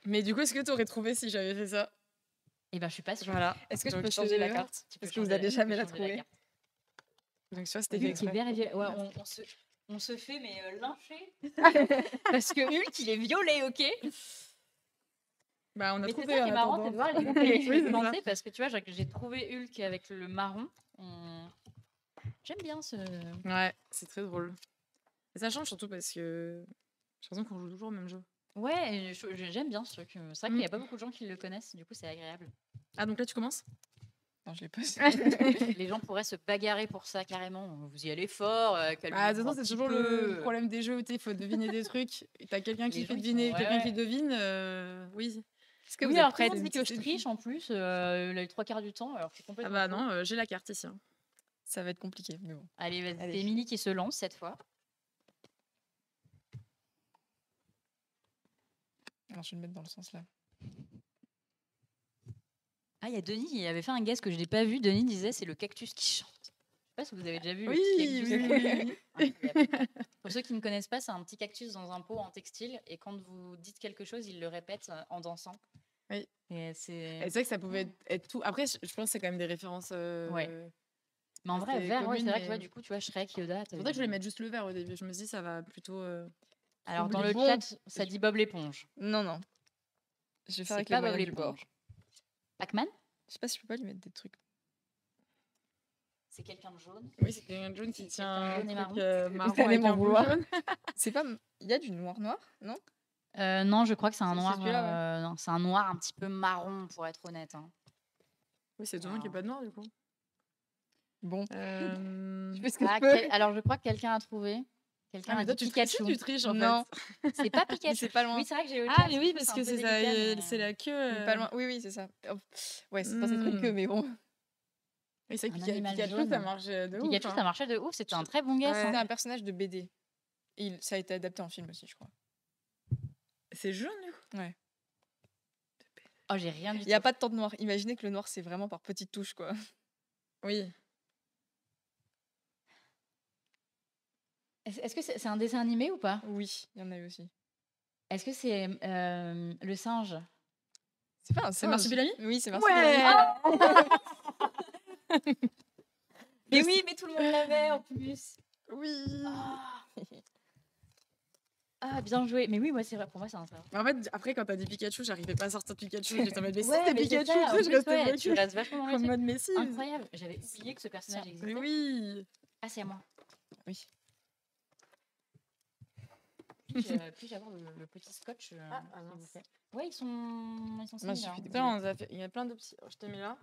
Mais du coup, est-ce que tu aurais trouvé si j'avais fait ça? Et ben, je suis pas sûre. Voilà. Est-ce que je Donc, peux changer la tu carte? Tu peux Parce que vous changer allez tu jamais peux la changer trouver. carte. Donc, tu vois, c'était fait Hulk est exprès. vert et violet. Ouais, on se fait mais lyncher. Parce que Hulk, il est violet, ok. Bah, on a Mais c'est trouvé ça qui en est marrant, c'est attendant. de voir les Oui, c'est penser ça. parce que tu vois, j'ai trouvé Hulk avec le marron. J'aime bien ce. Ouais, c'est très drôle. Et ça change surtout parce que j'ai l'impression qu'on joue toujours au même jeu. Ouais, et j'aime bien ce truc. C'est vrai qu'il n'y a pas beaucoup de gens qui le connaissent, du coup, c'est agréable. Ah, donc là, tu commences? Non, je l'ai pas. Les gens pourraient se bagarrer pour ça carrément. Vous y allez fort. Bah, de toute façon, c'est toujours le problème des jeux où il faut deviner des trucs. Et t'as quelqu'un qui Les fait gens, ils deviner, sont- quelqu'un ouais, qui devine. Oui. Est-ce que Oui, vous alors êtes tout le prête? monde dit que je triche en plus, les 3 quarts du temps, alors que c'est Ah complètement bah faux. non, j'ai la carte ici. Hein. Ça va être compliqué, mais bon. Allez, vas-y, Allez. c'est Émilie qui se lance cette fois. Alors, je vais le mettre dans le sens là. Ah, il y a Denis, il avait fait un guess que je n'ai pas vu. Denis disait c'est le cactus qui chante. Je sais pas si vous avez déjà vu le Oui, petit cactus. oui. Incroyable. Pour ceux qui ne connaissent pas, c'est un petit cactus dans un pot en textile et quand vous dites quelque chose, il le répète en dansant. Oui. Et Et c'est. c'est vrai que ça pouvait être tout. Après, je pense que c'est quand même des références. Ouais. Mais en vrai, assez vert, ouais, c'est communes, vrai que mais- ouais, du coup, tu vois, Shrek, Yoda. C'est pour ça que je voulais mettre juste le vert au début. Je me dis, ça va plutôt. Alors, dans troubler. le chat, ça dit Bob l'éponge. Non, non. Je vais faire C'est avec pas les Bob moyens du bord. l'éponge. Pac-Man, Je sais pas si je peux pas lui mettre des trucs. c'est quelqu'un de jaune. Oui, c'est quelqu'un jaune qui tient un jaune et truc marron. marron Vous allez avec m'en un bout vouloir. jaune. C'est pas... Il y a du noir, non? Non, je crois que c'est un C'est noir. celui-là, Non, c'est un noir un petit peu marron, pour être honnête. Hein. Oui, c'est étonnant qu'il n'y ait pas de noir du coup. Bon. Euh... Je fais ce que Ah, je peux. alors, je crois que quelqu'un a trouvé. Quelqu'un Ah, mais a toi, dit tu triches, Pikachu. tu triches en Non. fait. C'est pas Pikachu. Mais c'est pas loin. Oui, c'est vrai que j'ai le Ah, chat, mais du oui, coup, parce un que peu c'est ça, délicat, mais- c'est la queue. Mais pas loin. Oui, oui, c'est ça. Oh, ouais, c'est pas très Hmm. que, mais bon. Oui, c'est vrai Un que animal Pikachu, jaune. ça marche de ouf. Pikachu, hein. ça marchait de ouf. C'était un très bon guess. Ouais. hein. C'est un personnage de BD. Et ça a été adapté en film aussi, je crois. C'est jaune du coup. Ouais. Oh, j'ai rien du Il tout. n'y a pas de temps de noir. Imaginez que le noir, c'est vraiment par petites touches, quoi. Oui. Est-ce que c'est un dessin animé ou pas? Oui, il y en a eu aussi. Est-ce que c'est le singe? C'est pas un C'est singe. Marsupilami? Oui, c'est Ouais. Marsupilami. Mais oui, mais tout le monde l'avait en plus. Oui. Ah, bien joué. Mais oui, moi, c'est vrai. Pour moi, c'est un singe. En fait, après, quand t'as dit Pikachu, j'arrivais pas à sortir Pikachu. J'étais en mode, mais si, Ouais, c'est mais c'est Pikachu, ça, en tu sais, je plus, restais ouais, bloquée. tu restes vachement dans le Comme truc. mode Messi. Incroyable. J'avais oublié que ce personnage existait. Mais oui. Ah, c'est à moi. Oui. Puis-je avoir le petit scotch s'il Ah, vous mince. plaît. Ouais, ils sont Moi, je similaires. suis hein. Putain, on nous a fait- il y a plein de petits. Oh, je t'ai mis là.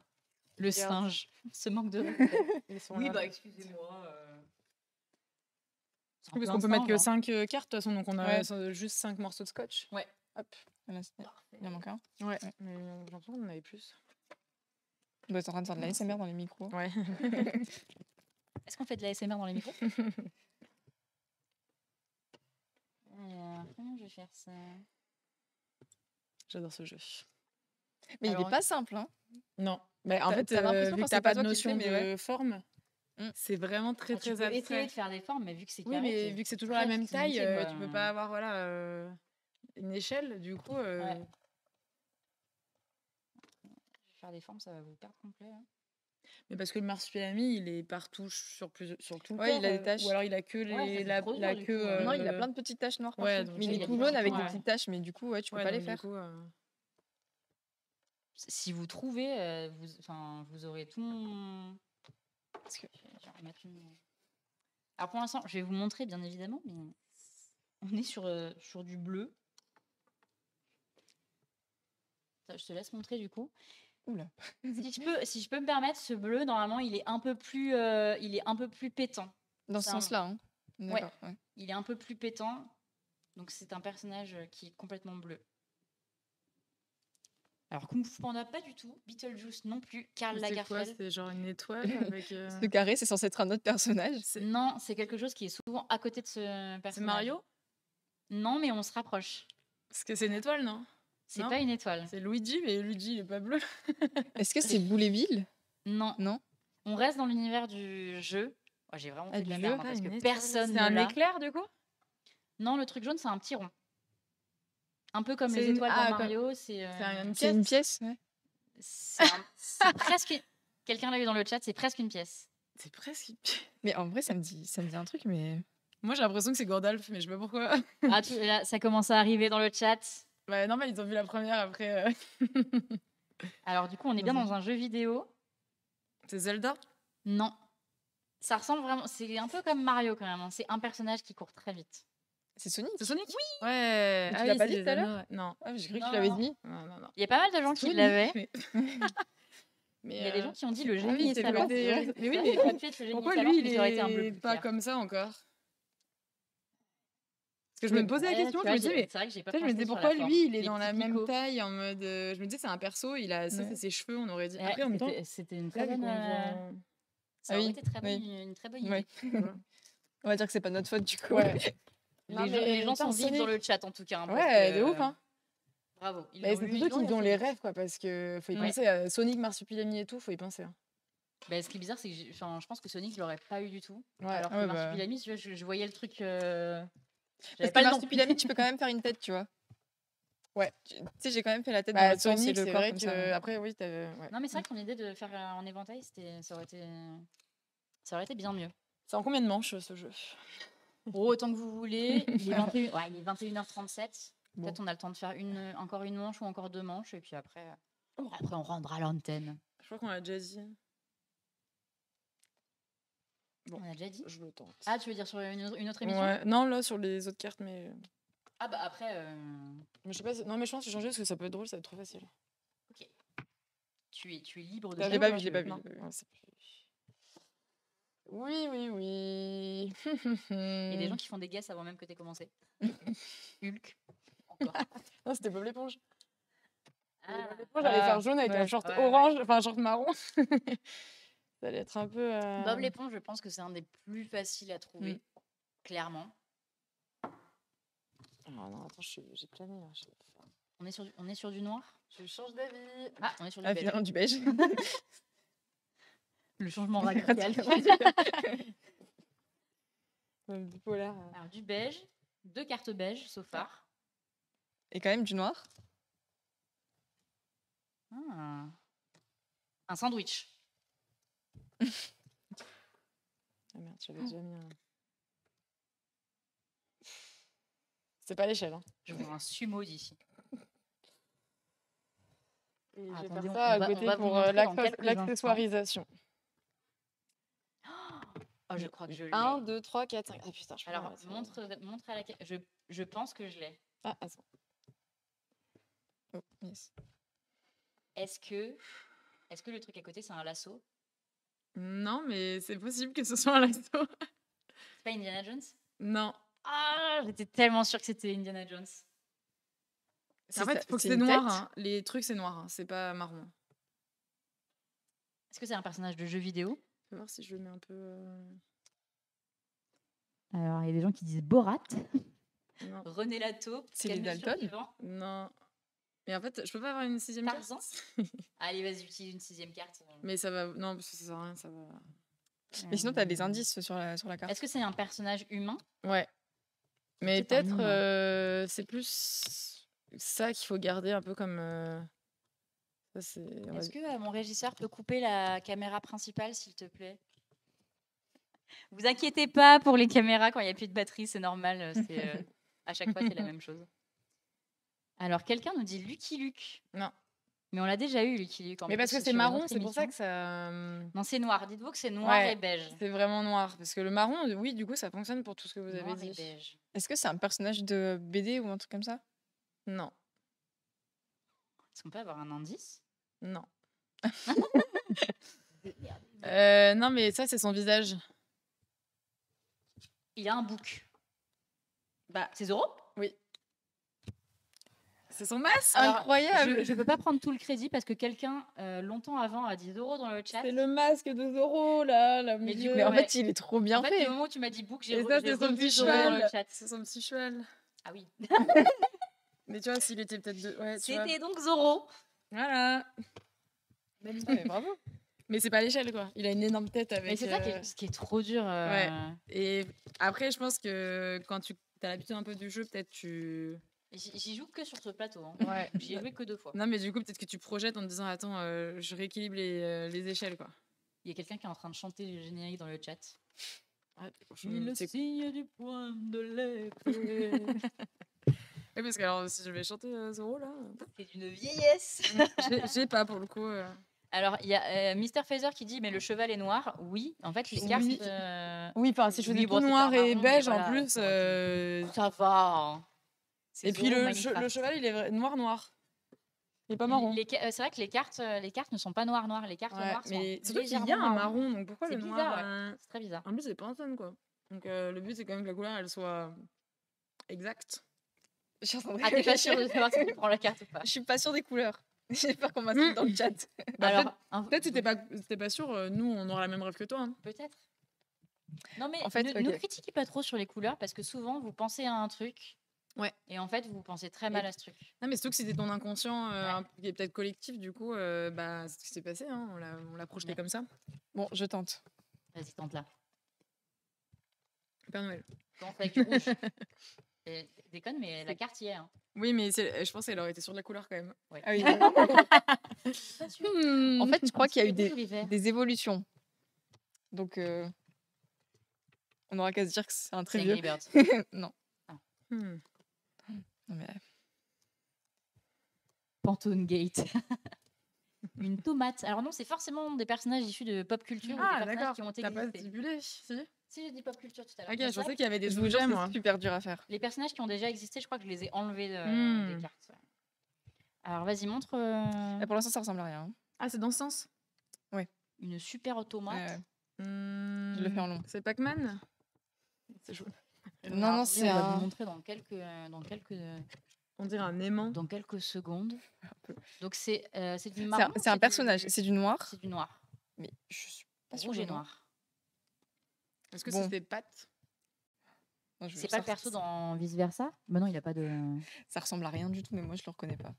Le Regarde. singe. Ce manque de respect. Ils sont Oui, là. bah, excusez-moi. Oui, parce qu'on peut mettre que 5 cartes, de toute façon, donc on a Ouais. juste 5 morceaux de scotch. Ouais. Hop. Voilà, il en manque un. Ouais. Mais j'ai l'impression qu'on en avait plus. On doit être en train de faire de la SMR dans les micros. Ouais. Est-ce qu'on fait de la SMR dans les micros? Alors, comment je vais faire ça? J'adore ce jeu. Mais il Alors, est pas simple, hein. Non. Mais en T'as- fait, t'as l'impression vu quand que t'as c'est pas pas de toi qui le notion fais, mais de forme, c'est vraiment très, Ah, tu très peux essayer abstrait. de faire des formes, mais vu que c'est Oui, carré, mais c'est vu que c'est toujours très la même taille, limité, quoi. tu peux pas avoir voilà, une échelle. Du coup, Ouais. faire des formes, ça va vous perdre complet. Hein. Mais parce que le marsupilami, il est partout sur tout le Ouais, il a corps. des taches. Ou alors il a que Ouais, ça fait la trop dur, du coup. queue. Non, il a plein de petites taches noires Ouais, partout. donc Mais ça, il il est a tout des jaune petits avec points, des ouais. petites taches, mais du coup, ouais, tu peux Ouais, pas les donc du faire. coup, Si vous trouvez, vous aurez tout. Parce que... Je vais remettre une- Alors pour l'instant, je vais vous montrer bien évidemment, mais on est sur du bleu. Ça, je te laisse montrer du coup. Oula. Si je peux me permettre, ce bleu, normalement, il est un peu plus pétant. Dans ce C'est un- sens-là, hein. D'accord, ouais. Il est un peu plus pétant. Donc c'est un personnage qui est complètement bleu. Alors Kung Fu Panda, pas du tout. Beetlejuice non plus. Karl c'est quoi? Lagerfeld. C'est genre une étoile avec. Ce carré, c'est censé être un autre personnage. Non, c'est quelque chose qui est souvent à côté de ce personnage. C'est Mario? Non, mais on se rapproche. Parce que c'est une étoile, non? C'est Non. pas une étoile. C'est Luigi, mais Luigi, il est pas bleu. Est-ce que c'est Bouléville? Non. Non. On reste dans l'univers du jeu. Oh, j'ai vraiment fait de la du merde jeu, hein, parce une que étoile. personne C'est ne un l'a. éclair, du coup? Non, le truc jaune, c'est un petit rond. Un peu comme C'est les une- étoiles ah, dans comme- Mario. C'est une C'est une pièce? pièce, ouais. c'est presque. Quelqu'un l'a eu dans le chat, c'est presque une pièce. C'est presque. Mais en vrai, ça me dit un truc, mais... Moi, j'ai l'impression que c'est Gandalf, mais je sais pas pourquoi. Ah, là, ça commence à arriver dans le chat. Ouais, normal, ils ont vu la première après. Alors, du coup, on est bien Vas-y. dans un jeu vidéo. C'est Zelda? Non. Ça ressemble vraiment. C'est un peu comme Mario quand même. Hein. C'est un personnage qui court très vite. C'est Sonic? C'est Sonic? Oui. Ouais. Mais tu Ah l'as oui, pas c'est dit des tout à l'heure? anneaux, ouais. Non. Ah, j'ai cru que Non, tu l'avais non. dit. Non. Il y a pas mal de gens qui Sonic, l'avaient. mais- Il y a des gens qui ont dit le Ah génie oui, est c'est le savant. côté- Mais oui, Ça mais aurait pu être le génie pourquoi est savant, lui, il mais ça aurait été un bleu est plus pas clair. comme ça encore? Parce que je me posais la Ouais, question, tu je me vois, disais, mais c'est vrai que j'ai pas tu sais, je me pensé disais sur la pourquoi forme. lui, il est Les dans la petits même picots. taille en mode. Je me disais, c'est un perso, il a ça, Ouais. c'est ses cheveux, on aurait dit. Ouais, Après, en même temps, c'était une là, très vu bonne. qu'on voit- Ça Ah aurait oui, été très bonne, oui. une très bonne idée. Ouais. Voilà. On va dire que c'est pas notre faute, du coup. Ouais. Les, Non, gens, mais les gens putain, sont vifs dans Sonic. le chat en tout cas. Hein, parce Ouais, que, de ouf, hein. Bravo. Ils Mais l'ont c'est eu, tous ils ceux l'ont eu qui ont assez les vite. rêves, quoi, parce que faut y Ouais. penser. Sonic, Marsupilami et tout, faut y penser. Hein. Bah, ce qui est bizarre, c'est que je pense que Sonic, je l'aurais pas eu du tout. Ouais. Alors que Ouais, bah. Marsupilami, tu vois, je voyais le truc. Parce J'avais que pas le nom. Marsupilami, tu peux quand même faire une tête, tu vois. Ouais. Tu sais, j'ai quand même fait la tête dans Bah, l'autre sens et Sonic, le c'est corps vrai comme que. ça. Après, oui, t'avais. Ouais. Non, mais c'est vrai que ton idée de faire en éventail, ça aurait été bien mieux. C'est en combien de manches ce jeu? Oh, autant que vous voulez. Il est 21h37. Bon. Peut-être on a le temps de faire encore une manche ou encore deux manches. Et puis après on rendra l'antenne. Je crois qu'on l'a déjà dit. Bon, On a déjà dit. je le tente. Ah, tu veux dire sur une autre émission? Ouais. Non, là, sur les autres cartes, mais. Ah, bah après, Mais je sais pas. Non, mais je pense que changer parce que ça peut être drôle, ça va être trop facile. tu es libre de Je l'ai faire pas comme vu, tu je l'ai pas veux. vu. Non, ouais, c'est plus- Oui. Il y a des gens qui font des guesses avant même que tu aies commencé. Hulk. Encore. Non, c'était Bob l'éponge. Ah. Bob l'éponge, j'allais faire jaune avec ouais. un short Ouais, orange, enfin un short marron. Ça allait être un peu. Bob l'éponge, je pense que c'est un des plus faciles à trouver. Clairement. Ah non, attends, j'ai plané là. On est sur du noir. Je change d'avis. Ah, on est sur du Ah, beige. finalement, du beige. Le changement radical. Bipolaire. Alors, du beige, deux cartes beige, so far. Et quand même du noir. Ah. Un sandwich. Ah merde, j'avais déjà mis un. C'est pas l'échelle. Hein. Je vois un sumo d'ici. Et je vais Attendez, faire on ça à va côté vous pour montrer dans quelques l'accessoirisation. Oh, je crois que je l'ai. 1, 2, 3, 4, 5. Ah putain, je peux Alors, pas, ça. montre à laquelle. Je pense que je l'ai. Ah, attends. Oh, yes. Est-ce que le truc à côté, c'est un lasso? Non, mais c'est possible que ce soit un lasso. C'est pas Indiana Jones? Non. Ah, j'étais tellement sûre que c'était Indiana Jones. En fait, il faut que c'est une noir. tête Hein. Les trucs, c'est noir. Hein. C'est pas marron. Est-ce que c'est un personnage de jeu vidéo? Je vais voir si je le mets un peu. Alors, il y a des gens qui disent Borat. Non. René Lato. C'est les Camille Dalton? Survivant. Non. Mais en fait, je peux pas avoir une 6e Tarzan? carte. Allez, vas-y, utilise une 6e carte. Mais ça va. Non, parce que ça sert à rien. Ça va. Mais sinon, t'as des indices sur la carte. Est-ce que c'est un personnage humain? Ouais. Mais peut-être un peut-être humain. c'est plus ça qu'il faut garder un peu comme. Est-ce que mon régisseur peut couper la caméra principale, s'il te plaît? Vous inquiétez pas pour les caméras, quand il n'y a plus de batterie, c'est normal. À chaque fois, c'est la même chose. Alors, quelqu'un nous dit Lucky Luke. Non. Mais on l'a déjà eu, Lucky Luke. Mais parce que c'est marron, c'est pour ça que ça... Non, c'est noir. Dites-vous que c'est noir et beige. C'est vraiment noir. Parce que le marron, oui, du coup, ça fonctionne pour tout ce que vous avez dit. Beige. Est-ce que c'est un personnage de BD ou un truc comme ça? Non. Est-ce qu'on peut avoir un indice? Non. Non, mais ça, c'est son visage. Il a un bouc. C'est Zoro? Oui. C'est son masque. Incroyable. Je ne peux pas prendre tout le crédit parce que quelqu'un, longtemps avant, a dit Zoro dans le chat. C'est le masque de Zoro, là. Mais en fait, il est trop bien fait. Au moment où tu m'as dit bouc, j'ai Et ça, c'est son petit cheval. cheval. C'est son petit cheval. Ah oui. Mais tu vois, s'il était peut-être... Ouais, c'était donc Zoro. Voilà. Mais bravo. Mais c'est pas l'échelle, quoi. Il a une énorme tête avec... Mais c'est ça qui est trop dur. Ouais. Et après, je pense que quand tu as l'habitude un peu du jeu, peut-être tu... J'y joue que sur ce plateau. Hein. Ouais. J'y ai joué que 2 fois. Non, mais du coup, peut-être que tu projettes en te disant, attends, je rééquilibre les échelles, quoi. Il y a quelqu'un qui est en train de chanter le générique dans le chat. Le signe du point de l'épée. Oui, parce que alors, si je vais chanter Zoro, là... C'est d'une vieillesse. J'ai pas, pour le coup... Alors, il y a Mr. Phaser qui dit mais le cheval est noir. Oui, en fait, les cartes. Oui, enfin, si je faisais tout c'est noir pas et marron, beige mais en voilà, plus. ça va. Et puis le cheval, il est noir. Il est pas marron. C'est vrai que les cartes ne sont pas noires. Les cartes noires mais sont surtout qu'il y a un marron, donc pourquoi c'est le bizarre, noir C'est très bizarre. En plus, c'est pas un ton, quoi. Donc le but, c'est quand même que la couleur, elle soit exacte. T'es pas sûre de savoir si tu prends la carte ou pas? Je suis pas sûre des couleurs. J'ai peur qu'on m'insulte dans le chat. Alors, peut-être si t'es pas sûre, nous, on aura la même rêve que toi. Hein. Peut-être. Non, mais en fait, ne critiquez pas trop sur les couleurs parce que souvent, vous pensez à un truc. Ouais. Et en fait, vous pensez très mal à ce truc. Non, mais surtout que c'était ton inconscient qui est peut-être collectif, du coup, c'est ce qui s'est passé. Hein, on l'a projeté comme ça. Bon, je tente. Vas-y, tente là. Père Noël. Tente avec du rouge. Déconne, mais la carte y est. Hein. Oui, mais je pense qu'elle aurait été sûre de la couleur quand même. Ouais. Ah oui. En fait, je crois qu'il y a eu des évolutions. Donc, on n'aura qu'à se dire que c'est un très vieux. Non. Ah. Non mais... Pantone Gate. Une tomate. Alors non, c'est forcément des personnages issus de pop culture. Ah, ou des personnages qui ont été T'as pas existé. stipulé, si? Si, j'ai dit pop culture tout à l'heure. Ok, je pensais qu'il y avait des objets, moi. C'est super dur à faire. Les personnages qui ont déjà existé, je crois que je les ai enlevés des cartes. Alors, vas-y, montre. Pour l'instant, ça ressemble à rien. Ah, c'est dans ce sens? Ouais. Une super automate. Je le fais en long. C'est Pac-Man? C'est joué. Non, c'est on va vous montrer dans quelques. On dirait un aimant. Dans quelques secondes. Donc, c'est du marron. C'est un personnage. C'est du noir. C'est du noir. Mais je suis pas sûre. Rouge et noir. Est-ce que c'était Pat? C'est pas le perso dans Vice Versa? Bah non, il a pas de. Ça ressemble à rien du tout, mais moi je le reconnais pas.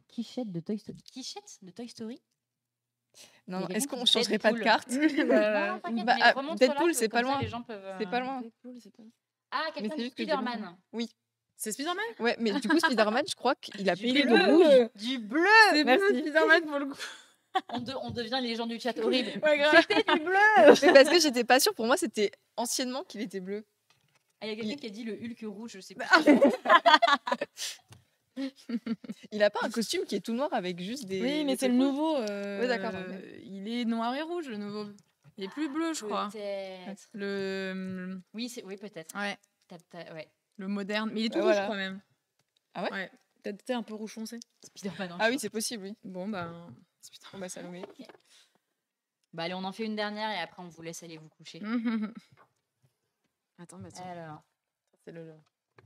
Quichette de Toy Story. Quichette de Toy Story? Non, est-ce qu'on changerait pas de carte? Deadpool, c'est pas loin. C'est pas loin. Ah, quelqu'un dit Spider-Man. Oui. C'est Spider-Man? Ouais, mais du coup, Spider-man, je crois qu'il a pris du de rouge. Du bleu! C'est bleu, Spider-Man, pour le coup. On devient les gens du chat horrible. C'était du bleu! Mais parce que j'étais pas sûre, pour moi, c'était anciennement qu'il était bleu. Ah, il y a quelqu'un qui a dit le Hulk rouge, je sais pas. Il a pas un costume qui est tout noir avec juste des. Oui, mais c'est le nouveau. Oui, d'accord. Il est noir et rouge, le nouveau. Il est plus bleu, je crois. Peut-être. Oui, peut-être. Ouais. Ouais. Le moderne. Mais il est tout rouge, je crois même. Ah ouais? Ouais. Peut-être un peu rouge foncé. Ah oui, c'est possible, oui. Bon, bah. Bon, bah, Salomé. Bah, allez, on en fait une dernière et après, on vous laisse aller vous coucher. Attends, mais attends. Alors.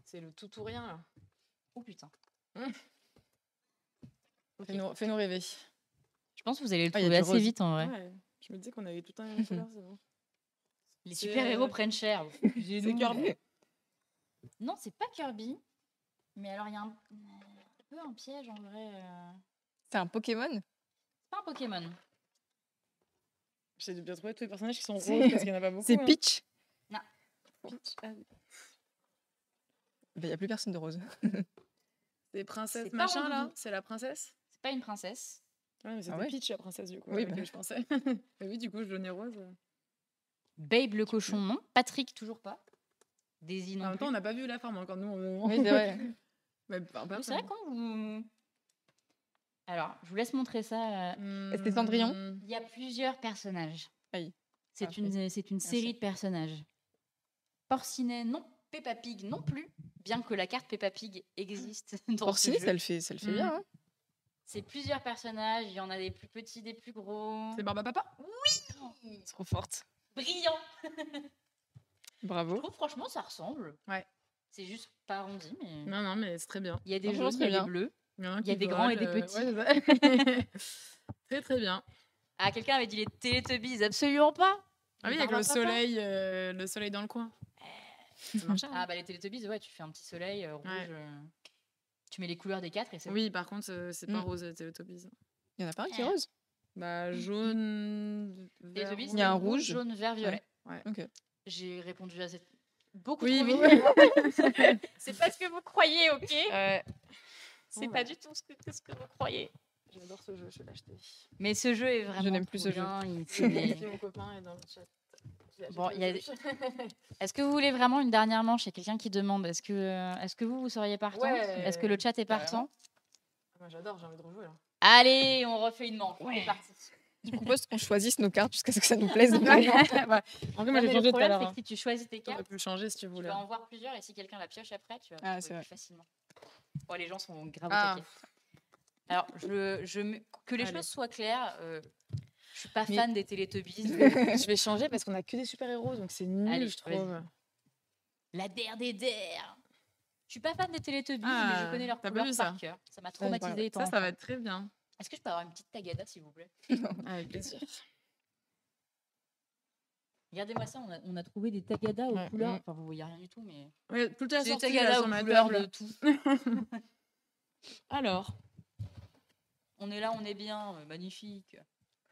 C'est le tout ou rien, là. Oh putain. Fais-nous rêver. Je pense que vous allez le trouver assez vite en vrai. Ouais. Je me disais qu'on avait tout un même couleur, c'est bon. Les super-héros prennent cher. C'est Kirby. Non, c'est pas Kirby. Mais alors, il y a un peu un piège en vrai. C'est un Pokémon? C'est pas un Pokémon. J'essaie de bien trouver tous les personnages qui sont roses parce qu'il n'y en a pas beaucoup. C'est Peach? Non. Peach. Il n'y a plus personne de rose. C'est princesse C'est pas machin là. Randoudou. C'est la princesse. C'est pas une princesse. Ouais, mais c'était ouais Peach la princesse du coup. Oui, à laquelle je pensais. Mais oui, du coup, je donnais rose. Babe le cochon, non. Patrick, toujours pas. Daisy En non même temps, plus. on n'a pas vu la forme encore nous. Oui, c'est vrai. Mais Oui, c'est personne. vrai quand vous... Alors, je vous laisse montrer ça. C'était Cendrillon Il y a plusieurs personnages. Aïe. C'est Ah, une série de personnages. Porcinet, non. Peppa Pig, non plus. Bien que la carte Peppa Pig existe dans ce Porcinet, jeu. ça le fait bien. Hein. C'est plusieurs personnages. Il y en a des plus petits, des plus gros. C'est Barbapapa. Trop forte. Brillant. Je Bravo. trouve franchement ça ressemble. Ouais. C'est juste pas arrondi, mais Non, non, mais c'est très bien. il y a des Franchement, jaunes, il très y a bien. des bleus. Il y en a Il y a qui des grands et volent, des petits. ouais, c'est ça. Très, très bien. Ah, quelqu'un avait dit les Teletubbies, absolument pas. Ah oui, Les avec Barbapapa. le soleil dans le coin. Ça marche. Ah bah les Teletubbies, ouais, tu fais un petit soleil rouge. Ouais. Tu mets les couleurs des 4 et c'est Oui, par contre, c'est pas Mm. rose, Teletubbies. Il y en a pas un qui est rose. Bah, jaune, vert, Teletubbies, Il y a un c'est rouge. jaune, vert, violet. Ouais. Ok. J'ai répondu à cette beaucoup Oui, trop oui. vite. C'est pas ce que vous croyez, ok. C'est Bon, pas bah. du tout ce que vous croyez. J'adore ce jeu, je vais l'acheter. Mais ce jeu est vraiment n'aime plus trop ce jeu. bien, il- c'est- Si mon copain est dans le chat. je vais Bon, acheter il y a le des- jeu. Est-ce que vous voulez vraiment une dernière manche? Il y a quelqu'un qui demande. Est-ce que vous seriez partant? Ouais, Est-ce que le chat est carrément. Ah, partant? Moi, j'adore, j'ai envie de rejouer là. Allez, on refait une manche. Ouais. C'est parti. Je propose qu'on choisisse nos cartes jusqu'à ce que ça nous plaise. En vrai, moi, Non, mais j'ai le changé tout à problème, l'heure. c'est hein. que si tu choisis tes T'aurais cartes, pu le changer si tu tu voulais. vas en voir plusieurs et si quelqu'un la pioche après, tu vas Ah, trouver c'est plus vrai. facilement. Bon, les gens sont grave Ah. au taquet. Alors, que les Allez. choses soient claires, je suis pas Mais- fan des Télétubbies. Je vais changer parce qu'on a que des super-héros, donc c'est nul, Allez, je trouve. La der des der. Je suis pas fan des Télétubbies, mais Ah, je connais leurs t'as pas couleurs vu ça par cœur. Ça m'a traumatisée ouais. étant Ça va enfant. être très bien. Est-ce que je peux avoir une petite tagada, s'il vous plaît? Avec plaisir. Regardez-moi ça, on a trouvé des tagadas aux Ouais, couleurs. mm. Enfin, vous voyez rien du tout, mais. Ouais, tout est C'est des assorti là, tagadas sur aux ma couleurs table. de tout. Alors. On est là, on est bien, magnifique.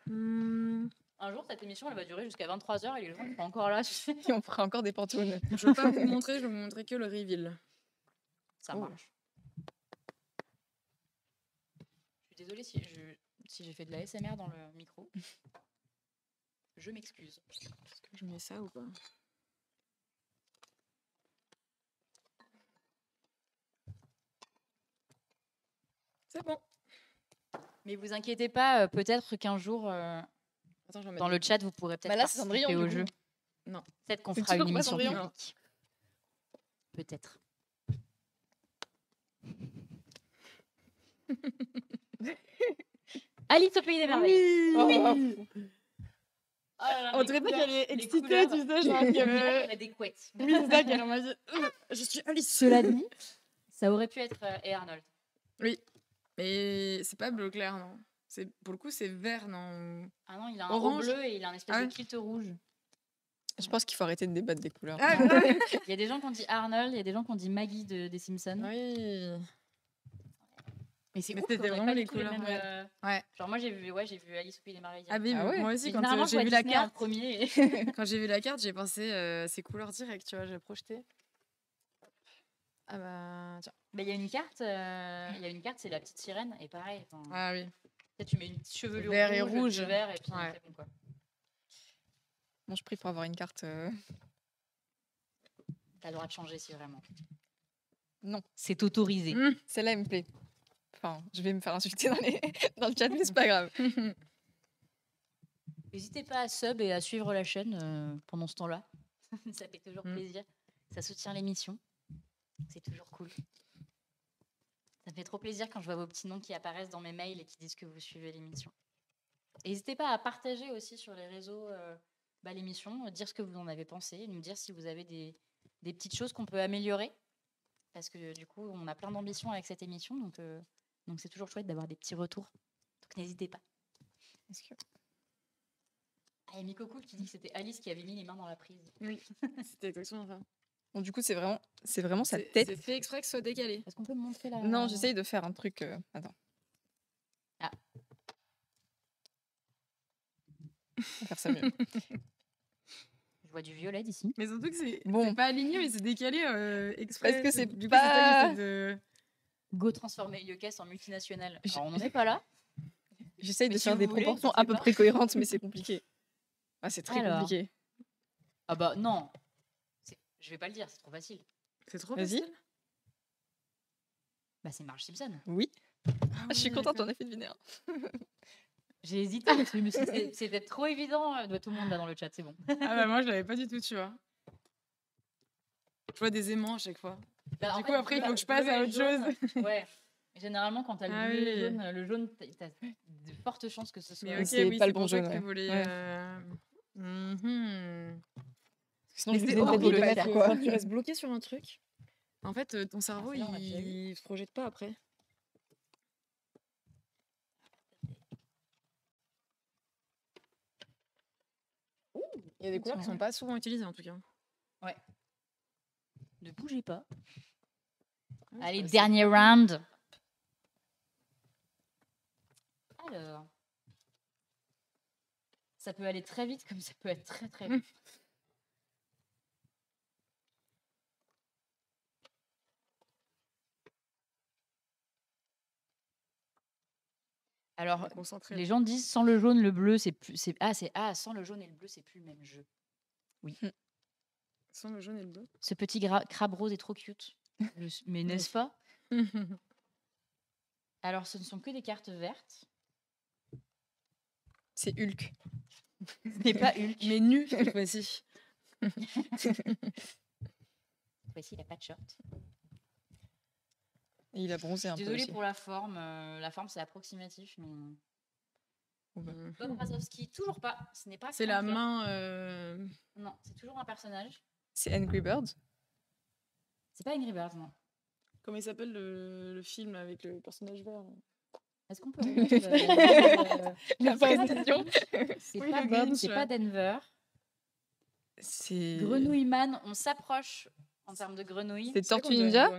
Un jour, cette émission, elle va durer jusqu'à 23h et les gens sont encore là. Et on fera encore des pantounes. Je vais pas vous montrer, je vais vous montrer que le reveal. Ça Oh. marche. Je suis désolée si j'ai fait de la SMR dans le micro. Je m'excuse. Est-ce que je mets ça ou pas? C'est bon. Mais vous inquiétez pas, peut-être qu'un jour, Attends, je vais mettre dans le chat, vous pourrez peut-être Bah là, c'est participer Cendrillon, au du jeu. coup. Non. Peut-être qu'on C'est fera une toujours pas émission Cendrillon. publique. Peut-être. Alice au pays des merveilles. Oh, Oh là là, On les dirait pas couleurs- qu'elle est les excitée, couleurs. tu sais, genre On que... dirait qu'on a des couettes. Oui, c'est ça qu'elle m'a dit. Je suis Alice. Cela dit, ça aurait pu être et Arnold. Mais c'est pas bleu clair, non. Pour le coup, c'est vert, non. Ah non, il a un Orange. haut bleu et il a un espèce Ah de ouais. kilt rouge. Je pense qu'il faut arrêter de débattre des couleurs. Ah, Il y a des gens qui ont dit Arnold, il y a des gens qui ont dit Maggie des Simpsons. oui. Mais c'est Mais ouf, c'était qu'on ait vraiment pas les du tout couleurs, mêmes, ouais. Ouais. Genre moi j'ai vu Alice au pays des merveilles. Ah oui, Ah ouais. moi aussi, Mais quand généralement, je j'ai vois vu la Disney en carte, premier. quand j'ai vu la carte, j'ai pensé ces couleurs directes, tu vois, j'ai projeté. Ah bah tiens. Mais il y a une carte, c'est la petite sirène et pareil. Ah oui. Tu mets une petite chevelure Vert et rouge, rouge. du vert et puis Ouais. c'est bon quoi. Bon, je prie pour avoir une carte. T'as le droit de changer si vraiment. Non. C'est autorisé. Celle-là, elle me plaît. Enfin, je vais me faire insulter dans le chat, mais c'est pas grave. N'hésitez pas à sub et à suivre la chaîne pendant ce temps-là. Ça fait toujours plaisir. Ça soutient l'émission. C'est toujours cool. Ça me fait trop plaisir quand je vois vos petits noms qui apparaissent dans mes mails et qui disent que vous suivez l'émission. N'hésitez pas à partager aussi sur les réseaux l'émission, dire ce que vous en avez pensé, nous dire si vous avez des petites choses qu'on peut améliorer. Parce que du coup, on a plein d'ambitions avec cette émission, donc c'est toujours chouette d'avoir des petits retours. Donc n'hésitez pas. Est-ce que... Ah, il y a Miko Cool qui dit que c'était Alice qui avait mis les mains dans la prise. Oui, c'était exactement ça. Bon, du coup, c'est vraiment sa C'est tête. fait exprès que ce soit décalé. Est-ce qu'on peut me montrer la... Non, j'essaye de faire un truc. Attends. Ah. On va faire ça mieux. Je vois du violet d'ici. Mais surtout que c'est Bon. pas aligné, mais c'est décalé exprès. Parce que c'est Du coup, pas- c'est ça que j'essaie de... Go transformer Heliocast en multinationale. Alors, on n'en est pas là. J'essaye Mais de si faire vous des voulez, proportions n'hésitez à peu pas. près cohérentes, mais c'est compliqué. Ah, c'est très Alors. compliqué. Ah bah non. Je vais pas le dire, c'est trop facile. C'est trop Vas-y. facile. Bah c'est Marge Simpson. Oui. Ah Je suis ouais, contente, d'accord. on a fait deviner un. J'ai hésité parce que je me suis dit, c'était trop évident. Tout le monde là dans le chat, c'est bon. Ah bah moi, je l'avais pas du tout, tu vois. Je vois des aimants à chaque fois. Bah, en Du coup, fait, après, il bleu- faut que je passe bleu à et autre jaune, chose. Ouais. Généralement, quand t'as le Ah bleu et oui. le jaune, t'as de fortes chances que ce soit. Mais ok, c'est oui, pas c'est le bon pour ça jaune, que ouais. tu voulais... Ouais. Sinon, Mais je c'est vous ai horrible, dit de le parce mettre, que quoi. Quand tu restes bloqué sur un truc, en fait, ton cerveau, celle-là, on l'a déjà il se projette pas après. Il y a des couleurs qui sont pas souvent utilisées, en tout cas. Ouais. Ne bougez pas. Ouais, Allez, c'est dernier round. Alors. Ça peut aller très vite comme ça peut être très très vite. Alors, concentré. les gens disent sans le jaune, le bleu, c'est plus. Sans le jaune et le bleu, c'est plus le même jeu. Sans le jaune et le bleu. Ce petit crabe rose est trop cute. Mais n'est-ce pas? Alors, ce ne sont que des cartes vertes. C'est Hulk. Ce n'est pas Hulk. Mais nu, cette fois-ci. Voici, il n'a pas de short. Et il a bronzé un peu Désolée aussi. pour la forme. La forme, c'est approximatif. Mais... Bob Razowski, toujours pas. Ce n'est pas. C'est la Frank Lang. main... Non, c'est toujours un personnage. C'est Angry Birds. C'est pas Angry Birds, non. Comment il s'appelle le film avec le personnage vert là Est-ce qu'on peut remettre La précision. C'est Oui, pas le Bob, Grinch, c'est ouais. pas Denver. C'est. Grenouille Man, on s'approche en termes de grenouille. C'est Tortue Ninja.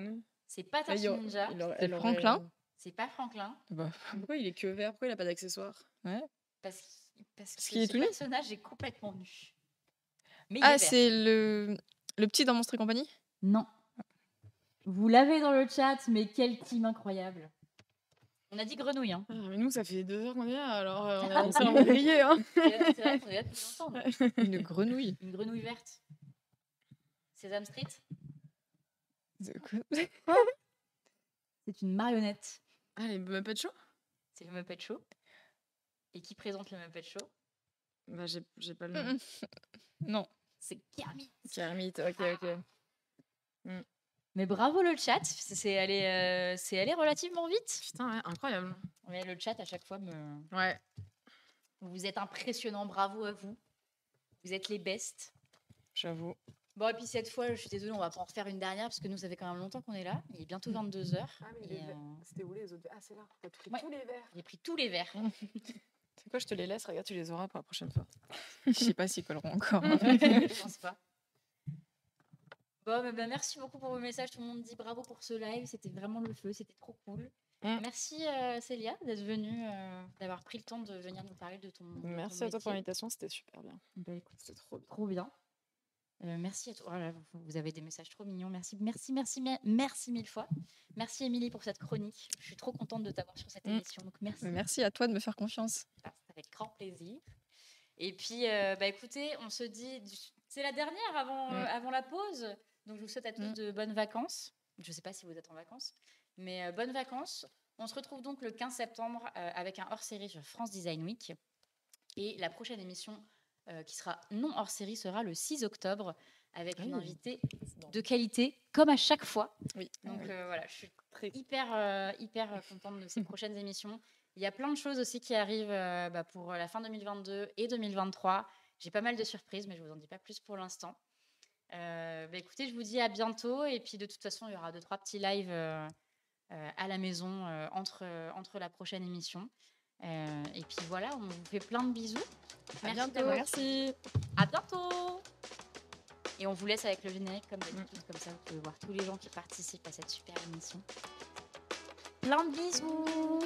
C'est pas Tortue Ninja. C'est Franklin. C'est pas Franklin. Bah, Pourquoi il est que vert? Pourquoi il a pas d'accessoires? Parce que qu'il est ce tout nu personnage est complètement nu. Mais il est Ah, vert. c'est le petit dans Monstres et compagnie. Non. Vous l'avez dans le chat, mais quel team incroyable. On a dit grenouille, hein. Ah, mais nous, ça fait 2 heures qu'on est là, alors on a lancé un grillé, hein. C'est vrai qu'on est là tous ensemble. Une grenouille. Une grenouille verte. Sesame Street. C'est une marionnette. Ah, les Muppet Show? C'est le Muppet Show. Et qui présente le Muppet Show? Bah, j'ai pas le nom. Non. C'est Kermit. Kermit, ok. Mais bravo le chat, c'est allé relativement vite. Putain, ouais, incroyable. Mais le chat à chaque fois Ouais. vous êtes impressionnants, bravo à vous. Vous êtes les best. J'avoue. Bon, et puis cette fois, je suis désolée, on va pas en refaire une dernière parce que nous, ça fait quand même longtemps qu'on est là. Il est bientôt 22h. C'était où les autres verres? Ah, c'est là. T'as pris Ouais. tous les verres. J'ai pris tous les verres. C'est quoi, je te les laisse, regarde, tu les auras pour la prochaine fois. Je sais pas s'ils colleront encore. Je pense pas. Bon, mais ben, merci beaucoup pour vos messages. Tout le monde dit bravo pour ce live. C'était vraiment le feu. C'était trop cool. Merci Célia d'être venue, d'avoir pris le temps de venir nous parler de ton. Merci à toi pour l'invitation, c'était super bien. Bah, écoute, c'est trop bien. Merci à toi. Voilà, vous avez des messages trop mignons. Merci mille fois. Merci Émilie pour cette chronique. Je suis trop contente de t'avoir sur cette émission. Donc merci. Merci à toi de me faire confiance. C'est avec grand plaisir. Et puis, bah, écoutez, on se dit, c'est la dernière avant la pause. Donc, je vous souhaite à tous de bonnes vacances. Je ne sais pas si vous êtes en vacances, mais bonnes vacances. On se retrouve donc le 15 septembre avec un hors-série sur France Design Week. Et la prochaine émission qui sera non hors-série sera le 6 octobre avec une invitée de qualité, comme à chaque fois. Oui. Donc, voilà, je suis hyper contente de ces prochaines émissions. Il y a plein de choses aussi qui arrivent pour la fin 2022 et 2023. J'ai pas mal de surprises, mais je vous en dis pas plus pour l'instant. Écoutez, je vous dis à bientôt. Et puis, de toute façon, il y aura 2-3 petits lives à la maison entre la prochaine émission. Et puis voilà, on vous fait plein de bisous. Merci. À bientôt. Et on vous laisse avec le générique comme d'habitude. Comme ça, vous pouvez voir tous les gens qui participent à cette super émission. Plein de bisous.